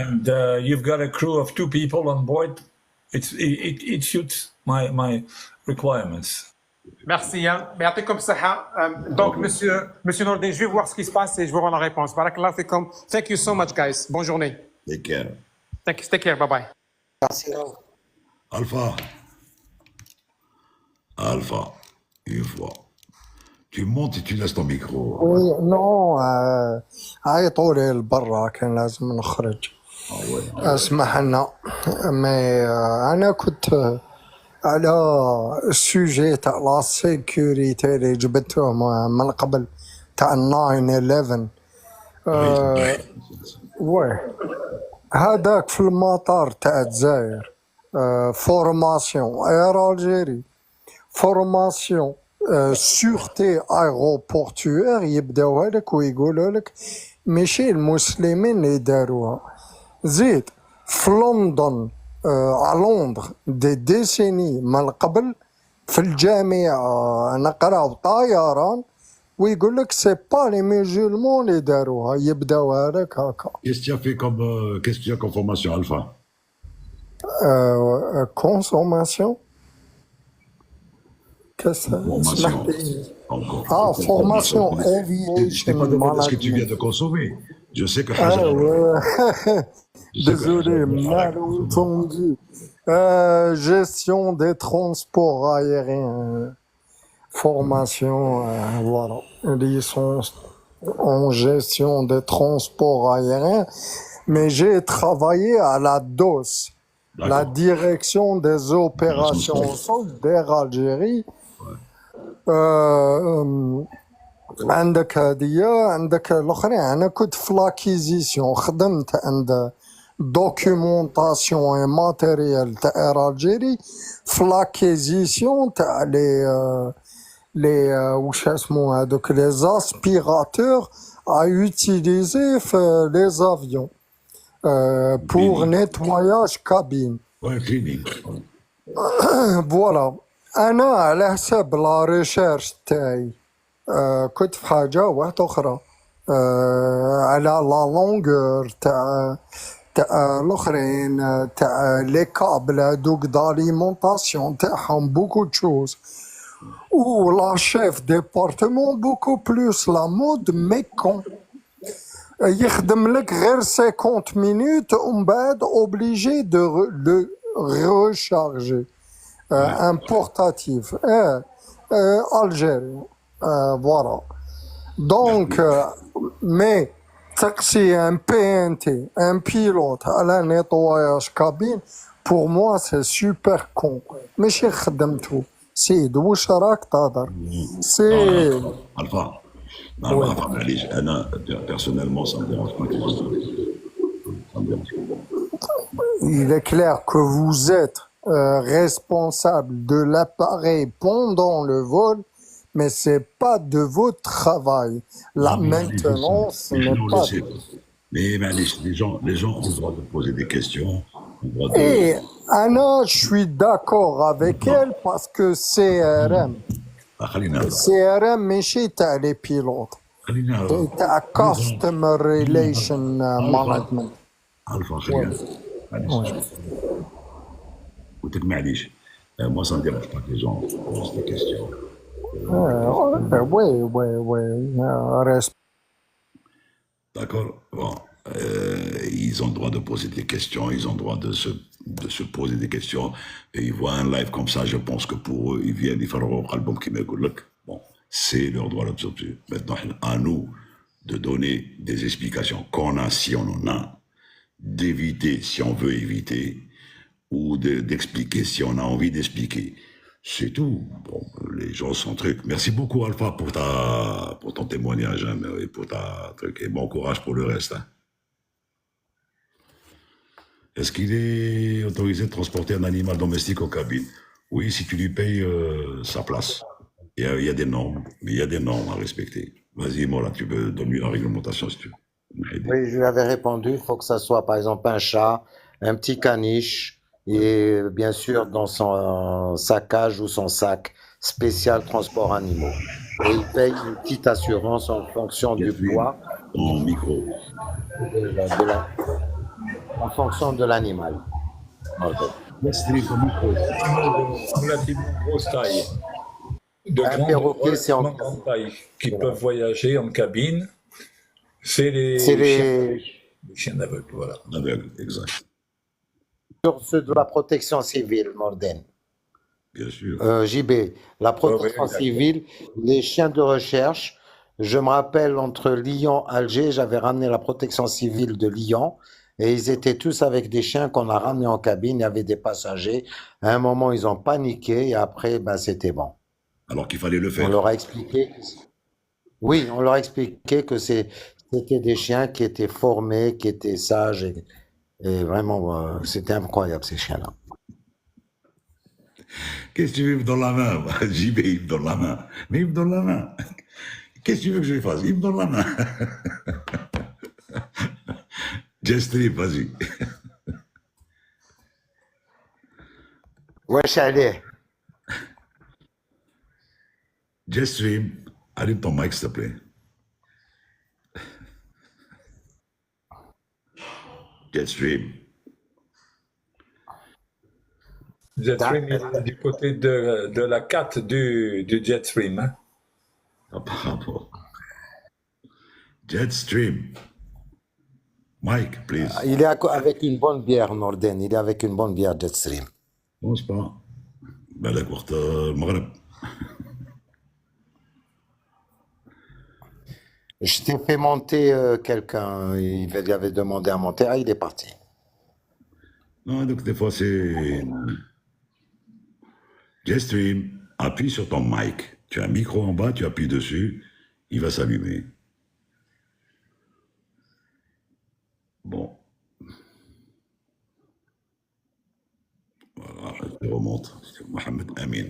S4: and you've got a crew of 2 people on board. It suits my requirements.
S9: Merci. يعطيكم الصحة. Donc, monsieur Nordin, je vais voir ce qui se passe et je vous rends la réponse. Barakallah fikum. Thank you so much, guys. Bonne journée.
S1: Take care.
S9: Take care. Bye-bye.
S1: Alpha, une fois. Tu montes et tu laisses ton micro.
S10: Oui, نو عيطوا لي لبرا كان لازم نخرج. اسمح لنا مي انا كنت على السوجي تاع لا سيكوريتي اللي جبته من قبل تاع 9/11. وي هذاك في المطار تاع الجزائر فورماسيون اير الجيري فورماسيون سيغتي ايروبورتوير يبداوها لك ويقولوا لك ماشي المسلمين اللي داروها. زيد في لندن على لندن دي ديسيني من قبل في الجامعة نقراو طيران ويقول لك سي با لي ميزولمون اللي داروها يبداوها لك هكا.
S1: Qu'est-ce que tu as fait qu'est-ce que tu as comme formation, Alpha?
S10: كونسوماسيون
S1: Formation. Encore.
S10: فورماسيون
S1: C'est pas
S10: افييشن
S1: demander ce que tu viens de consommer. Je sais que Hajar.
S10: Désolé, mal entendu. Gestion des transports aériens. Formation, voilà. Licence en gestion des transports aériens. Mais j'ai travaillé à la DOS, la Direction des opérations d'Air Algérie. عندك هدية عندك الأخرين. أنا كنت في لاكيزيسيون خدمت عند دوكيومونطاسيون اي ماتيريال تاع اير الجيري في لاكيزيسيون تاع لي واش اسمو هادوك لي زاسبيراتور ا يوتيليزي في لي زافيون بور نيتواياج كابين.
S1: Ouais, cleaning.
S10: فوالا أنا على حساب لا ريشيرش تاعي كنت في حاجة واحدة أخرى على لا لونغور تاع الاخرين تاع لي كابل هادوك داليمونطاسيون تاعهم بوكو تشوز و لا شيف ديبارتمون بوكو بلوس لا مود ميكون يخدم لك غير 50 مينوت ومن بعد اوبليجي دو ريشارجي ان بورتاتيف الجيري فوالا دونك مي تقسي ان بي ان تي ان بيلوت على نيطواياج كابين بور موا سي سوبر كون ماشي خدمتو. سيد واش راك تهضر سي
S1: Alpha. Non, Alpha, معليش. أنا personnellement ça me dérange pas. Ça me dérange pas.
S10: il est clair que vous êtes responsable de l'appareil pendant le vol, mais c'est pas de votre travail. La maintenance n'est pas.
S1: Mais les gens ont le droit de poser des questions.
S10: Et Anna, je suis d'accord avec elle parce que CRM, ماشي تاع les pilotes, تاع customer relation management.
S1: Alpha, خلينا. قلت لك معليش. Moi, ça ne me dérange pas que les gens posent des questions.
S10: Oui.
S1: D'accord. Bon. Ils ont le droit de poser des questions, ils ont le droit de se poser des questions. Et ils voient un live comme ça, je pense que pour eux, ils viennent, ils font leur album qui me. Bon, c'est leur droit d'absorption. Maintenant, à nous de donner des explications qu'on a si on en a, d'éviter si on veut éviter, ou d'expliquer si on a envie d'expliquer. C'est tout. Bon, les gens sont trucs. Merci beaucoup, Alpha, pour ton témoignage, hein, et pour ta truc. Et bon courage pour le reste. Hein. Est-ce qu'il est autorisé de transporter un animal domestique en cabine? Oui, si tu lui payes sa place. Il y a des normes, mais il y a des normes à respecter. Vas-y, moi, là, tu peux donner la réglementation si tu veux.
S2: Oui, je lui avais répondu, il faut que ça soit par exemple un chat, un petit caniche, et bien sûr dans son saccage ou son sac spécial transport animaux. Et il paye une petite assurance en fonction du poids,
S1: En micro.
S2: en fonction de l'animal.
S4: Relativement grosse taille. De
S2: Un perroquet, c'est en
S4: grande taille, qui peuvent voyager en cabine. C'est les chiens d'aveugles, voilà.
S1: Aveugle, exact.
S2: sur ceux de la protection civile, Morden.
S1: Bien sûr.
S2: JB, la protection civile, les chiens de recherche. Je me rappelle entre Lyon et Alger, j'avais ramené la protection civile de Lyon et ils étaient tous avec des chiens qu'on a ramenés en cabine. Il y avait des passagers. À un moment, ils ont paniqué et après, ben, c'était bon.
S1: Alors qu'il fallait le faire.
S2: On leur a expliqué. Oui, on leur a expliqué que c'était des chiens qui étaient formés, qui étaient sages et vraiment, c'était incroyable ces chiens-là.
S1: Qu'est-ce que tu veux, il me donne la main? JB, il me donne la main. Mais il me donne la main. Qu'est-ce que tu veux que je fasse? Il me donne la main. Jetstream, vas-y.
S2: Wesh, allez.
S1: Jetstream, allume ton mic, s'il te plaît. Jetstream.
S4: Jetstream est du côté de la 4 du Jetstream. Hein.
S1: Par rapport. Jetstream. Mike, please.
S2: Il est avec une bonne bière, Norden. Il est avec une bonne bière, Jetstream.
S1: Je pense pas. بالك وقت المغرب.
S2: Je t'ai fait monter quelqu'un. Il lui avait demandé à monter. Ah, il est parti.
S1: Non, donc des fois c'est. Jetstream, appuie sur ton mic. Tu as un micro en bas, tu appuies dessus, il va s'allumer. Bon. Voilà, je remonte. C'est Mohamed Amin.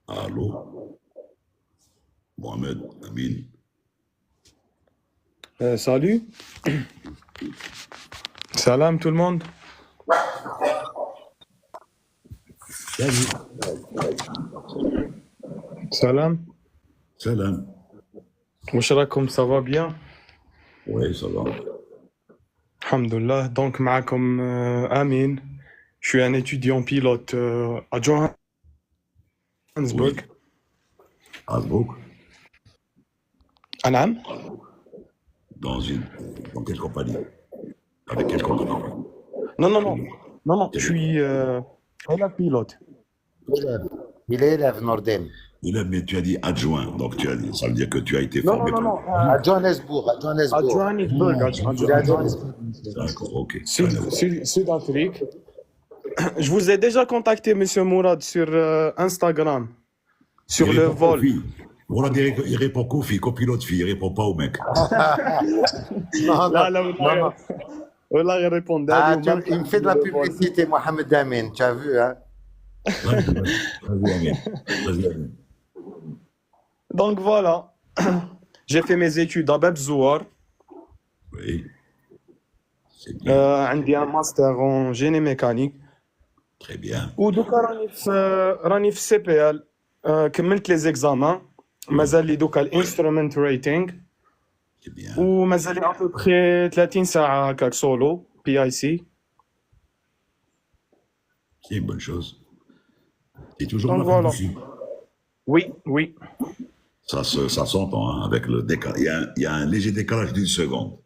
S1: Allô? Mohamed Amin.
S11: Salut. Salam tout le monde.
S1: Salut.
S11: Salam.
S1: Salam.
S11: Wesh راكم, ça va bien?
S1: Oui, ça va.
S11: Alhamdulillah. Donc, معكم Amin. Je suis un étudiant pilote à Johannesburg.
S1: Hasbrook,
S11: نعم.
S1: dans quelle compagnie? Avec quelle compagnie?
S11: Non, je suis élève pilote.
S2: Il est élève, Norden.
S1: Mais tu as dit adjoint, donc tu as dit, ça veut dire que tu as été
S11: Non,
S1: formé.
S2: À Johannesburg.
S11: À Johannesburg.
S2: Il est à Johannesburg.
S1: D'accord, ok.
S11: Sud-Afrique. Je vous ai déjà contacté, Monsieur Mourad, sur Instagram, sur le vol.
S1: Voilà, il répond qu'aux filles, copilote fille, il répond pas aux mecs.
S2: Non,
S11: Là,
S2: non.
S11: والله il répond.
S2: Ah, il me fait de la publicité, Mohamed Amin. Tu as vu, hein?
S1: Vas-y, Amin. Vas-y, Amin.
S11: Donc voilà, j'ai fait mes études à Bab Zouar.
S1: Oui. C'est bien.
S11: عندي un master en génie mécanique.
S1: Très bien.
S11: ودوكا راني في سي بي ال. كملت لي زيكزامان. مازال لي دوكا الانسترومنت ريتينغ.
S1: C'est bien.
S11: ومازال لي ابوبخي 30 ساعه هكاك سولو بي اي سي.
S1: C'est une bonne chose. Et toujours
S11: Donc
S1: la
S11: voilà.
S1: ici.
S11: Oui.
S1: Ça s'entend, hein, avec le décalage. Il y a un léger décalage d'une seconde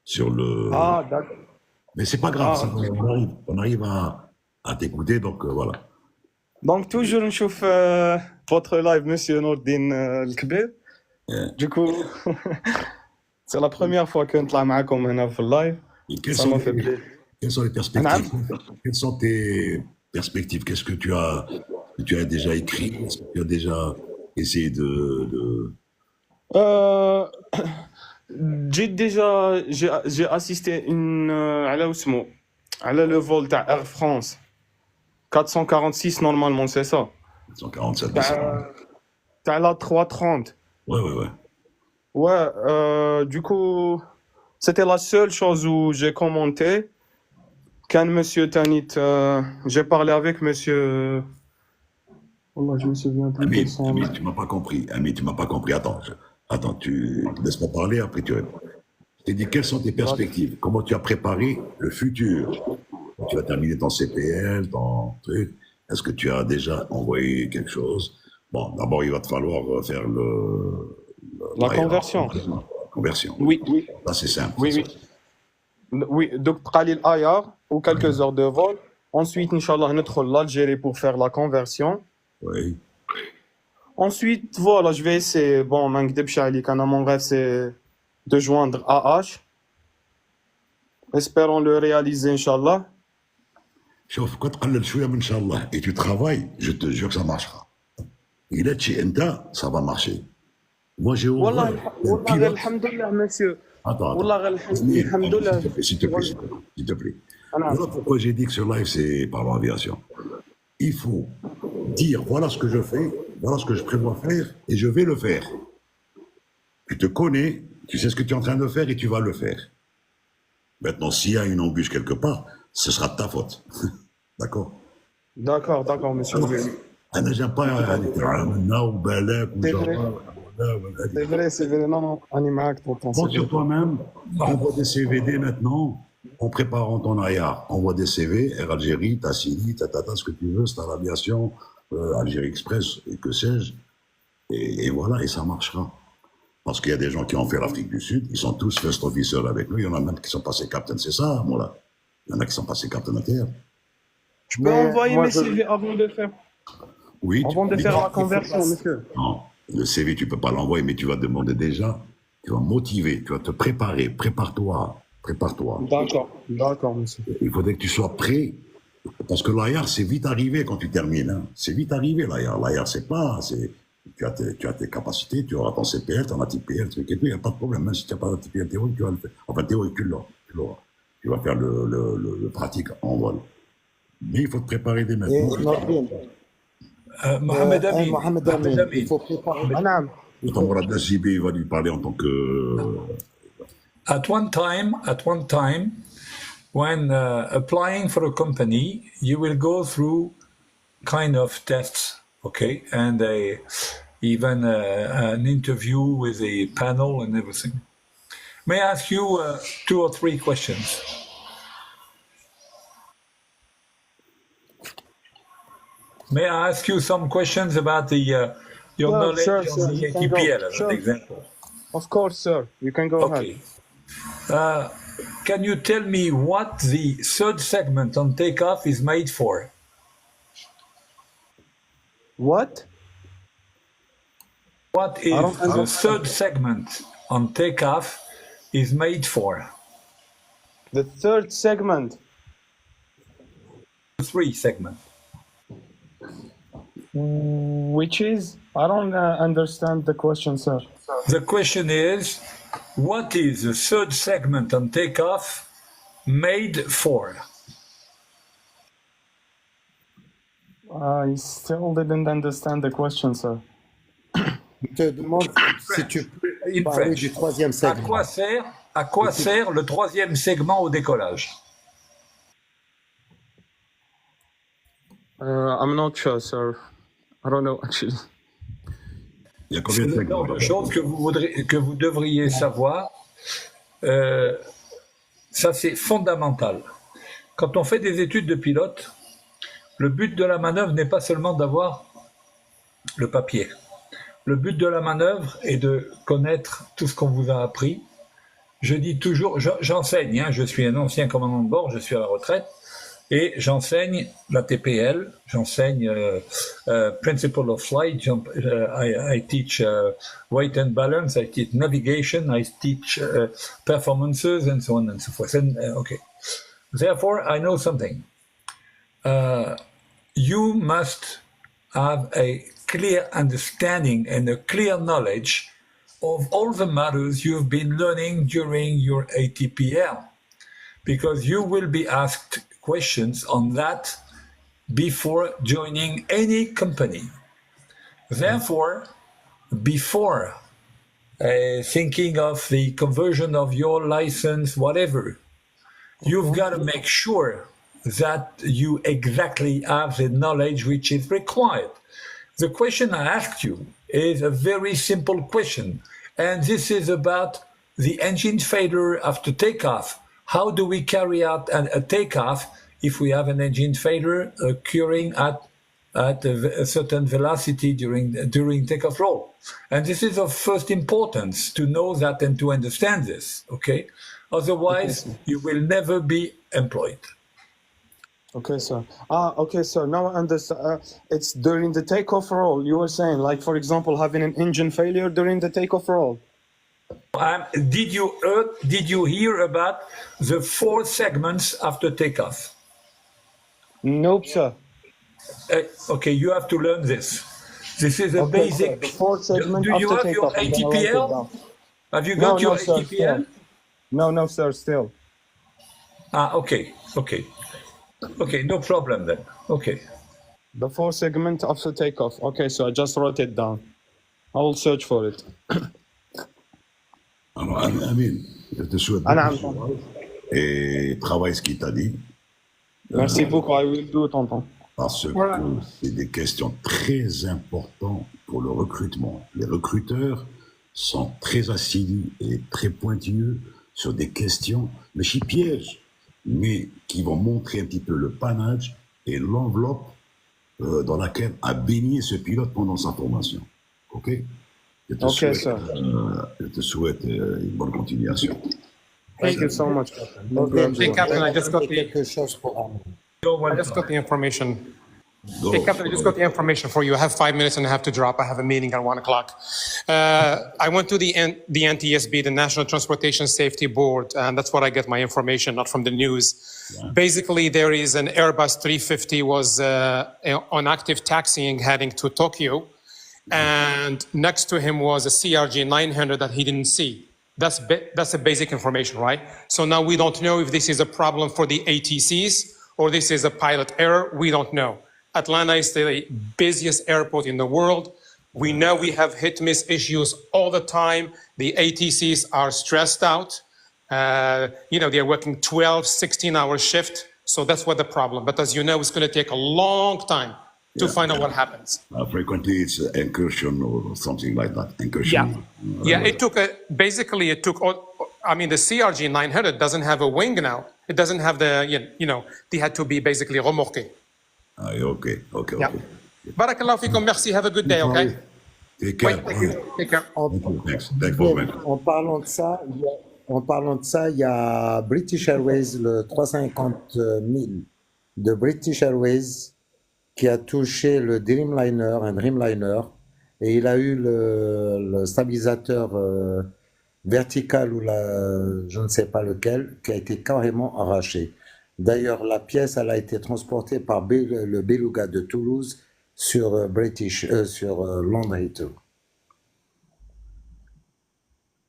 S1: sur le.
S11: Ah, d'accord.
S1: Mais c'est pas grave, ça, on arrive à t'écouter, donc voilà.
S11: Donc, toujours نشوف votre live, Monsieur Nordin الكبير. Du coup, c'est la première fois que نطلع معكم هنا في اللايف.
S1: Et
S11: Ça m'a fait plaisir.
S1: quelles sont les
S11: نعم.
S1: perspectives? Quelles sont tes perspectives? Qu'est-ce que tu as déjà écrit? Est-ce que tu as déjà essayé de...
S11: جيت ديجا j'ai assisté une على واسمو على le vol تاع Air France 446 normalement c'est ça
S1: 147
S11: تاع la 330
S1: Ouais.
S11: ouais du coup c'était la seule chose où j'ai commenté quand monsieur Tanit j'ai parlé avec monsieur والله je me souviens plus de son nom.
S1: Ami, tu m'as pas compris. Ami, tu m'as pas compris. Attends, tu laisse-moi parler, après tu réponds. Je t'ai dit, quelles sont tes perspectives? Comment tu as préparé le futur? Tu vas terminer ton CPL, ton truc. Est-ce que tu as déjà envoyé quelque chose? Bon, d'abord, il va te falloir faire
S11: La conversion.
S1: Conversion.
S11: Oui.
S1: Là, c'est simple.
S11: Oui, donc Khalil Ayar ou quelques heures de vol. Ensuite, Inch'Allah, notre l'Algérie pour faire la conversion.
S1: Oui.
S11: Ensuite, voilà, je vais essayer. Bon, mon rêve, c'est de joindre AH. Espérons le réaliser, Inch'Allah.
S1: شوف كنت تقلل شويه من ان شاء الله et tu travailles, je te jure que ça marchera. Il est chez Enta, ça va marcher. Moi j'ai ouvert
S11: والله
S1: un
S11: والله
S1: pilote.
S11: الحمد لله monsieur.
S1: Attends.
S11: والله غير الحمد لله.
S1: S'il te plaît.
S11: أنا
S1: Voilà pourquoi j'ai dit que ce live c'est par l'aviation. Il faut dire voilà ce que je fais, voilà ce que je prévois faire et je vais le faire. Tu te connais, tu sais ce que tu es en train de faire et tu vas le faire. Maintenant, s'il y a une embûche quelque part, ce sera de ta faute. D'accord?
S11: D'accord, monsieur.
S1: أنا j'aime pas عملنا وبالك
S11: C'est vrai, non, أنا معاك tout le temps.
S1: Compte sur toi-même, envoie des CV dès maintenant, en préparant ton AIA. Envoie des CV, Air Algérie, Tassili, ce que tu veux, Star Aviation, Algérie Express, et que sais-je. Et voilà, et ça marchera. Parce qu'il y a des gens qui ont fait l'Afrique du Sud, ils sont tous first officers avec nous, il y en a même qui sont passés captain, c'est ça, moi là. Il y en a qui sont passés captain à terre.
S11: Je peux envoyer mes CV avant de faire.
S1: Oui.
S11: Avant de faire la conversion, monsieur.
S1: Non, le CV, tu ne peux pas l'envoyer, mais tu vas demander déjà, tu vas motiver, tu vas te préparer, prépare-toi.
S11: D'accord, monsieur.
S1: Il faudrait que tu sois prêt, parce que l'AIAR, c'est vite arrivé quand tu termines. Hein. C'est vite arrivé, l'AIAR. L'AIAR, c'est pas... Tu as tes capacités, tu auras ton CPL, ton ATPL, truc et tout, il n'y a pas de problème. Même si tu n'as pas d'ATPL théorique, tu vas le faire. Enfin, théorique, tu l'auras. Tu vas faire le pratique en vol. Mais il faut te préparer dès maintenant.
S4: Mohamed Amin.
S2: Mohamed Amin, il faut préparer.
S1: Ton Mourad Nassibé, il va lui parler en tant que...
S4: At one time, when applying for a company, you will go through kind of tests, okay, and even an interview with a panel and everything. May I ask you 2 or 3 questions? May I ask you some questions about your knowledge
S11: sure,
S4: of the
S11: you can go.
S4: ATPL, as
S11: Sure.
S4: an example?
S11: Of course, sir. You can go ahead.
S4: Okay. Can you tell me what the third segment on takeoff is made for?
S11: What?
S4: What is the third segment on takeoff is made for?
S11: The third segment.
S4: 3 segment.
S11: Which is? I don't understand the question, sir.
S4: The question is, what is the third segment on takeoff made for?
S11: I still didn't understand the question, sir.
S2: Je te demande si tu peux
S4: In
S2: parler
S4: French.
S2: du troisième segment.
S4: À quoi sert le 3e segment au décollage?
S11: I'm not sure, sir. I don't know, actually.
S1: Il y a combien de
S4: C'est le genre de choses que vous devriez savoir. Ça, c'est fondamental. Quand on fait des études de pilote, le but de la manœuvre n'est pas seulement d'avoir le papier. Le but de la manœuvre est de connaître tout ce qu'on vous a appris. Je dis toujours, j'enseigne, hein, je suis un ancien commandant de bord, je suis à la retraite. Et j'enseigne la TPL, j'enseigne Principle of Flight, I teach weight and balance, I teach navigation, I teach performances, and so on and so forth. And, okay. Therefore, I know something. You must have a clear understanding and a clear knowledge of all the matters you've been learning during your ATPL, because you will be asked questions on that before joining any company. Therefore, before thinking of the conversion of your license, whatever, you've got to make sure that you exactly have the knowledge which is required. The question I asked you is a very simple question, and this is about the engine failure after takeoff. How do we carry out a takeoff if we have an engine failure occurring at a certain velocity during takeoff roll? And this is of first importance to know that and to understand this, okay? Otherwise, you will never be employed.
S11: Okay, sir. Okay, sir. Now I understand. It's during the takeoff roll. You were saying, like, for example, having an engine failure during the takeoff roll.
S4: Did you hear about the 4 segments after takeoff?
S11: Nope, sir.
S4: Okay, you have to learn this. This is a
S11: Okay,
S4: basic.
S11: sir. The 4 segments
S4: Do you
S11: after
S4: have your
S11: takeoff. I'm gonna write it
S4: ATPL?
S11: down.
S4: Have you
S11: No,
S4: got your
S11: no, sir.
S4: ATPL?
S11: Still. No, sir. Still.
S4: Okay, no problem then. Okay.
S11: The 4 segment after takeoff. Okay, so I just wrote it down. I will search for it.
S1: Alors, Amine, je te souhaite
S11: أنا
S1: beaucoup de
S11: عم-
S1: courage et travaille ce qu'il t'a dit.
S11: Merci beaucoup. I will do, tonton.
S1: Parce que c'est des questions très importantes pour le recrutement. Les recruteurs sont très assidus et très pointilleux sur des questions, mais qui piègent, mais qui vont montrer un petit peu le panache et l'enveloppe dans laquelle a baigné ce pilote pendant sa formation. OK? Je te souhaite une bonne continuation.
S11: Thank you so much.
S9: Hey, Captain, I just got
S2: quelque chose pour Amine.
S9: the information. Hey, Captain, I just got the information for you. I have 5 minutes and I have to drop. I have a meeting at 1 o'clock. I went to the NTSB, the National Transportation Safety Board, and that's where I get my information, not from the news. Yeah. Basically, there is an Airbus 350 was on active taxiing heading to Tokyo, and next to him was a CRJ 900 that he didn't see. That's a basic information, right? So now we don't know if this is a problem for the ATCs or this is a pilot error. We don't know. Atlanta is the busiest airport in the world. We know we have hit-miss issues all the time. The ATCs are stressed out. They're working 12, 16-hour shift. So that's what the problem. But as you know, it's going to take a long time to find out what happens.
S1: Frequently, it's incursion or something like that. Incursion.
S9: Yeah. It took the CRJ 900 doesn't have a wing now. It doesn't have they had to be basically remorqué.
S1: Okay.
S9: Yeah. Barakallahu fikum, merci. Have a good day, okay?
S1: Take care.
S9: Take care.
S1: Thanks for me.
S2: En parlant de ça, il y a British Airways, le 350 000 de British Airways qui a touché le Dreamliner, un Dreamliner, et il a eu le stabilisateur vertical ou je ne sais pas lequel, qui a été carrément arraché. D'ailleurs, la pièce, elle a été transportée par le Beluga de Toulouse sur Londres Heathrow.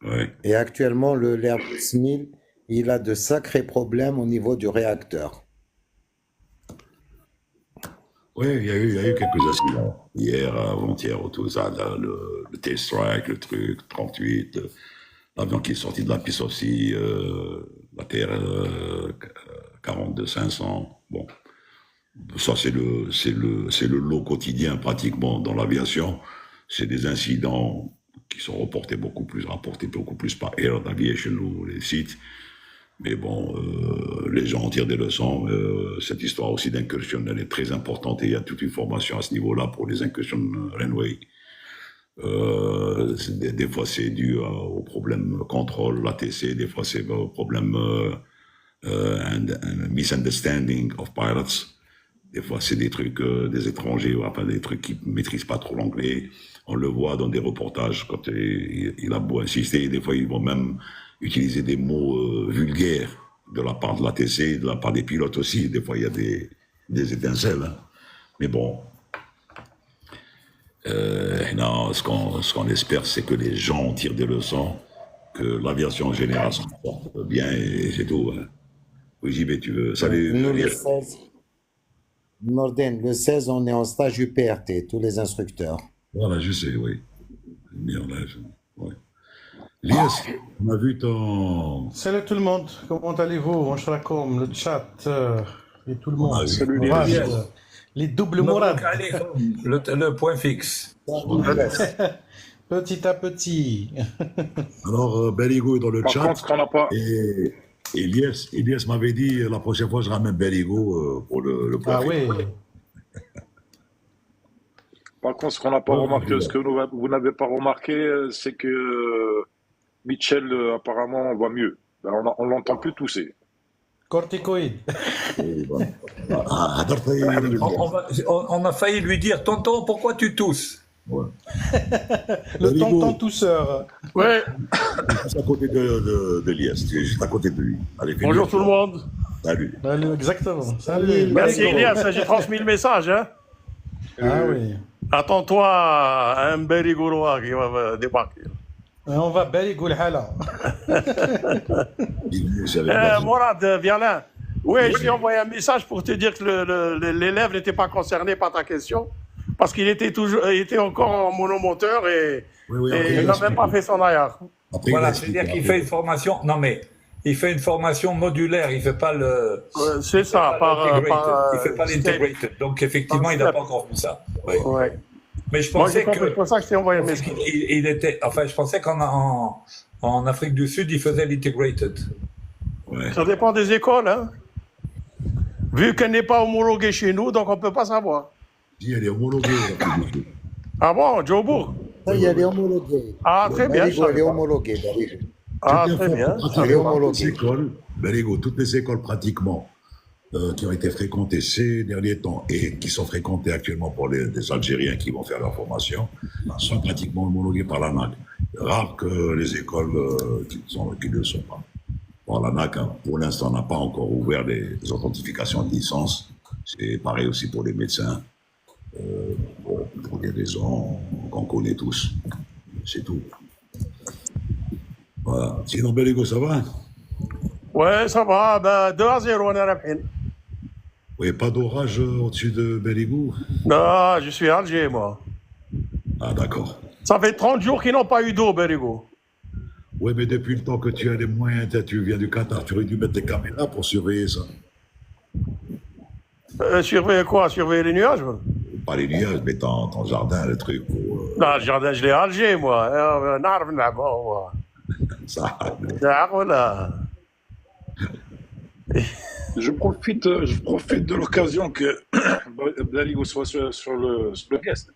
S1: Ouais.
S2: Et actuellement, l'Airbus 1000, il a de sacrés problèmes au niveau du réacteur.
S1: Oui, il y a eu quelques accidents. Hier, avant-hier, tout ça, le T-Strike, le truc, 38, l'avion qui est sorti de la piste aussi, la TR 42-500. Bon, ça c'est le lot quotidien pratiquement dans l'aviation. C'est des incidents qui sont rapportés beaucoup plus par Air Aviation ou les sites. Mais bon, les gens en tirent des leçons. Cette histoire aussi d'incursion, elle est très importante et il y a toute une formation à ce niveau-là pour les incursions runway. Des fois, c'est dû au problème contrôle, l'ATC, des fois, c'est au problème and misunderstanding of pilots. Des fois, c'est des trucs des étrangers, ou enfin des trucs qui maîtrisent pas trop l'anglais. On le voit dans des reportages quand il a beau insister. Des fois, ils vont même utiliser des mots vulgaires de la part de l'ATC, de la part des pilotes aussi. Des fois, il y a des étincelles. Hein. Mais bon, non, ce qu'on espère, c'est que les gens tirent des leçons, que l'aviation en général s'en porte bien et c'est tout. Hein. Oui, JB, tu veux. Salut.
S2: Nous, le 16, Norden, le 16, on est en stage UPRT, tous les instructeurs.
S1: Voilà, je sais, oui. Ouais. Lias, on a vu ton.
S12: Salut tout le monde, comment allez-vous? Monchrakom, le chat et tout le monde.
S3: Salut
S12: Mourad,
S3: Lias.
S12: les doubles Mourad.
S4: Le point fixe.
S12: Petit à petit.
S1: Alors, Beligo est dans le
S3: Par
S1: chat.
S3: contre, ce qu'on n'a pas.
S1: Et Elias m'avait dit la prochaine fois, je ramène Beligo pour le point
S12: Ah
S1: fixe.
S12: oui.
S3: Par contre, ce qu'on n'a pas remarqué, ce que vous n'avez pas remarqué, c'est que Mitchell, apparemment, va mieux. Ben, on l'entend plus tousser.
S12: Corticoïde.
S4: On a failli lui dire, tonton, pourquoi tu tousses?
S1: Ouais.
S12: Le
S1: Beligo,
S12: tonton tousseur.
S13: Ouais,
S1: juste à côté de Elias, tu es juste à côté de lui. Allez, fais
S13: bonjour
S1: bien.
S13: tout le monde.
S1: Salut.
S12: Exactement. Salut.
S13: Merci
S12: Beligo.
S13: Elias, j'ai transmis le message. Hein.
S12: Ah oui.
S13: Attends-toi à un Berigourois qui va débarquer.
S12: On va Beligo le hala.
S13: Mourad, viens là. Oui, je t'ai envoyé un message pour te dire que l'élève n'était pas concerné par ta question. Parce qu'il était encore en monomoteur et il n'a même pas fait son ailleurs.
S4: Voilà, c'est-à-dire qu'il fait une formation. Non, mais il fait une formation modulaire, il ne fait pas le.
S13: C'est ça,
S4: il fait pas l'integrated. Donc, effectivement, il n'a pas encore vu ça. Oui.
S13: Ouais.
S4: Mais je pensais que.
S13: C'est pour ça que je t'ai envoyé un message.
S4: Je pensais qu'en Afrique du Sud, il faisait l'integrated.
S1: Ouais.
S13: Ça dépend des écoles. Hein. Vu qu'elle n'est pas homologuée chez nous, donc on ne peut pas savoir.
S1: Si, elle est homologuée.
S13: Ah bon, Jobourg?
S2: Ça y est, elle est homologuée.
S13: Ah, très bien.
S2: Beligo, elle est homologuée, Beligo.
S13: Ah, très bien.
S2: Elle est homologuée.
S1: Beligo, toutes les écoles pratiquement qui ont été fréquentées ces derniers temps et qui sont fréquentées actuellement pour des Algériens qui vont faire leur formation sont pratiquement homologuées par l'ANAC. Rare que les écoles qui ne le sont pas. Bon, l'ANAC, pour l'instant, n'a pas encore ouvert les authentifications de licence. C'est pareil aussi pour les médecins. Pour des raisons qu'on connaît tous. C'est tout. Voilà. Sinon, Beligo, ça va?
S13: Ouais, ça va. Ben, 2-0, on est rapide.
S1: Oui, pas d'orage au-dessus de Beligo?
S13: Non, je suis à Alger, moi.
S1: Ah, d'accord.
S13: Ça fait 30 jours qu'ils n'ont pas eu d'eau, Berigo.
S1: Oui, mais depuis le temps que tu as les moyens, tu viens du Qatar, tu aurais dû mettre des caméras pour surveiller ça.
S13: Surveiller quoi? Surveiller les nuages?
S1: Pas les nuages, mais ton jardin, le truc.
S13: Non, le jardin, je l'ai à Alger, moi.
S1: Ça.
S13: Voilà.
S3: Je profite de l'occasion que Beligo soit sur le guest.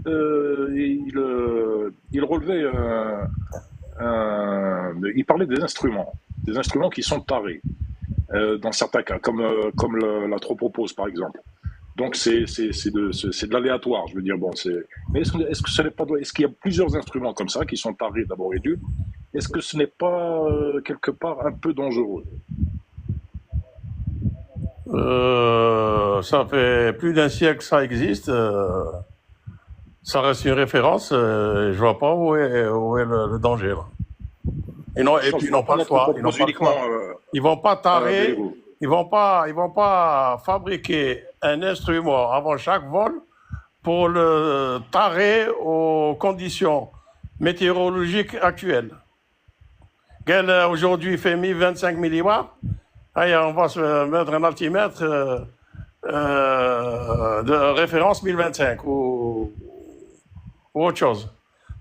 S3: Il relevait, il parlait des instruments qui sont tarés dans certains cas, comme la Tropopose par exemple. Donc c'est de l'aléatoire, je veux dire. Bon, mais est-ce que ce n'est pas, est-ce qu'il y a plusieurs instruments comme ça qui sont tarés d'abord et d'une? Est-ce que ce n'est pas quelque part un peu dangereux?
S13: Ça fait plus d'un siècle que ça existe. Ça reste une référence. Je vois pas où est le danger là. Et puis ils n'ont pas le choix. Ils n'ont pas le choix. Ils vont pas tarer. Ils vont pas fabriquer un instrument avant chaque vol pour le tarer aux conditions météorologiques actuelles. Aujourd'hui, il fait 1025 millibars. Allez, on va se mettre un altimètre de référence 1025 ou autre chose.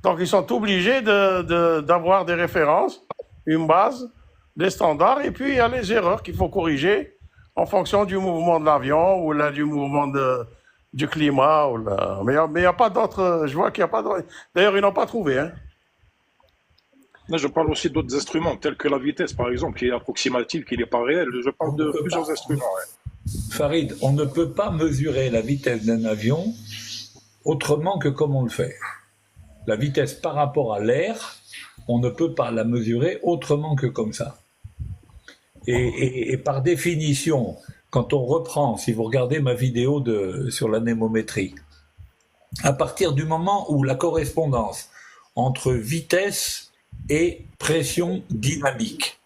S13: Donc, ils sont obligés d'avoir des références, une base, des standards, et puis il y a les erreurs qu'il faut corriger en fonction du mouvement de l'avion ou là, du mouvement du climat. Mais il n'y a pas d'autres. Je vois qu'il n'y a pas d'autres. D'ailleurs, ils n'ont pas trouvé. Hein.
S3: Là, je parle aussi d'autres instruments, tels que la vitesse, par exemple, qui est approximative, qui n'est pas réelle. Je parle de plusieurs instruments. Ouais.
S4: Farid, on ne peut pas mesurer la vitesse d'un avion autrement que comme on le fait. La vitesse par rapport à l'air, on ne peut pas la mesurer autrement que comme ça. Et par définition, quand on reprend, si vous regardez ma vidéo sur l'anémométrie, à partir du moment où la correspondance entre vitesse et pression dynamique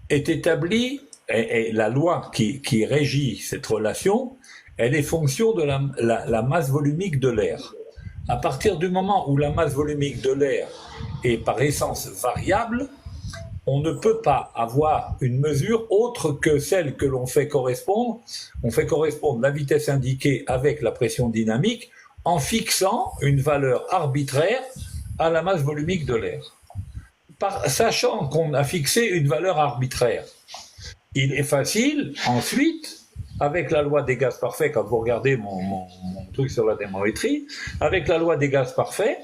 S4: est établie, et la loi qui régit cette relation, elle est fonction de la masse volumique de l'air. À partir du moment où la masse volumique de l'air est par essence variable, on ne peut pas avoir une mesure autre que celle que l'on fait correspondre. On fait correspondre la vitesse indiquée avec la pression dynamique en fixant une valeur arbitraire à la masse volumique de l'air. Sachant qu'on a fixé une valeur arbitraire, il est facile ensuite, avec la loi des gaz parfaits, quand vous regardez mon truc sur la démométrie, avec la loi des gaz parfaits,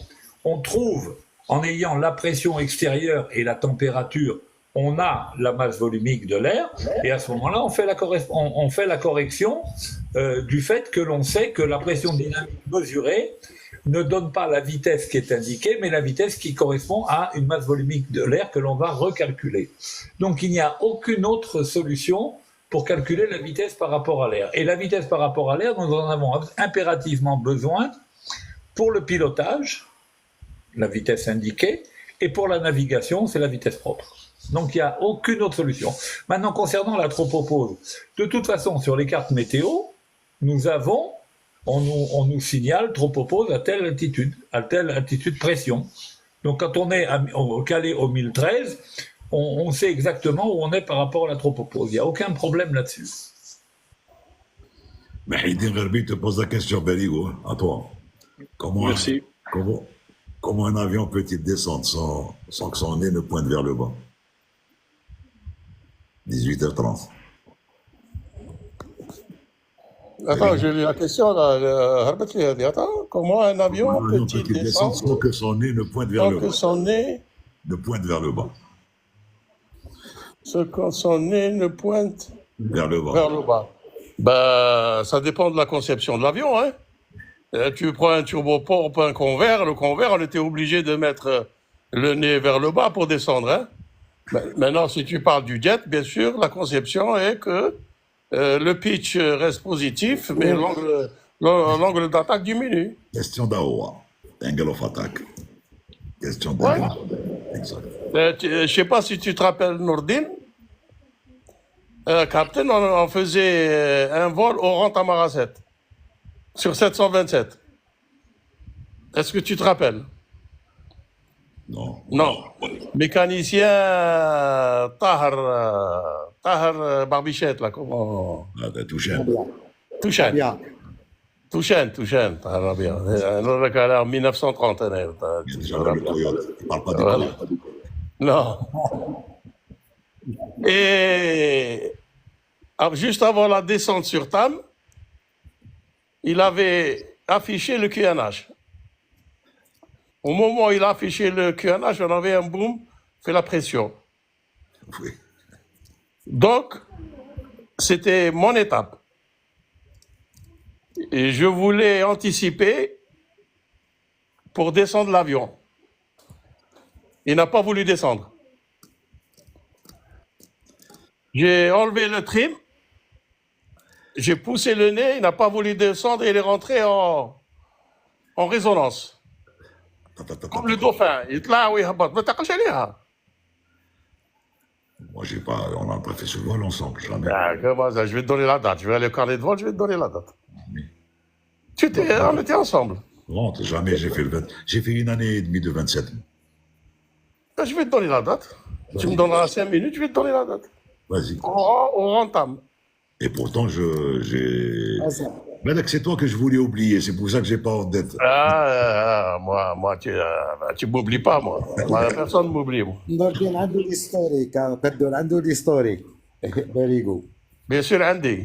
S4: on trouve, en ayant la pression extérieure et la température, on a la masse volumique de l'air, et à ce moment-là, on fait la correction du fait que l'on sait que la pression dynamique mesurée ne donne pas la vitesse qui est indiquée, mais la vitesse qui correspond à une masse volumique de l'air que l'on va recalculer. Donc il n'y a aucune autre solution pour calculer la vitesse par rapport à l'air. Et la vitesse par rapport à l'air, nous en avons impérativement besoin pour le pilotage, la vitesse indiquée, et pour la navigation, c'est la vitesse propre. Donc il n'y a aucune autre solution. Maintenant, concernant la tropopause, de toute façon, sur les cartes météo, on nous signale tropopause à telle altitude pression. Donc quand on est calé au 1013, on sait exactement où on est par rapport à la tropopause. Il n'y a aucun problème là-dessus.
S1: Mais Haïdine Gharbi te pose la question, Berigo, à toi.
S3: Merci.
S1: Comment un avion peut-il descendre sans que son nez ne pointe vers le bas? 18h30.
S13: Attends, j'ai lu la question là. Attends, comment un avion peut-il descendre
S1: sans que son nez ne pointe vers le bas?
S13: Sans que son nez
S1: ne pointe vers le bas.
S13: Sans que son nez ne pointe
S1: vers le bas.
S13: Vers le bas. Ben, ça dépend de la conception de l'avion, hein. Tu prends un turboprop, un convert, le convert, on était obligé de mettre le nez vers le bas pour descendre, hein. Maintenant, si tu parles du jet, bien sûr, la conception est que le pitch reste positif, mais l'angle d'attaque diminue.
S1: Question d'AOA, angle of attack. Question d'AOA.
S13: Exact. Je ne sais pas si tu te rappelles, Nourdine, Captain, on faisait un vol au rang Tamara 7 sur 727. Est-ce que tu te rappelles?
S1: Non.
S13: Non. Mécanicien Tahar Barbichette, là, comment?
S1: Touchène.
S13: Touchène. Touchène, Tahar Rabia. En 1930.
S1: Il ne parle pas de Toyota.
S13: Non. Et juste avant la descente sur Tam, il avait affiché le QNH. Au moment où il a affiché le QNH, on avait un boom, fait la pression.
S1: Oui.
S13: Donc, c'était mon étape. Et je voulais anticiper pour descendre l'avion. Il n'a pas voulu descendre. J'ai enlevé le trim, j'ai poussé le nez, il n'a pas voulu descendre et il est rentré en résonance. Comme le dauphin. Il est là, oui, mais t'as caché là.
S1: Moi, on n'a pas fait ce vol ensemble, jamais.
S13: Comment ça? Je vais te donner la date. Je vais aller au carnet de vol, je vais te donner la date.
S1: Oui.
S13: On était ensemble.
S1: Non, jamais j'ai fait J'ai fait 1 année et demie de 27.
S13: Je vais te donner la date. Tu me donneras 5 minutes, je vais te donner la date.
S1: Vas-y.
S13: On rentame.
S1: Et pourtant, Mais c'est toi que je voulais oublier, c'est pour ça que j'ai pas en tête.
S13: Moi, tu m'oublies pas, moi. Personne ne m'oublie, moi.
S2: Nordin عنده l'historique, Pedro عنده l'historique. Very good.
S13: Bien sûr, Andy.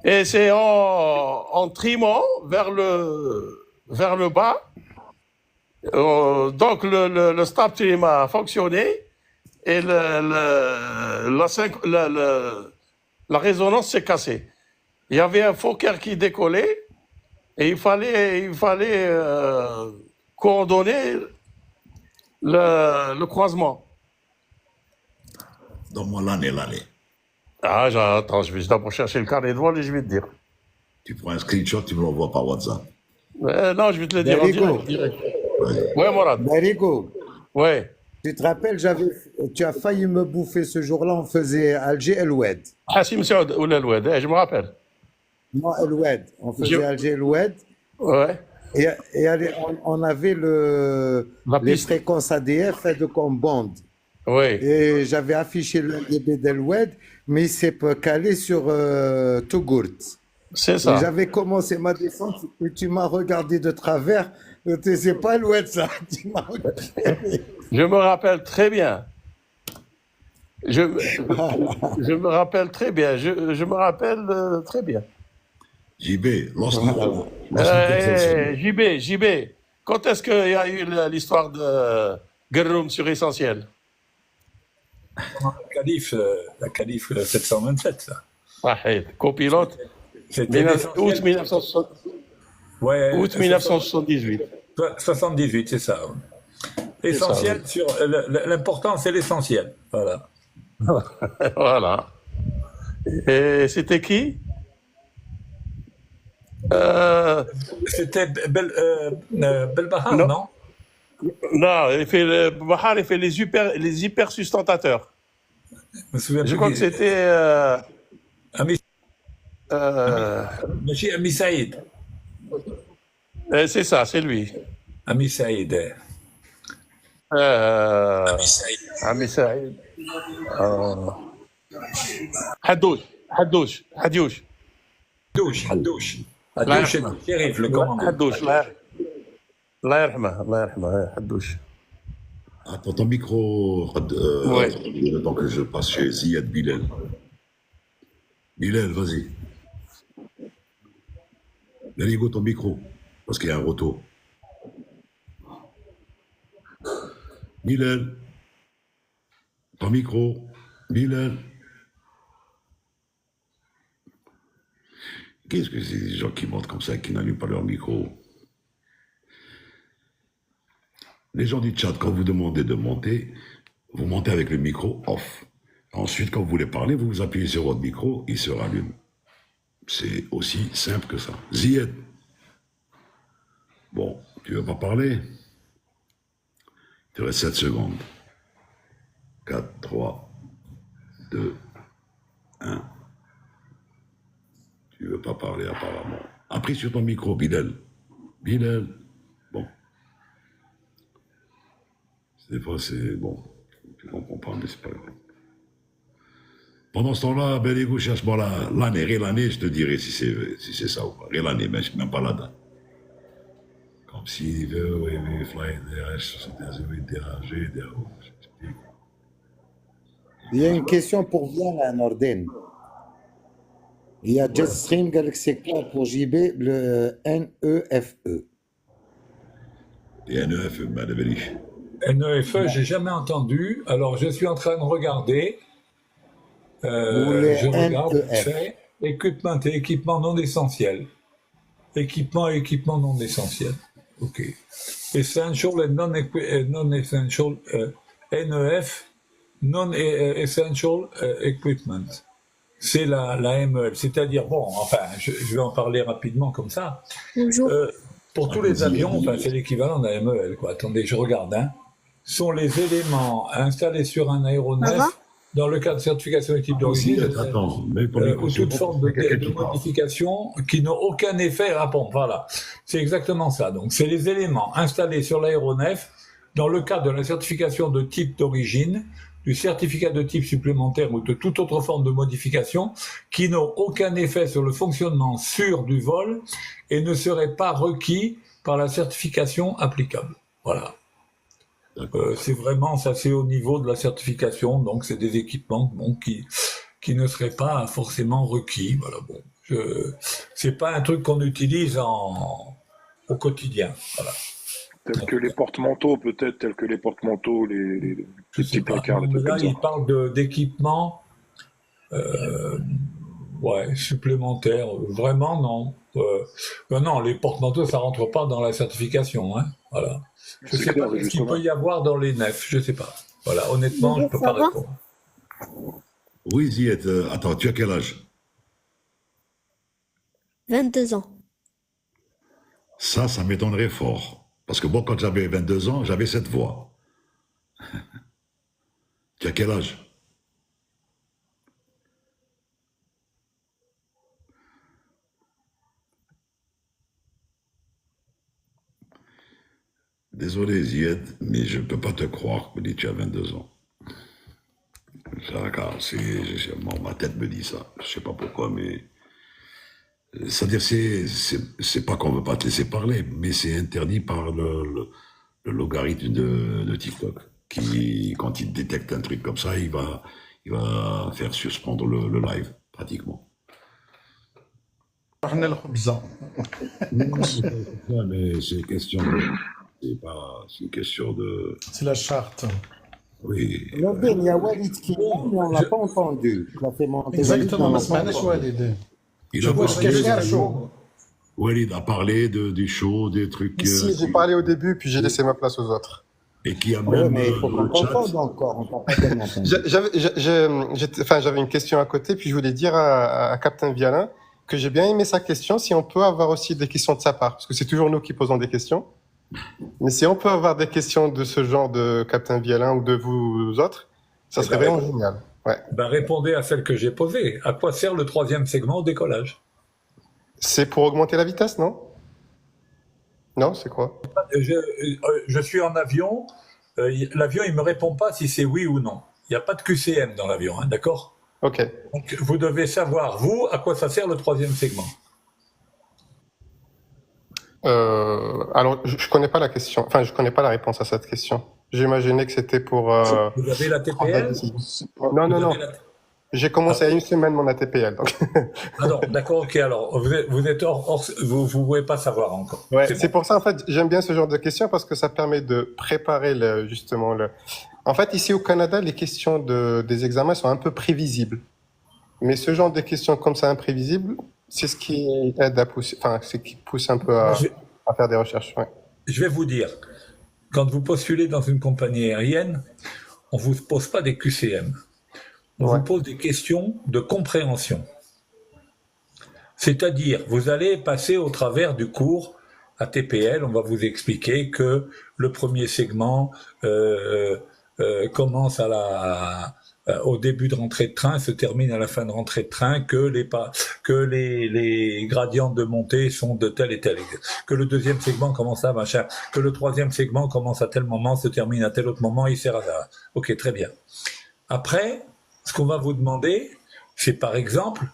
S13: Et c'est en trimant vers le bas, Donc le stop team a fonctionné et la résonance s'est cassée. Il y avait un Fokker qui décollait et il fallait coordonner le croisement.
S1: Donne-moi l'année.
S13: Ah, attends, je vais d'abord chercher le carnet de vol et je vais te dire.
S1: Tu prends un screenshot, tu me l'envoies par WhatsApp.
S13: Non, je vais te le dire en direct. Ouais, Morad.
S2: Barigo,
S13: Ouais.
S2: tu te rappelles, tu as failli me bouffer ce jour-là, on faisait Alger El Oued.
S13: Hassim Saoud ou l'Eloued, je me rappelle.
S2: Non, El Oued. On faisait Alger El Oued.
S13: Ouais.
S2: Et on avait les fréquences ADF de bande.
S13: Oui.
S2: Et j'avais affiché le DB d'El Oued, mais il s'est calé sur Tougourt.
S13: C'est ça.
S2: J'avais commencé ma descente et tu m'as regardé de travers. C'est pas El Oued, ça. Tu m'as regardé.
S13: Je me rappelle très bien. Je me rappelle très bien. Je me rappelle très bien.
S1: JB,
S13: JB, quand est-ce qu'il y a eu l'histoire de Guerroum sur Essentiel?
S4: La Calif 727, là.
S13: Ouais, copilote.
S4: C'était
S13: août 1978.
S4: 78, c'est ça. Essentiel, l'important, c'est l'essentiel. Voilà.
S13: Voilà. Et c'était qui?
S4: C'était Belbahar, non?
S13: Non, Bahar, il fait les hyper sustentateurs. Je crois que c'était...
S4: Ami Saïd.
S13: C'est ça, c'est lui.
S4: Ami Saïd.
S13: Ami Saïd. Hadouche.
S4: Hadouche, shérif, le commandant.
S13: Hadouche, Allah yarhamah, Hadouche.
S1: Attends ton micro, le temps que je passe chez Ziad Bilal. Bilal, vas-y. Laligo, ton micro, parce qu'il y a un retour. Bilal, ton micro, Bilal. Qu'est-ce que c'est des gens qui montent comme ça, qui n'allument pas leur micro? Les gens du chat, quand vous demandez de monter, vous montez avec le micro off. Ensuite, quand vous voulez parler, vous appuyez sur votre micro, il se rallume. C'est aussi simple que ça. Zied. Bon, tu veux pas parler? Il te reste 7 secondes. 4, 3, 2, 1. Tu veux pas parler apparemment. Appuie sur ton micro, Bilal. Bilal. Bon. Des fois, c'est bon. Tu comprends pas, mais c'est pas grave. Pendant ce temps-là, Beligo cherche-moi l'année, je te dirai si c'est ça ou pas. L'année, mais même pas la date. Comme s'il veut, oui, fly déranger,
S2: Il y a une question pour Viana Norden. Il y a Jetstream Galaxy Club pour JB, le NEFE.
S1: Et NEFE, madame
S4: NEFE, j'ai jamais entendu. Alors, je suis en train de regarder. Je regarde. Fait, équipement et équipement non essentiel. Équipement et équipement non essentiel. OK. Essential et non-essential. NEF, non-essential equipment. C'est la MEL. C'est-à-dire, bon, enfin, je vais en parler rapidement comme ça.
S14: Bonjour.
S4: Pour tous les avions, enfin, c'est l'équivalent d'un MEL, quoi. Attendez, je regarde, hein. Sont les éléments installés sur un aéronef dans le cas de certification de type d'origine ou toute forme de modification qui n'ont aucun effet à pompe. Voilà, c'est exactement ça. Donc, c'est les éléments installés sur l'aéronef dans le cadre de la certification de type d'origine, du certificat de type supplémentaire ou de toute autre forme de modification qui n'ont aucun effet sur le fonctionnement sûr du vol et ne seraient pas requis par la certification applicable. Voilà. C'est vraiment, ça c'est au niveau de la certification, donc c'est des équipements bon, qui ne seraient pas forcément requis. Voilà, bon, c'est pas un truc qu'on utilise au quotidien. Voilà.
S3: Tels que les porte-manteaux, peut-être, tels que les porte-manteaux, les
S4: Je sais
S3: petits
S4: pas.
S3: placards,
S4: Non,
S3: des
S4: mais
S3: trucs
S4: là,
S3: comme ça.
S4: il parle d'équipement ouais, supplémentaire. Vraiment, non. Non, les porte-manteaux, ça rentre pas dans la certification. Hein. Voilà. Je
S3: C'est
S4: sais pas
S3: clair,
S4: ce qu'il peut
S3: justement.
S4: y avoir dans les nefs. Je sais pas. Voilà.
S14: Je
S4: Honnêtement, je
S14: veux
S4: peux pas
S14: savoir.
S4: répondre.
S1: Oui, Zied, attends, tu as quel âge?
S14: 22 ans.
S1: Ça m'étonnerait fort. Parce que moi, quand j'avais 22 ans, j'avais cette voix. Tu as quel âge? Désolé, Zied, mais je ne peux pas te croire que tu as 22 ans. Ça, car ma tête me dit ça. Je ne sais pas pourquoi, mais... C'est-à-dire, c'est pas qu'on ne veut pas te laisser parler, mais c'est interdit par le logarithme de TikTok, qui, quand il détecte un truc comme ça, il va faire suspendre le live, pratiquement.
S12: رحنا الخبزة.
S1: Non, mais c'est question de... C'est une question de...
S12: C'est la charte.
S1: Oui.
S2: Robin, il y a Walid qui parle, mais on ne l'a pas entendu. Il a fait monter Walid, mais
S12: Exactement,
S2: on
S12: ما
S2: l'a pas
S12: سمعناش
S2: entendu.
S12: والد.
S1: Il
S12: Je
S1: a
S12: vois ce
S1: parlé,
S12: qu'il y a chaud.
S1: Walid a parlé du show, des trucs...
S8: Si, j'ai parlé au début, puis j'ai laissé ma place aux autres.
S1: Et qui a
S2: Oui,
S1: même
S2: mais il faut qu'on
S1: le chat...
S2: t'entende encore. On t'a pas tellement entendu.
S8: J'avais une question à côté, puis je voulais dire à Captain Vialin que j'ai bien aimé sa question, si on peut avoir aussi des questions de sa part, parce que c'est toujours nous qui posons des questions. Mais si on peut avoir des questions de ce genre de Captain Vialin ou de vous autres, ça
S4: Eh
S8: serait
S4: ben,
S8: vraiment génial. Ouais.
S4: ben, répondez à celle que j'ai posée. À quoi sert le troisième segment au décollage?
S8: C'est pour augmenter la vitesse, non? Non, c'est quoi?
S4: Je suis en avion. L'avion, il me répond pas si c'est oui ou non. Il n'y a pas de QCM dans l'avion, hein, d'accord?
S8: Ok.
S4: Donc, vous devez savoir, vous, à quoi ça sert le troisième segment.
S8: Alors, je connais pas la question. Enfin, je connais pas la réponse à cette question. J'imaginais que c'était pour.
S4: Vous avez la
S8: prendre la
S4: TPL?
S8: décision. Non,
S4: Vous
S8: non, non.
S4: avez la-
S8: J'ai commencé à une semaine mon ATPL. Donc...
S4: Ah non, d'accord, ok, alors, vous êtes vous pouvez pas savoir encore.
S8: Ouais,
S4: C'est
S8: c'est
S4: bon.
S8: pour ça, en fait, j'aime bien ce genre de questions parce que ça permet de préparer justement le. En fait, ici au Canada, les questions des examens sont un peu prévisibles. Mais ce genre de questions comme ça imprévisibles, c'est ce qui aide à pousser, enfin, c'est qui pousse un peu à faire des recherches. Ouais.
S4: Je vais vous dire, quand vous postulez dans une compagnie aérienne, on vous pose pas des QCM. On
S8: Ouais.
S4: vous pose des questions de compréhension. C'est-à-dire, vous allez passer au travers du cours ATPL, on va vous expliquer que le premier segment commence au début de rentrée de train, se termine à la fin de rentrée de train, que les gradients de montée sont de tel et tel, que le deuxième segment commence à machin, que le troisième segment commence à tel moment, se termine à tel autre moment, il sert à ça. Ok, très bien. Après, ce qu'on va vous demander, c'est par exemple,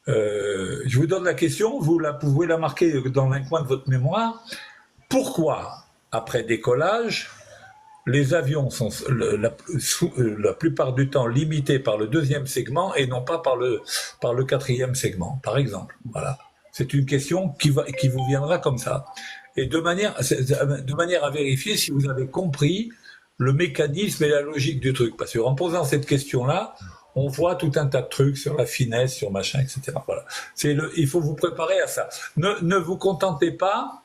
S4: je vous donne la question, vous pouvez la marquer dans un coin de votre mémoire. Pourquoi, après décollage, les avions sont la plupart du temps limités par le deuxième segment et non pas par le quatrième segment, par exemple. Voilà. C'est une question qui vous viendra comme ça. Et de manière à vérifier si vous avez compris le mécanisme et la logique du truc. Parce qu'en posant cette question-là, on voit tout un tas de trucs sur la finesse, sur machin, etc. Voilà. Il faut vous préparer à ça. Ne vous contentez pas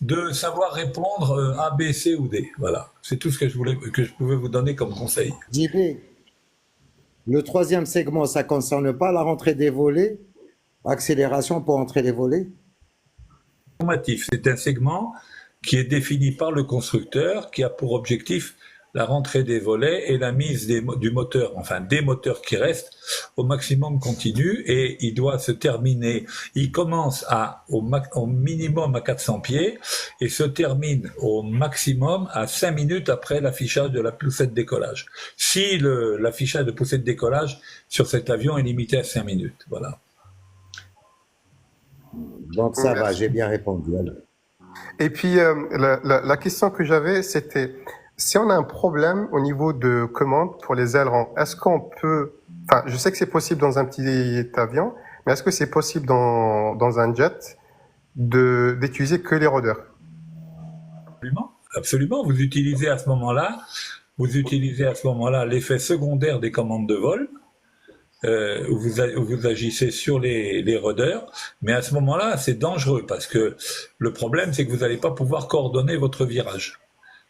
S4: de savoir répondre A, B, C ou D. Voilà. C'est tout ce que je pouvais vous donner comme conseil.
S2: JB, le troisième segment, ça ne concerne pas la rentrée des volets, accélération pour entrer les volets?
S4: Informatif, c'est un segment qui est défini par le constructeur, qui a pour objectif la rentrée des volets et la mise du moteur, enfin des moteurs qui restent au maximum continu, et il doit se terminer, il commence au minimum à 400 pieds et se termine au maximum à 5 minutes après l'affichage de la poussée de décollage. Si l'affichage de poussée de décollage sur cet avion est limité à 5 minutes, voilà.
S2: Donc ça va, j'ai bien répondu. Alors.
S8: Et puis, la question que j'avais, c'était, si on a un problème au niveau de commande pour les ailerons, est-ce qu'on peut, enfin, je sais que c'est possible dans un petit avion, mais est-ce que c'est possible dans un jet d'utiliser que les ruders?
S4: Absolument. absolument. Vous utilisez à ce moment-là l'effet secondaire des commandes de vol, où vous agissez sur les rudeurs, mais à ce moment-là, c'est dangereux parce que le problème, c'est que vous n'allez pas pouvoir coordonner votre virage.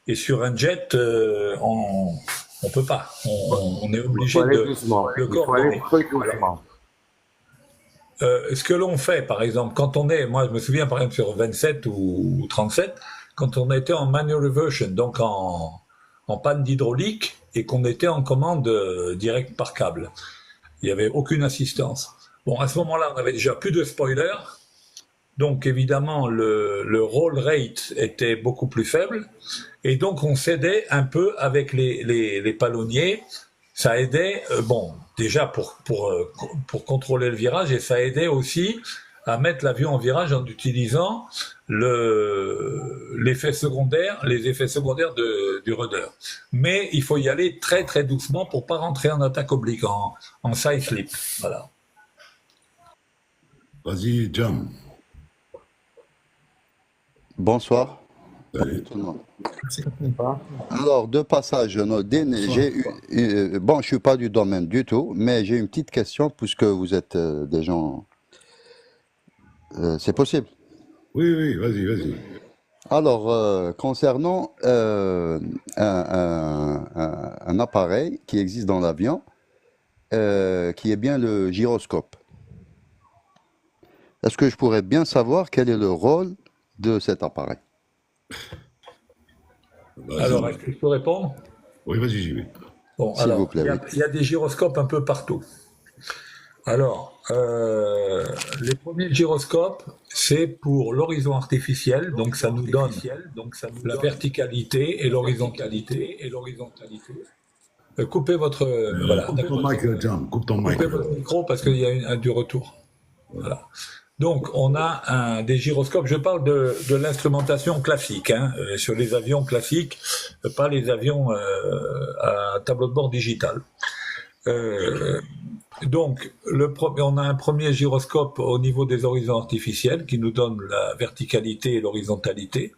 S4: Et sur un jet, on peut pas. On est
S2: Il
S4: obligé
S2: faut aller
S4: de
S2: doucement.
S4: le
S2: Il faut aller
S4: coordonner.
S2: très doucement.
S4: Ce que l'on fait, par exemple, quand on est, moi je me souviens par exemple sur 27 ou 37, quand on était en manual reversion, donc en panne d'hydraulique, et qu'on était en commande directe par câble. Il n'y avait aucune assistance. Bon, à ce moment-là, on avait déjà plus de spoilers, donc évidemment le roll rate était beaucoup plus faible, et donc on s'aidait un peu avec les palonniers. Ça aidait, bon, déjà pour contrôler le virage, et ça aidait aussi à mettre l'avion en virage en utilisant les effets secondaires du rudder. Mais il faut y aller très très doucement pour pas rentrer en attaque oblique, en side slip. Voilà.
S1: Vas-y, Jam.
S14: Bonsoir.
S1: Salut.
S14: Tout le monde. Alors, de passage, Nodine, bon, je suis pas du domaine du tout, mais j'ai une petite question puisque vous êtes des gens. C'est possible.
S1: Oui, vas-y.
S14: Alors, concernant un appareil qui existe dans l'avion, qui est bien le gyroscope. Est-ce que je pourrais bien savoir quel est le rôle de cet appareil?
S4: Alors, est-ce que je peux répondre?
S1: Oui, vas-y, j'y vais.
S4: Bon,
S14: S'il vous
S4: alors,
S14: plaît, oui.
S4: il y a des gyroscopes un peu partout. Alors, les premiers gyroscopes, c'est pour l'horizon artificiel, donc ça nous donne la verticalité et l'horizontalité. Coupez votre, voilà,
S1: Coupe ton mic, Jam. Coupe ton mic.
S4: coupez votre micro parce qu'il y a du retour. Voilà. Donc, on a des gyroscopes. Je parle de l'instrumentation classique, hein, sur les avions classiques, pas les avions à tableau de bord digital. Donc, on a un premier gyroscope au niveau des horizons artificiels qui nous donne la verticalité et l'horizontalité,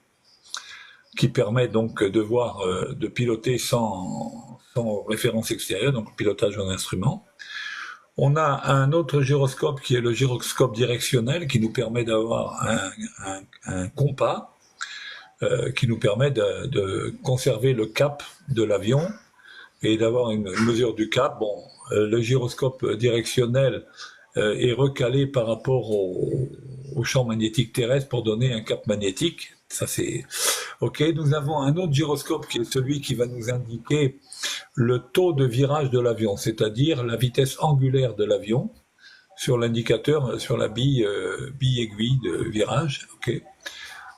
S4: qui permet donc de voir, de piloter sans référence extérieure, donc pilotage en instrument. On a un autre gyroscope qui est le gyroscope directionnel qui nous permet d'avoir un compas qui nous permet de conserver le cap de l'avion et d'avoir une mesure du cap. Bon, le gyroscope directionnel est recalé par rapport au champ magnétique terrestre pour donner un cap magnétique. Ça c'est OK. Nous avons un autre gyroscope qui est celui qui va nous indiquer le taux de virage de l'avion, c'est-à-dire la vitesse angulaire de l'avion sur l'indicateur, sur la bille aiguille de virage. OK.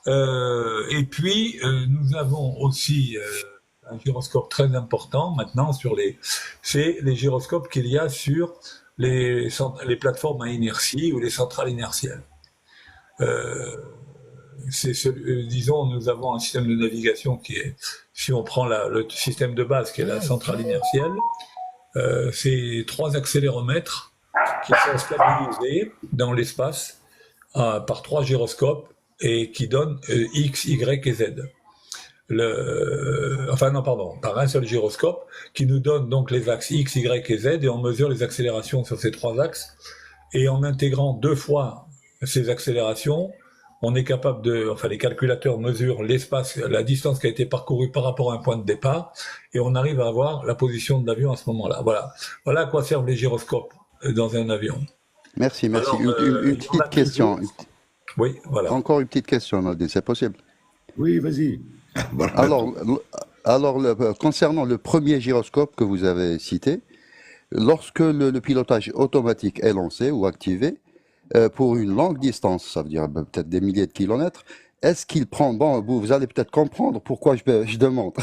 S4: Et puis nous avons aussi un gyroscope très important maintenant c'est les gyroscopes qu'il y a sur les plateformes à inertie ou les centrales inertielles. Disons, nous avons un système de navigation qui est, si on prend le système de base qui est la centrale inertielle, c'est 3 accéléromètres qui sont stabilisés dans l'espace par 3 gyroscopes et qui donnent X, Y et Z. Par un seul gyroscope qui nous donne donc les axes X, Y et Z et on mesure les accélérations sur ces 3 axes et en intégrant 2 fois ces accélérations, on est capable les calculateurs mesurent l'espace, la distance qui a été parcourue par rapport à un point de départ, et on arrive à avoir la position de l'avion à ce moment-là. Voilà à quoi servent les gyroscopes dans un avion.
S14: Merci.
S4: Alors,
S14: une petite question.
S4: Oui, voilà.
S14: Encore une petite question, Nodine, c'est possible?
S1: Oui, vas-y.
S14: Alors, concernant le premier gyroscope que vous avez cité, lorsque le pilotage automatique est lancé ou activé, pour une longue distance, ça veut dire peut-être des milliers de kilomètres, est-ce qu'il prend, vous allez peut-être comprendre pourquoi je demande,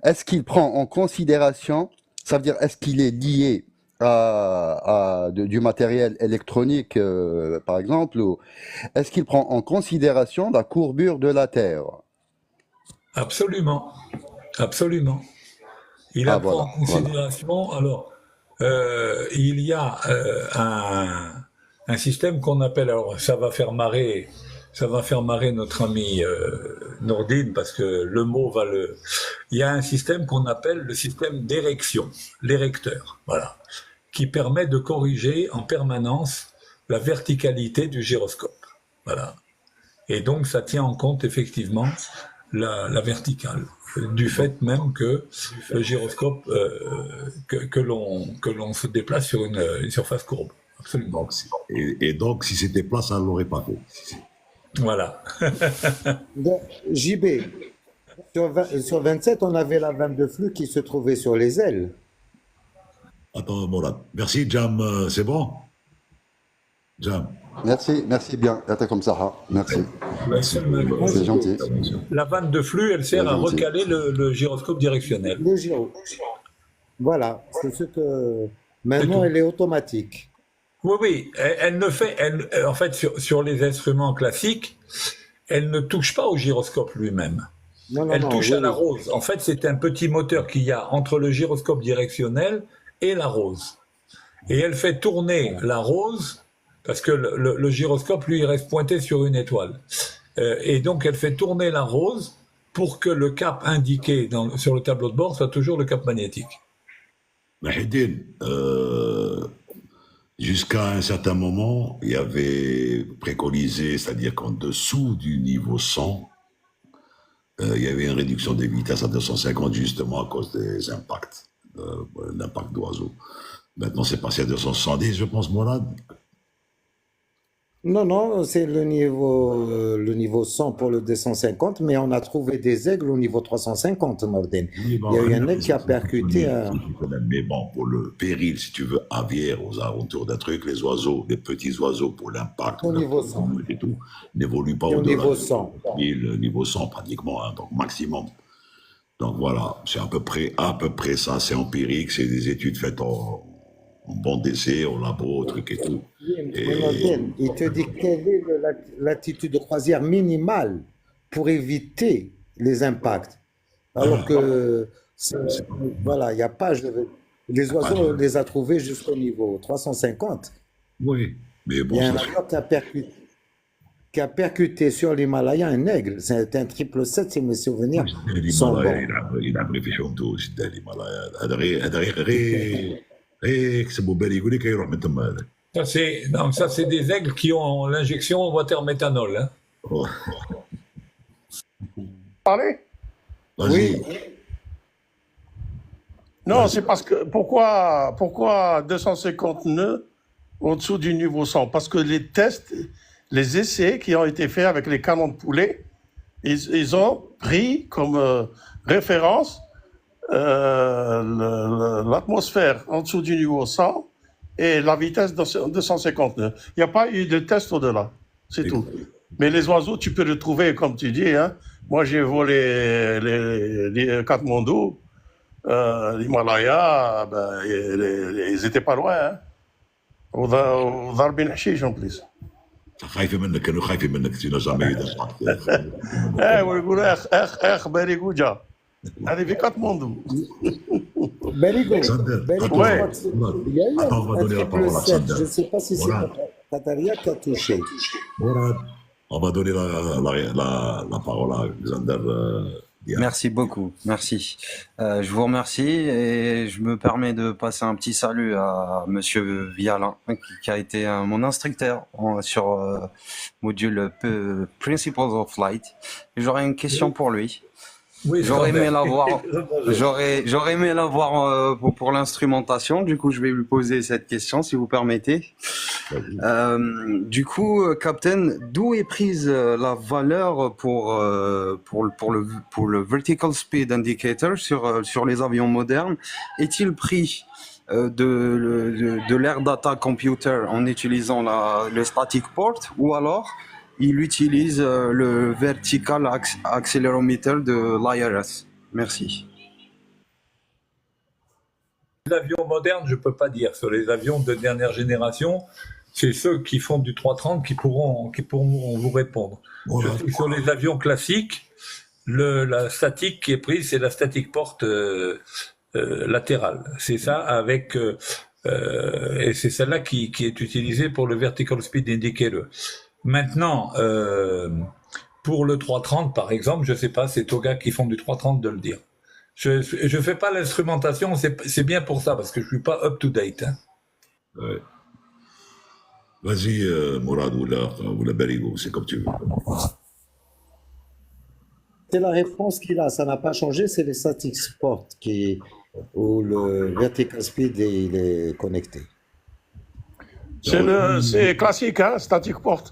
S14: est-ce qu'il prend en considération, ça veut dire est-ce qu'il est lié à du matériel électronique, par exemple, ou est-ce qu'il prend en considération la courbure de la Terre?
S4: Absolument. Il prend en considération, alors, il y a un système qu'on appelle, alors ça va faire marrer ça va faire marrer notre ami Nourdine parce que le mot va le... Il y a un système qu'on appelle le système d'érection, l'érecteur, voilà, qui permet de corriger en permanence la verticalité du gyroscope, voilà. Et donc ça tient en compte effectivement la verticale, du fait même que le gyroscope, que l'on se déplace sur une surface courbe, absolument.
S1: Et donc, si c'était plat, ça ne l'aurait pas fait.
S4: Voilà.
S2: JB, sur 27, on avait la vanne de flux qui se trouvait sur les ailes.
S1: Attends, Mourad. Merci, Jam. C'est bon? Jam.
S14: Merci bien. Attends comme ça. Merci. C'est gentil.
S4: La vanne de flux, elle sert à recaler le gyroscope directionnel.
S2: Le gyro. Voilà, c'est ce que... Maintenant, elle est automatique.
S4: Oui, elle ne fait... en fait, sur les instruments classiques, elle ne touche pas au gyroscope lui-même. Elle touche à la rose. En fait, c'est un petit moteur qu'il y a entre le gyroscope directionnel et la rose. Et elle fait tourner la rose, parce que le gyroscope, lui, il reste pointé sur une étoile. Et donc, elle fait tourner la rose pour que le cap indiqué sur le tableau de bord soit toujours le cap magnétique.
S1: Mahidine, jusqu'à un certain moment, il y avait préconisé, c'est-à-dire qu'en dessous du niveau 100, il y avait une réduction des vitesses à 250 justement à cause des impacts, l'impact d'oiseaux. Maintenant, c'est passé à 270, je pense, Mourad.
S2: Non, c'est le niveau 100 pour le 250, mais on a trouvé des aigles au niveau 350, Nordin.
S1: Oui, bon,
S2: Il y a eu un aigle qui a percuté un...
S1: Mais bon, pour le péril, si tu veux, aviaire aux alentours d'un truc, les oiseaux, les petits oiseaux pour l'impact,
S2: au niveau 100
S1: et tout, n'évoluent pas
S2: au
S1: au-delà
S2: niveau 100.
S1: du niveau 100 pratiquement, hein, donc maximum. Donc voilà, c'est à peu près ça, c'est empirique, c'est des études faites en bon d'essai, au labo, truc et tout.
S2: Il te dit quelle est l'attitude de croisière minimale pour éviter les impacts. Alors que, voilà, il n'y a pas... Les oiseaux, on les a trouvés jusqu'au niveau 350.
S1: Oui, mais bon...
S2: Il y a un avion qui a percuté sur l'Himalaya un aigle. C'est un 777, si mes souvenirs sont bons.
S1: Il a pris tout, c'est l'Himalaya.
S4: Ça, c'est des aigles qui ont l'injection en water-méthanol. Hein.
S1: Oh.
S13: Parlez?
S1: Oui.
S13: Non, c'est parce que pourquoi 250 nœuds au-dessous du niveau 100? Parce que les tests, les essais qui ont été faits avec les canons de poulet, ils ont pris comme référence l'atmosphère en dessous du niveau 100 et la vitesse de 250 nœuds. Il n'y a pas eu de test au-delà, c'est tout. Mais les oiseaux, tu peux les trouver, comme tu dis. Hein. Moi, j'ai volé les Katmandou, l'Himalaya, ils n'étaient pas loin. Hein. Au Darbin Hashish en plus.
S1: خايفة منك كانوا خايفين منك سينا جامي يدفعك
S13: ويقولوا اخ باريكوجا هذه في كاتماندو
S2: Berigo,
S13: Ouais.
S2: il y a eu un 777, je ne sais pas si c'est Tataria qui a touché.
S1: Mourad, on va donner la parole à Xander.
S15: Merci beaucoup, merci. Je vous remercie et je me permets de passer un petit salut à Monsieur Vialin, qui a été mon instructeur sur module Principles of Flight. J'aurais une question pour lui.
S4: Oui,
S15: j'aurais aimé l'avoir pour l'instrumentation. Du coup, je vais lui poser cette question, si vous permettez. Du coup, Captain, d'où est prise la valeur pour le vertical speed indicator sur les avions modernes? Est-il pris de l'air data computer en utilisant le static port, ou alors il utilise le vertical accelerometer de l'IRS? Merci.
S4: Les avions modernes, je ne peux pas dire. Sur les avions de dernière génération, c'est ceux qui font du 330 qui pourront vous répondre. Sur les avions classiques, la statique qui est prise, c'est la static port latérale. C'est ça avec... et c'est celle-là qui est utilisée pour le vertical speed indicator. Maintenant, pour le 330, par exemple, je sais pas, c'est aux gars qui font du 330 de le dire. Je fais pas l'instrumentation, c'est bien pour ça, parce que je suis pas up to date. Hein.
S1: Ouais. Vas-y, Mourad ou la Berigo, c'est comme tu veux.
S2: C'est la réponse qu'il a, ça n'a pas changé, c'est les static sport où le vertical speed il est connecté.
S13: C'est classique, hein, static port.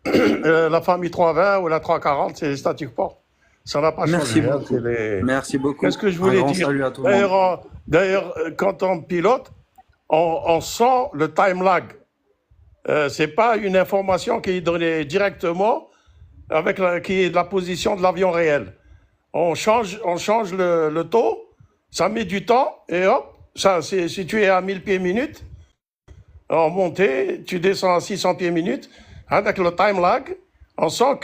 S13: La famille 320 ou la 340, c'est les static port. Ça n'a pas
S15: Merci
S13: changé. Hein,
S15: beaucoup.
S13: les...
S15: Merci beaucoup.
S13: Qu'est-ce que je
S15: Un
S13: voulais
S15: grand
S13: dire?
S15: salut à tout le monde.
S13: D'ailleurs, quand on pilote, on sent le time lag. C'est pas une information qui est donnée directement qui est de la position de l'avion réel. On change le taux, ça met du temps et hop, si tu es à 1000 pieds minute, en montée, tu descends à 600 pieds minute, avec le time lag, on sent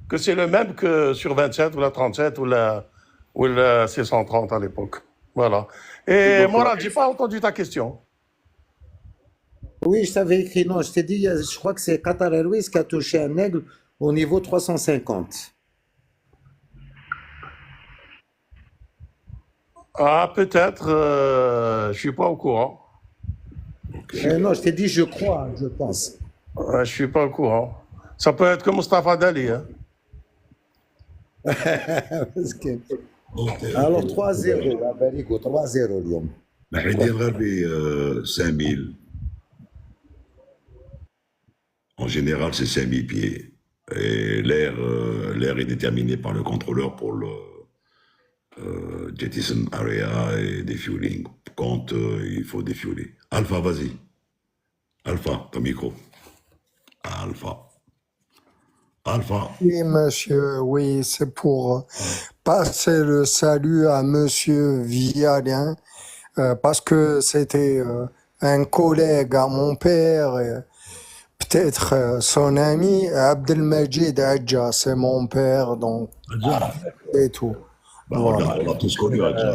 S13: que c'est le même que sur 27 ou la 37 ou la C130 à l'époque. Voilà. Et Mourad, j'ai pas entendu ta question.
S2: Oui, je t'avais écrit, non, je t'ai dit, je crois que c'est Qatar Airways qui a touché un aigle au niveau 350.
S13: Ah, peut-être, je suis pas au courant.
S2: Non, je t'ai dit, je crois, je pense.
S13: Je suis pas au courant. Ça peut être comme Mustafa Dali. Hein.
S2: Alors 3-0, la Berigo, 3-0 اليوم.
S1: حيدي الغربي 5000. En général, c'est 5000 pieds. Et l'air est déterminé par le contrôleur pour le jettison area et defueling. Quand il faut défueler. Alpha, vas-y. Alpha, ton micro. Alpha. Alpha.
S10: Oui, monsieur, oui, c'est pour passer le salut à monsieur Vialien, parce que c'était un collègue à mon père, et peut-être son ami, Abdelmajid Adja, c'est mon père, donc c'est tout.
S1: Bah,
S10: Voilà.
S1: on a tous connu Adja.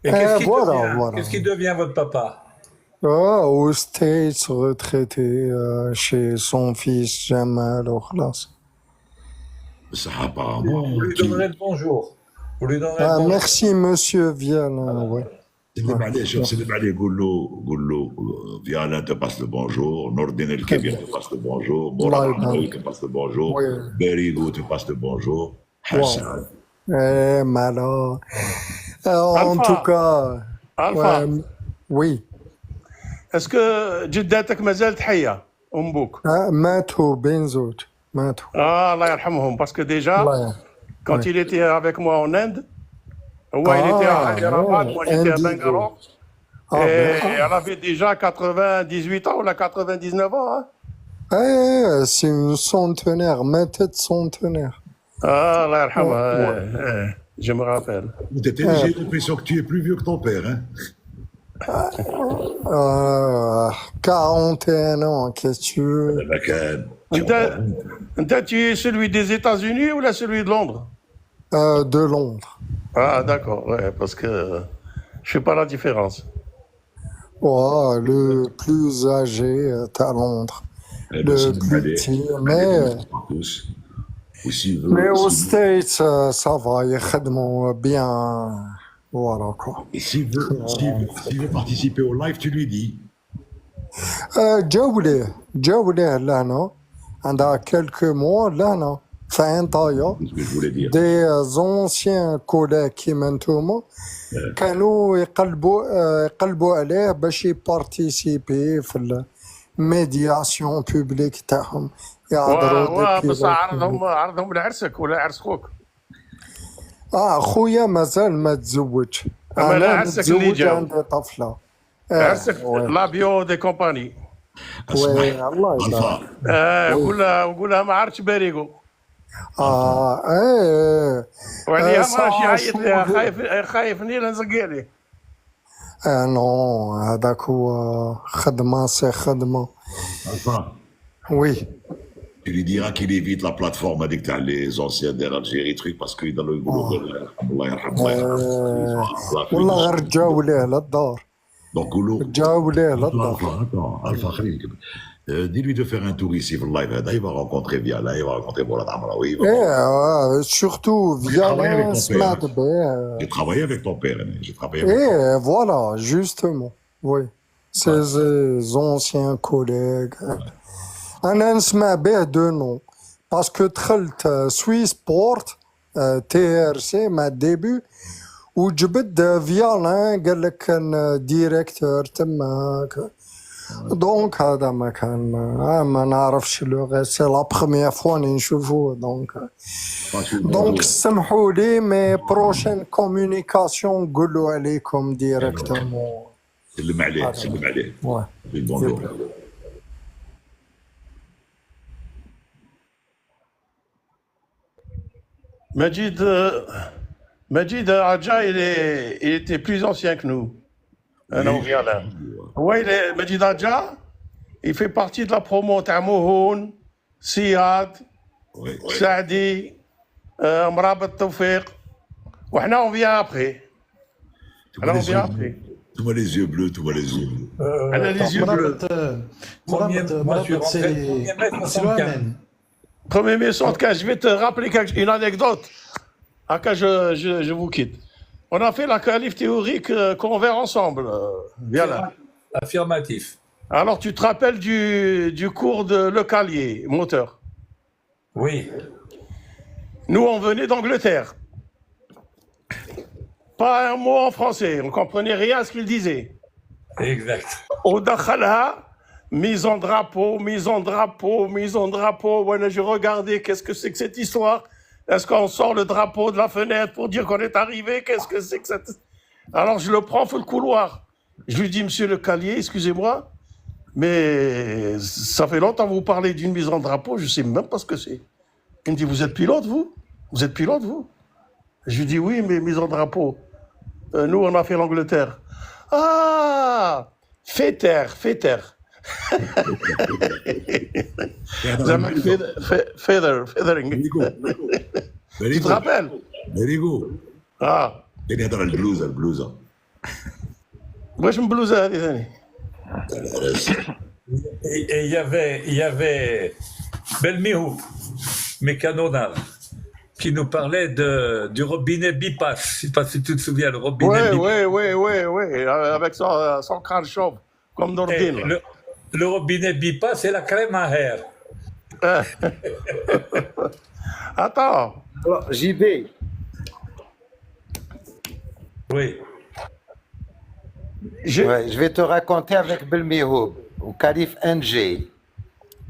S4: Et qu'est-ce
S10: Voilà.
S4: qu'est-ce qui devient votre papa?
S10: Aux States, retraité chez son fils Jamal Okhlas.
S1: Ça apparemment.
S4: Vous lui donnerez le bonjour. Vous lui donnerez le bonjour.
S10: Merci, monsieur Vialin. Ouais.
S1: سلم عليه قول له فيانا te passe le bonjour, Nordin El Kebir te passe le bonjour, Mourad Amoui te passe le bonjour, Berigo te passe le bonjour, Hassan.
S10: Malheur. En tout cas,
S13: Alpha.
S10: Oui.
S13: Est-ce que جداتك ما زالت حية أمبوك؟
S10: ماتوا بين زوج ماتوا.
S13: الله يرحمهم parce que déjà quand il était avec moi en Inde, il était à Hyderabad, moi j'étais à Bangalore. Et elle avait déjà 98 ans ou 99 ans. Hein?
S10: C'est une centenaire, ma tête centenaire.
S13: Ah, Allah yarhamha, je me rappelle.
S1: J'ai l'impression que tu es plus vieux que ton père, hein?
S10: 41 ans, qu'est-ce que tu veux?
S13: Tu es celui des États-Unis ou là celui de Londres?
S10: De Londres.
S13: Ah, d'accord, ouais, parce que je fais pas la différence.
S10: Le plus âgé est à Londres. Le plus petit, mais aux States, ça va, ils خدموا bien. Voilà quoi.
S1: Et s'il veut participer au live, tu lui dis.
S10: جاوليه لهنا عندها quelques mois لهنا في انطايا des anciens collègues كيما نتوما كانوا يقلبوا عليه باش يبارتيسيبي في الميدياسيون بوبليك تاعهم يهضروا
S13: بس عرضهم لعرسك ولا عرس خوك؟
S10: خويا مازال ما تزوج.
S13: انا متزوج
S10: عندي طفله.
S13: عرسك لابيو دي كومباني.
S10: الله يبارك.
S13: قول لها ما عرفتش باريغو. وعليها ماشي يعيط لها خايف نيل نزق عليه.
S10: نو هذاك هو خدمه سي خدمه. Oui.
S1: Tu lui diras qu'il évite la plateforme avec les anciens d'Algérie, truc, parce qu'il a le boulot de
S10: والله غير جاو ليه للدار.
S1: Donc, قول له
S10: جاو ليه للدار.
S1: Alpha, Alpha, Dis-lui de faire un tour ici pour le live. Il va rencontrer Viala, il va rencontrer Bola Amraoui.
S10: surtout
S1: J'ai travaillé avec
S10: Viala,
S1: ton
S10: Smad
S1: père.
S10: Bey.
S1: J'ai travaillé avec ton père. J'ai travaillé avec ton
S10: Et voilà, justement, oui. Ses anciens collègues. أنا نسمع به دو نو باسكو دخلت سوي سبورت تي ار سي مع الديبي وجبد فيالان قال لك كان ديريكتور تماك دونك هذا ما كان ما نعرفش لو سي لا بروميير فوا اللي نشوفوه دونك سمحوا لي مي بروشين كومونيكاسيون نقولوا عليكم ديريكتومون
S1: سلم عليه سلم عليه.
S10: واه
S1: Bonjour.
S13: Majid Adja, il était plus ancien que nous. Non, Viala. Ouais, Majid Adja, il fait partie de la promo Tamoun, Siad, Saadi, Mrabat Tawfiq. On vient après. Alors, on vient après.
S1: Tu vois les yeux bleus, tu vois les yeux bleus.
S13: Elle a les yeux bleus.
S12: C'est l'OMN.
S13: 1er mai 75, je vais te rappeler une anecdote. Après, je vous quitte. On a fait la qualif théorique qu'on verra ensemble. Viala.
S4: Affirmatif.
S13: Alors, tu te rappelles du cours de Le Calier, moteur?
S4: Oui.
S13: Nous, on venait d'Angleterre. Pas un mot en français. On comprenait rien à ce qu'il disait.
S4: Exact.
S13: Au Dakhala, mise en drapeau, mise en drapeau, mise en drapeau. Voilà, je regardais, qu'est-ce que c'est que cette histoire? Est-ce qu'on sort le drapeau de la fenêtre pour dire qu'on est arrivé? Qu'est-ce que c'est que cette... Alors, je le prends sur le couloir. Je lui dis, monsieur Le Calier, excusez-moi, mais ça fait longtemps que vous parlez d'une mise en drapeau, je ne sais même pas ce que c'est. Il me dit, vous êtes pilote, vous? Vous êtes pilote, vous? Je lui dis, oui, mais mise en drapeau. Nous, on a fait l'Angleterre. Ah, feithering. Tu te rappelles?
S1: Merigo.
S13: Ah.
S1: Il est dans le blues.
S13: Moi, je me blouse à des années.
S4: Et il y avait Belmihou, mécanonal, qui nous parlait du robinet Bipas. Je ne sais pas si tu te souviens, le robinet Bipas.
S13: Oui, avec son crâne chauve, comme Nordine.
S4: Le robinet Bipas, c'est la crème à air.
S13: Attends.
S2: Alors, JB.
S4: Oui.
S2: Je vais te raconter avec Belmihoub, au calife NG.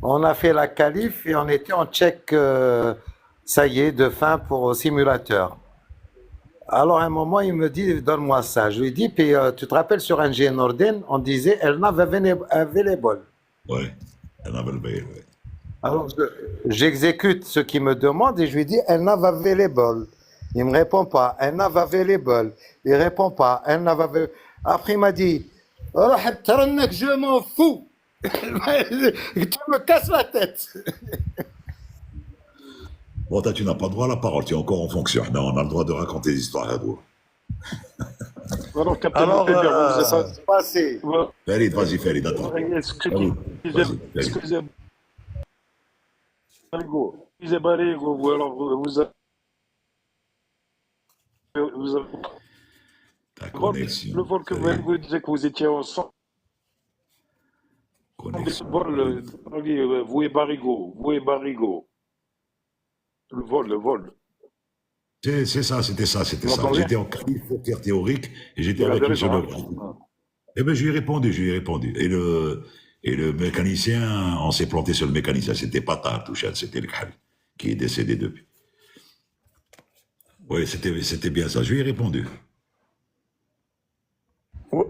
S2: On a fait la qualif et on était en check, ça y est, de fin pour le simulateur. Alors à un moment, il me dit, donne-moi ça. Je lui dis, puis tu te rappelles sur NG Norden, on disait, elle n'a available.
S1: Oui, elle n'a available.
S2: Alors j'exécute ce qu'il me demande et je lui dis, elle n'a available. Il ne me répond pas, elle n'a available. Il ne répond pas, elle n'a available. Après, il m'a dit, je m'en fous. Tu me casses la tête.
S1: Bon, toi, tu n'as pas droit à la parole, tu es encore en fonction. Non, on a le droit de raconter des histoires à vous.
S3: Alors, Captain Weber, vous êtes
S2: passé.
S1: Farid, vas-y, Farid, attends.
S3: Excusez-moi. Barigo, vous avez... Le vol que vous disiez que vous étiez ensemble. Vous et Barigo. Le vol.
S1: C'est ça, c'était ça. J'étais en qualif théorique et j'étais avec M. Lebrun. Eh bien, je lui ai répondu. Et le mécanicien, on s'est planté sur le mécanicien. C'était pas tard, Touchad, c'était le Khal, qui est décédé depuis. Oui, c'était bien ça. Je lui ai répondu. On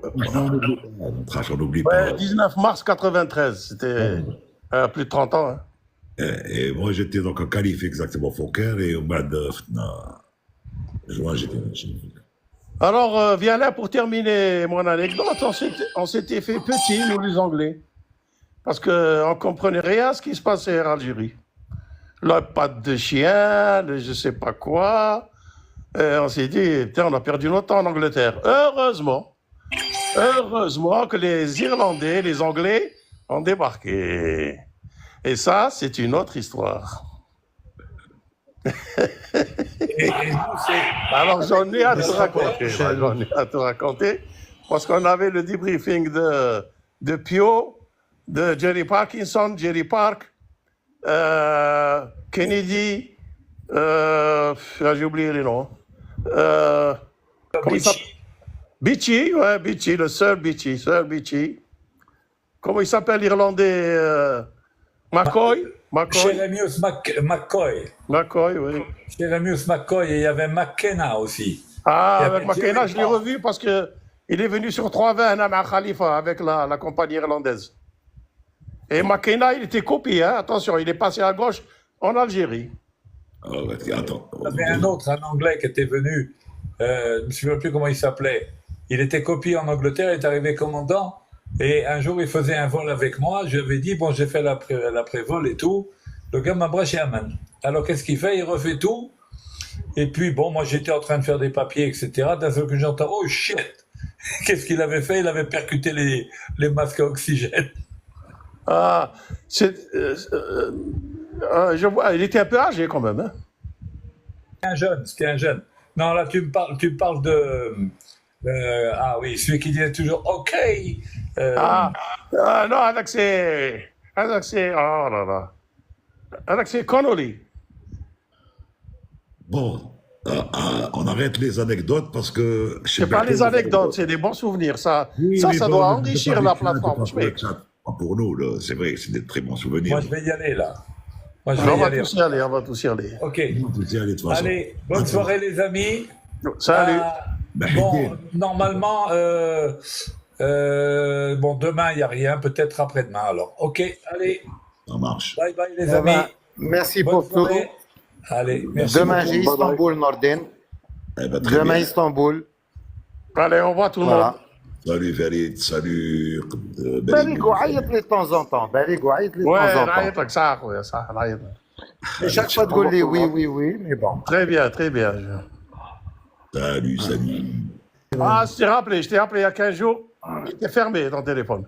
S1: n'oublie pas.
S13: 19 mars 93, c'était plus de 30 ans. Hein.
S1: Et moi, j'étais donc en qualif exactement Fokker et au mois de juin, j'étais.
S13: Alors, viens là pour terminer mon anecdote. On s'était fait petit, nous les Anglais, parce qu'on ne comprenait rien à ce qui se passait en Algérie. La patte de chien, le je ne sais pas quoi. Et on s'est dit, putain, on a perdu notre temps en Angleterre. Heureusement que les Irlandais, les Anglais, On débarque. Et ça, c'est une autre histoire.
S4: Et nous, c'est...
S13: Alors, j'en ai à te raconter. J'en ai à te raconter. Parce qu'on avait le debriefing de Pio, de Jerry Parkinson, Jerry Park, Kennedy, j'ai oublié les noms. Comment il s'appelle? Beachy, ouais, Beachy, le Sir Beachy. Comment il s'appelle l'Irlandais? McCoy?
S4: Jeremius McCoy.
S13: McCoy, oui.
S4: Jeremius McCoy, et il y avait McKenna aussi.
S13: Ah, avec McKenna, je l'ai revu parce que il est venu sur 320 à Khalifa avec la compagnie irlandaise. Et McKenna, il était copié, hein, attention, il est passé à gauche en Algérie.
S1: Alors, attends.
S4: Il y avait un autre, un Anglais qui était venu, je ne me souviens plus comment il s'appelait. Il était copié en Angleterre, il est arrivé commandant, et un jour il faisait un vol avec moi, je lui avais dit, bon j'ai fait l'après-vol et tout, le gars m'a braché à main. Alors qu'est-ce qu'il fait? Il refait tout, et puis bon, moi j'étais en train de faire des papiers, etc. D'un seul coup j'entends, oh shit! Qu'est-ce qu'il avait fait? Il avait percuté les masques à oxygène.
S13: Ah, je vois, il était un peu âgé quand même. Hein?
S4: C'était un jeune. Non, là, tu me parles de... ah oui, celui qui disait toujours « OK ».
S13: Non, avec c'est... Oh là là. Avec c'est Connolly.
S1: Bon, on arrête les anecdotes parce que...
S13: C'est pas les anecdotes, c'est des bons souvenirs. Ça doit enrichir la plateforme.
S1: Pas pour nous, là. C'est vrai, c'est des très bons souvenirs.
S4: Moi, je vais y aller, là.
S13: On va tous y aller.
S4: OK.
S1: Allez,
S4: bonne soirée, les amis.
S13: Salut.
S4: Bon, normalement, bon, demain, il n'y a rien. Peut-être après-demain, alors. OK, allez.
S1: Ça marche.
S4: Bye bye, les amis.
S2: Merci pour tout.
S4: Allez, merci.
S2: Demain, j'ai Istanbul, Nordin. Demain, Istanbul.
S13: Allez, on voit tout le monde.
S1: Salut Farid, salut.
S2: Baligo, عيط لي de temps en temps. Baligo, عيط لي de temps en temps.
S13: نعيط لك صح خويا صح نعيط لك.
S2: Et chaque fois تقول لي oui, mais bon.
S13: Très bien.
S1: Salut.
S13: Ah, je t'ai rappelé il y a 15 jours, il était fermé ton téléphone.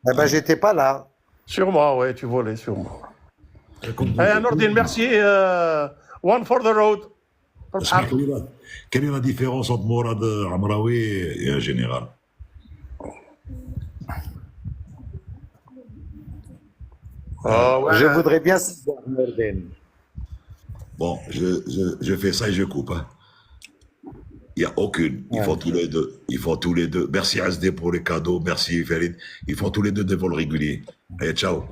S2: Eh ben, j'étais pas là.
S13: Sûrement, ouais, tu volais, sûrement. Nordine, merci. One for the road.
S1: Quelle est la différence entre Mourad Amraoui et un général?
S2: Je voudrais bien savoir, Nordin.
S1: Bon, je fais ça et je coupe. Hein. Il n'y a aucune. Ils font tous les deux. Merci SD pour les cadeaux. Merci Farid. Ils font tous les deux des vols réguliers. Allez, ciao.